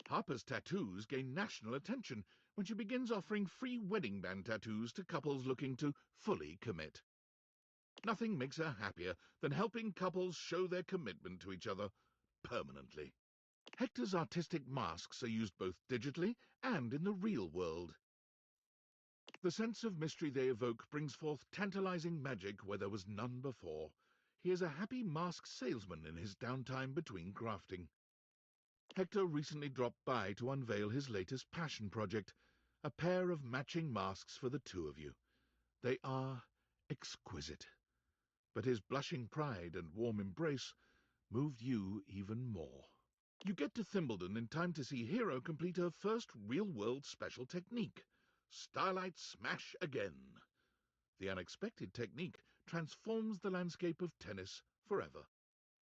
Harper's tattoos gain national attention when she begins offering free wedding band tattoos to couples looking to fully commit. Nothing makes her happier than helping couples show their commitment to each other permanently. Hector's artistic masks are used both digitally and in the real world. The sense of mystery they evoke brings forth tantalizing magic where there was none before. He is a happy mask salesman in his downtime between crafting. Hector recently dropped by to unveil his latest passion project, a pair of matching masks for the two of you. They are exquisite. But his blushing pride and warm embrace moved you even more. You get to Thimbledon in time to see Hero complete her first real-world special technique, Starlight Smash Again. The unexpected technique transforms the landscape of tennis forever.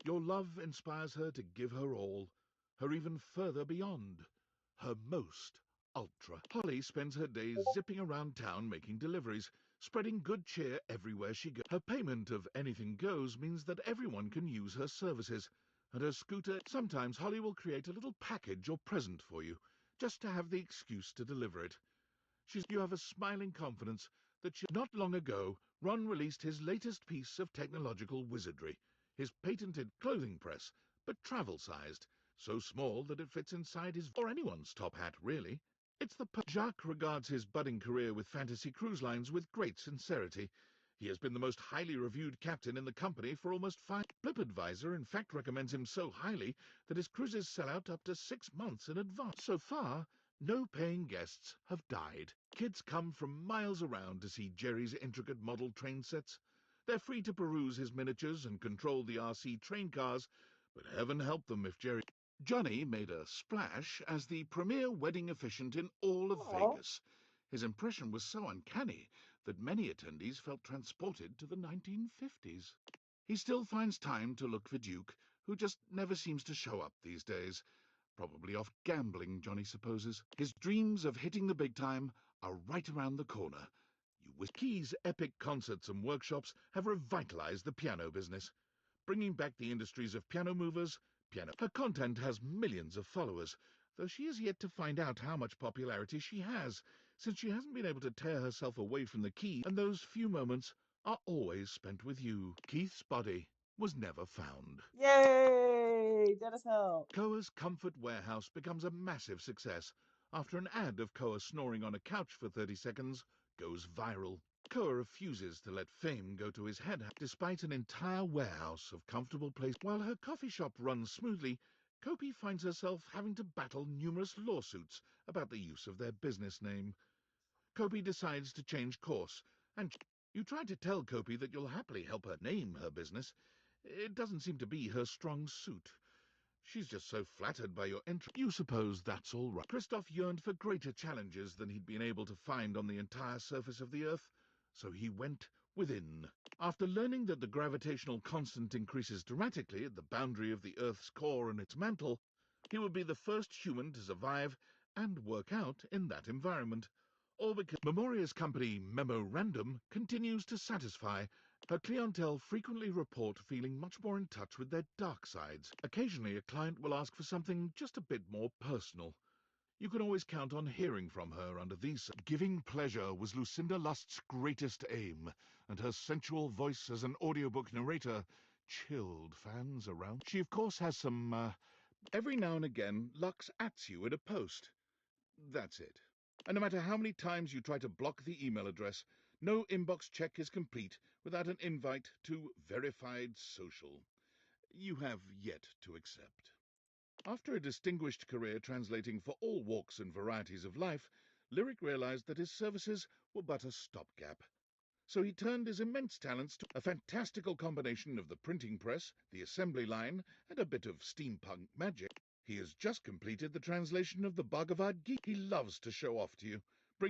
Your love inspires her to give her all, her even further beyond, her most ultra. Holly spends her days zipping around town making deliveries, spreading good cheer everywhere she goes. Her payment of anything goes means that everyone can use her services, and her scooter. Sometimes Holly will create a little package or present for you, just to have the excuse to deliver it. You have a smiling confidence that not long ago, Ron released his latest piece of technological wizardry, his patented clothing press, but travel-sized, so small that it fits inside his or anyone's top hat, really. Jacques regards his budding career with Fantasy Cruise Lines with great sincerity. He has been the most highly reviewed captain in the company for almost 5. TripAdvisor in fact recommends him so highly that his cruises sell out up to 6 months in advance. So far, no paying guests have died. Kids come from miles around to see Jerry's intricate model train sets. They're free to peruse his miniatures and control the RC train cars, but heaven help them if Johnny made a splash as the premier wedding officiant in all of Vegas. His impression was so uncanny that many attendees felt transported to the 1950s. He still finds time to look for Duke, who just never seems to show up these days. Probably off gambling, Johnny supposes. His dreams of hitting the big time are right around the corner. With Key's epic concerts and workshops have revitalized the piano business, bringing back the industries of piano movers, piano. Her content has millions of followers, though she is yet to find out how much popularity she has, since she hasn't been able to tear herself away from the Key, and those few moments are always spent with you. Keith's body was never found. Yay! That is hell. Koa's Comfort Warehouse becomes a massive success after an ad of Koa snoring on a couch for 30 seconds goes viral. Koa refuses to let fame go to his head despite an entire warehouse of comfortable places. While her coffee shop runs smoothly, Kopi finds herself having to battle numerous lawsuits about the use of their business name. Kopi decides to change course, and you try to tell Kopi that you'll happily help her name her business. It doesn't seem to be her strong suit. She's just so flattered by your entry. You suppose that's all right. Christoph yearned for greater challenges than he'd been able to find on the entire surface of the Earth, so he went within. After learning that the gravitational constant increases dramatically at the boundary of the Earth's core and its mantle, he would be the first human to survive and work out in that environment. All because Memoria's company Memorandum continues to satisfy. Her clientele frequently report feeling much more in touch with their dark sides. Occasionally, a client will ask for something just a bit more personal. You can always count on hearing from her under these. Giving pleasure was Lucinda Lust's greatest aim, and her sensual voice as an audiobook narrator chilled fans around. She, of course, has some, every now and again, Lux ats you in a post. That's it. And no matter how many times you try to block the email address, no inbox check is complete without an invite to verified social. You have yet to accept. After a distinguished career translating for all walks and varieties of life, Lyric realized that his services were but a stopgap. So he turned his immense talents to a fantastical combination of the printing press, the assembly line, and a bit of steampunk magic. He has just completed the translation of the Bhagavad Gita. He loves to show off to you.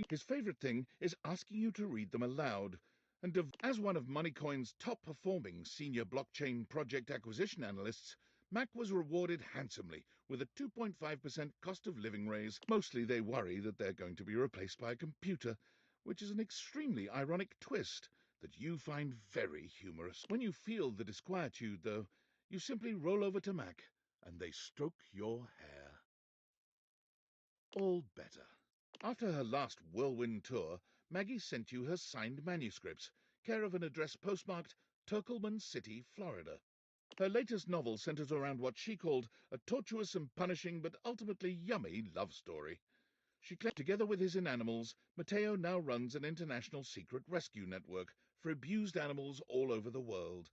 His favorite thing is asking you to read them aloud. And as one of Moneycoin's top-performing senior blockchain project acquisition analysts, Mac was rewarded handsomely with a 2.5% cost of living raise. Mostly they worry that they're going to be replaced by a computer, which is an extremely ironic twist that you find very humorous. When you feel the disquietude, though, you simply roll over to Mac and they stroke your hair. All better. After her last whirlwind tour, Maggie sent you her signed manuscripts, care of an address postmarked Turkleman City, Florida. Her latest novel centers around what she called a tortuous and punishing but ultimately yummy love story. She claimed, together with his inanimals, Matteo now runs an international secret rescue network for abused animals all over the world.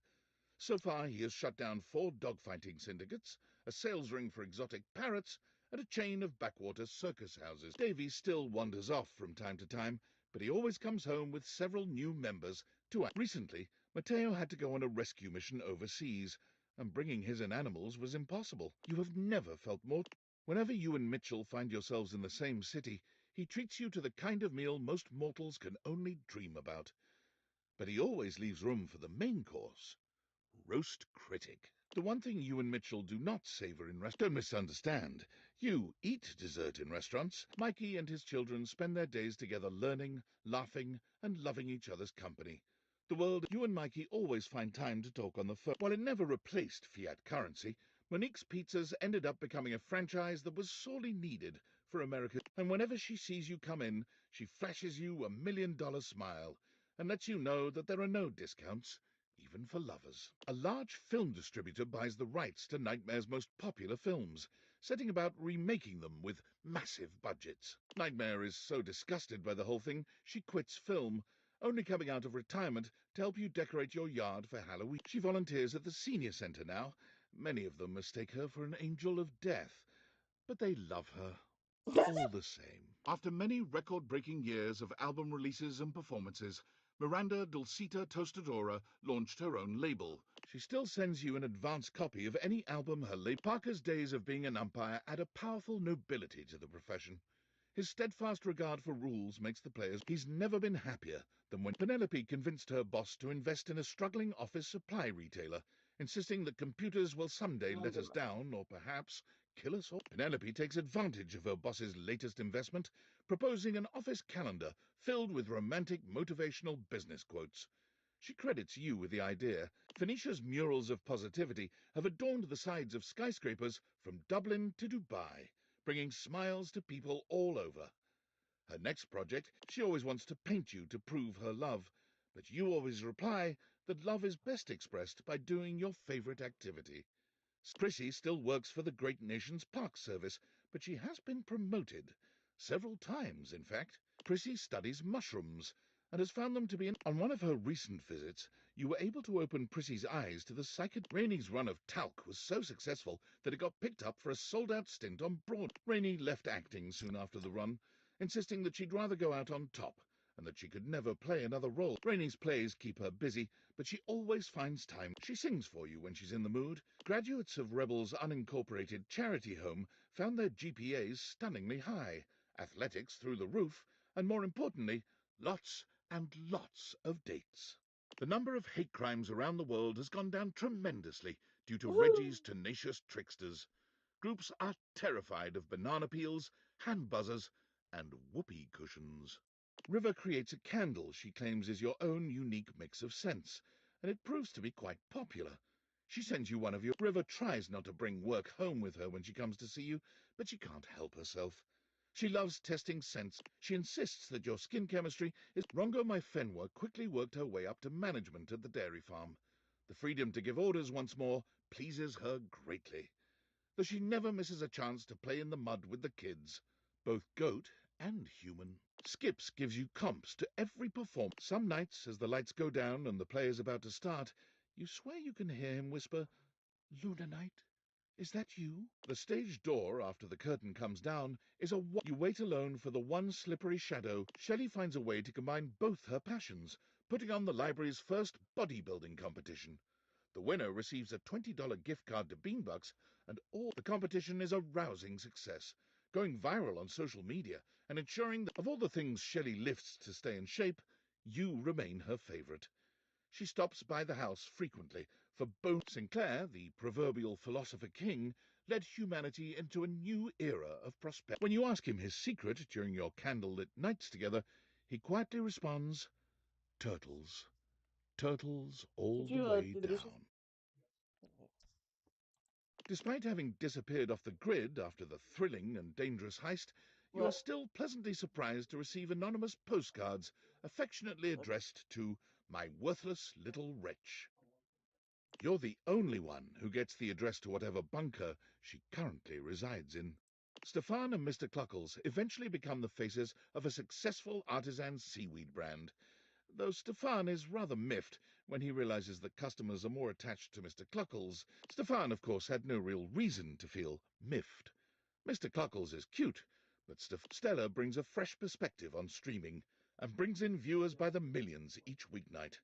So far, he has shut down 4 dogfighting syndicates, a sales ring for exotic parrots, and a chain of backwater circus houses. Davy still wanders off from time to time, but he always comes home with several new members to act. Recently, Matteo had to go on a rescue mission overseas, and bringing his inanimals was impossible. You have never felt more. Whenever you and Mitchell find yourselves in the same city, he treats you to the kind of meal most mortals can only dream about. But he always leaves room for the main course. Roast critic. The one thing you and Mitchell do not savor in restaurants. Don't misunderstand. You eat dessert in restaurants. Mikey and his children spend their days together learning, laughing, and loving each other's company. The world, you and Mikey always find time to talk on the phone. While it never replaced fiat currency, Monique's Pizzas ended up becoming a franchise that was sorely needed for America. And whenever she sees you come in, she flashes you a $1 million smile and lets you know that there are no discounts, even for lovers. A large film distributor buys the rights to Nightmare's most popular films, setting about remaking them with massive budgets. Nightmare is so disgusted by the whole thing, she quits film, only coming out of retirement to help you decorate your yard for Halloween. She volunteers at the senior center now. Many of them mistake her for an angel of death, but they love her all the same. After many record-breaking years of album releases and performances, Miranda Dulcita Tostadora launched her own label. She still sends you an advance copy of any album her label. Parker's days of being an umpire add a powerful nobility to the profession. His steadfast regard for rules makes the players. He's never been happier than when Penelope convinced her boss to invest in a struggling office supply retailer, insisting that computers will someday let us down or perhaps kill us all. Penelope takes advantage of her boss's latest investment, proposing an office calendar filled with romantic motivational business quotes. She credits you with the idea. Phoenicia's murals of positivity have adorned the sides of skyscrapers from Dublin to Dubai, bringing smiles to people all over. Her next project, she always wants to paint you to prove her love, but you always reply that love is best expressed by doing your favorite activity. Prissy still works for the great nation's park service, but she has been promoted. Several times, in fact. Prissy studies mushrooms and has found them to be on one of her recent visits, you were able to open Prissy's eyes to the psychic. Rainie's run of talc was so successful that it got picked up for a sold-out stint on Broadway. Rainie left acting soon after the run, insisting that she'd rather go out on top and that she could never play another role. Rainie's plays keep her busy, but she always finds time. She sings for you when she's in the mood. Graduates of Rebel's unincorporated charity home found their GPAs stunningly high, athletics through the roof, and more importantly, lots and lots of dates. The number of hate crimes around the world has gone down tremendously due to Reggie's tenacious tricksters. Groups are terrified of banana peels, hand buzzers, and whoopee cushions. River creates a candle she claims is your own unique mix of scents, and it proves to be quite popular. She sends you one of your... River tries not to bring work home with her when she comes to see you, but she can't help herself. She loves testing scents. She insists that your skin chemistry is... Rongo my Fenwa quickly worked her way up to management at the dairy farm. The freedom to give orders once more pleases her greatly, though she never misses a chance to play in the mud with the kids, both goat and human. Skips gives you comps to every performance. Some nights, as the lights go down and the play is about to start, you swear you can hear him whisper, "Luna Night, is that you?" The stage door, after the curtain comes down, is a... You wait alone for the one slippery shadow. Shelley finds a way to combine both her passions, putting on the library's first bodybuilding competition. The winner receives a $20 gift card to Beanbucks, and all the competition is a rousing success, going viral on social media and ensuring that of all the things Shelley lifts to stay in shape, you remain her favourite. She stops by the house frequently, for Bone Sinclair, the proverbial philosopher king, led humanity into a new era of prosperity. When you ask him his secret during your candlelit nights together, he quietly responds, turtles. Turtles all Did the you way do the dishes? down. Despite having disappeared off the grid after the thrilling and dangerous heist, you are What? still pleasantly surprised to receive anonymous postcards affectionately addressed to my worthless little wretch. You're the only one who gets the address to whatever bunker she currently resides in. Stefan and Mr. Cluckles eventually become the faces of a successful artisan seaweed brand, though Stefan is rather miffed when he realizes that customers are more attached to Mr. Cluckles. Stefan, of course, had no real reason to feel miffed. Mr. Cluckles is cute, but Stella brings a fresh perspective on streaming and brings in viewers by the millions each weeknight.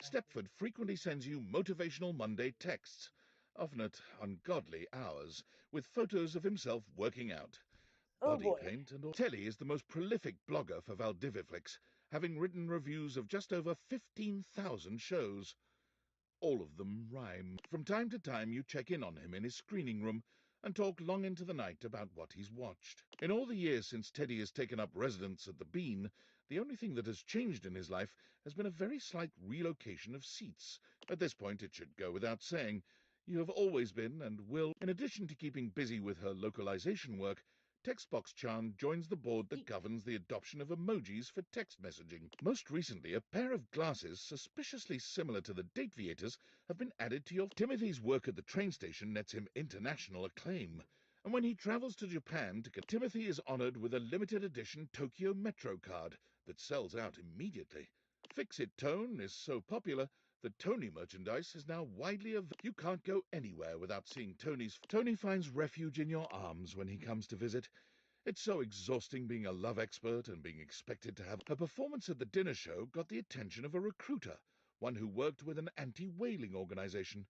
Stepford frequently sends you motivational Monday texts, often at ungodly hours, with photos of himself working out. Oh Body boy. paint and all. Telly is the most prolific blogger for Valdiviflix, having written reviews of just over 15,000 shows. All of them rhyme. From time to time you check in on him in his screening room and talk long into the night about what he's watched. In all the years since Teddy has taken up residence at the Bean, the only thing that has changed in his life has been a very slight relocation of seats. At this point it should go without saying, you have always been and will. In addition to keeping busy with her localization work, Textbox Chan joins the board that governs the adoption of emojis for text messaging. Most recently, a pair of glasses suspiciously similar to the Dateviators have been added to your... Timothy's work at the train station nets him international acclaim, and when he travels to Japan, Timothy is honored with a limited edition Tokyo Metro card that sells out immediately. Fix-It Tone is so popular that Tony merchandise is now widely available. You can't go anywhere without seeing Tony's... Tony finds refuge in your arms when he comes to visit. It's so exhausting being a love expert and being expected to have... Her performance at the dinner show got the attention of a recruiter, one who worked with an anti-whaling organization.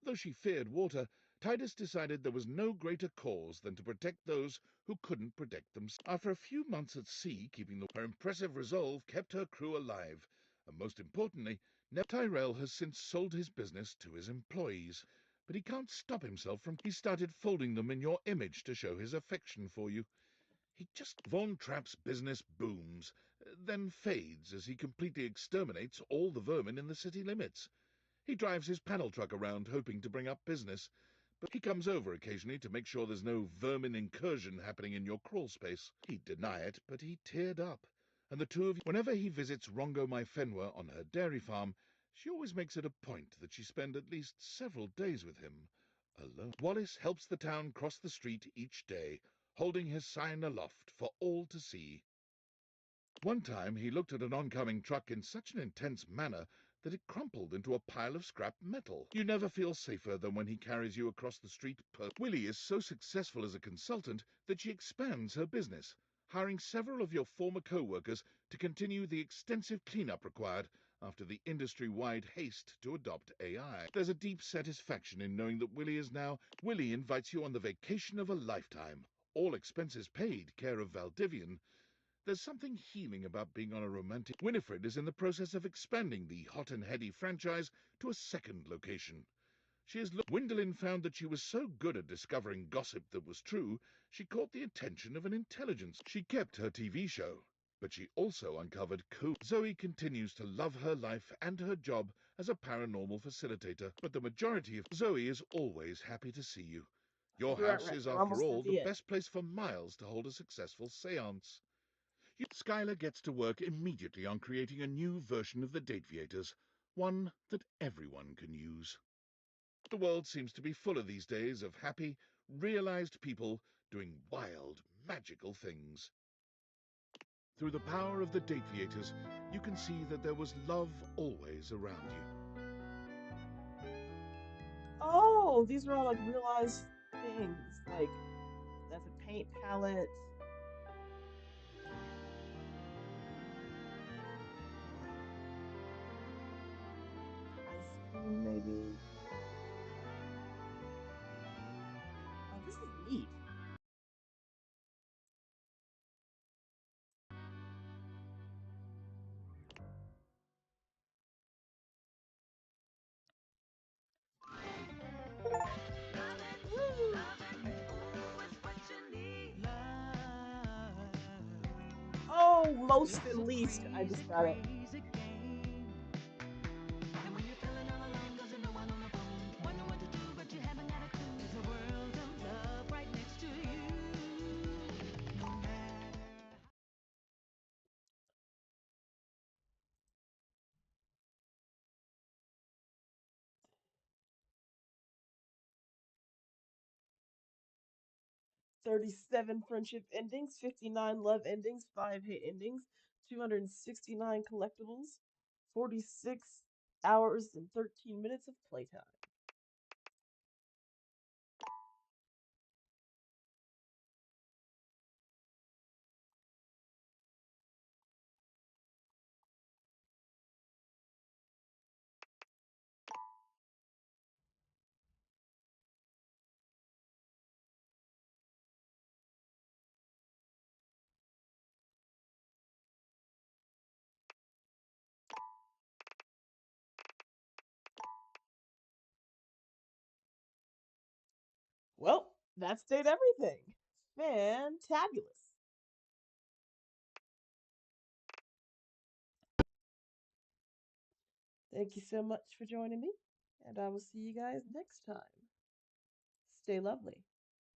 Though she feared water, Titus decided there was no greater cause than to protect those who couldn't protect themselves. After a few months at sea, her impressive resolve kept her crew alive, and most importantly, Tyrell has since sold his business to his employees, but he can't stop himself from. He started folding them in your image to show his affection for you. He just. Von Trapp's business booms, then fades as he completely exterminates all the vermin in the city limits. He drives his panel truck around hoping to bring up business, but he comes over occasionally to make sure there's no vermin incursion happening in your crawl space. He'd deny it, but he teared up. And the two of you, whenever he visits Rongo My Fenwa on her dairy farm, she always makes it a point that she spend at least several days with him, alone. Wallace helps the town cross the street each day, holding his sign aloft for all to see. One time he looked at an oncoming truck in such an intense manner that it crumpled into a pile of scrap metal. You never feel safer than when he carries you across the street. Willie is so successful as a consultant that she expands her business, hiring several of your former co-workers to continue the extensive cleanup required after the industry-wide haste to adopt AI. There's a deep satisfaction in knowing that Willie is now. Willie invites you on the vacation of a lifetime. All expenses paid, care of Valdivian. There's something healing about being on a romantic. Winifred is in the process of expanding the Hot and Heady franchise to a second location. Gwendolyn found that she was so good at discovering gossip that was true, she caught the attention of an intelligence. She kept her TV show, but she also uncovered Zoe continues to love her life and her job as a paranormal facilitator, but the majority of Zoe is always happy to see you. Your I'll be right house back. is, We're after almost at all, the the end. best place for miles to hold a successful seance. Skylar gets to work immediately on creating a new version of the Dateviators, one that everyone can use. The world seems to be full of these days of happy, realized people doing wild, magical things. Through the power of the Dateviators, you can see that there was love always around you. Oh, these are all like realized things. Like that's a paint palette, ice cream maybe. Oh, this is neat. Woo! Oh, most and least. I just got it. $37 friendship endings, 59 love endings, 5 hate endings, 269 collectibles, 46 hours and 13 minutes of playtime. Well, that's did everything. Fantabulous. Thank you so much for joining me, and I will see you guys next time. Stay lovely.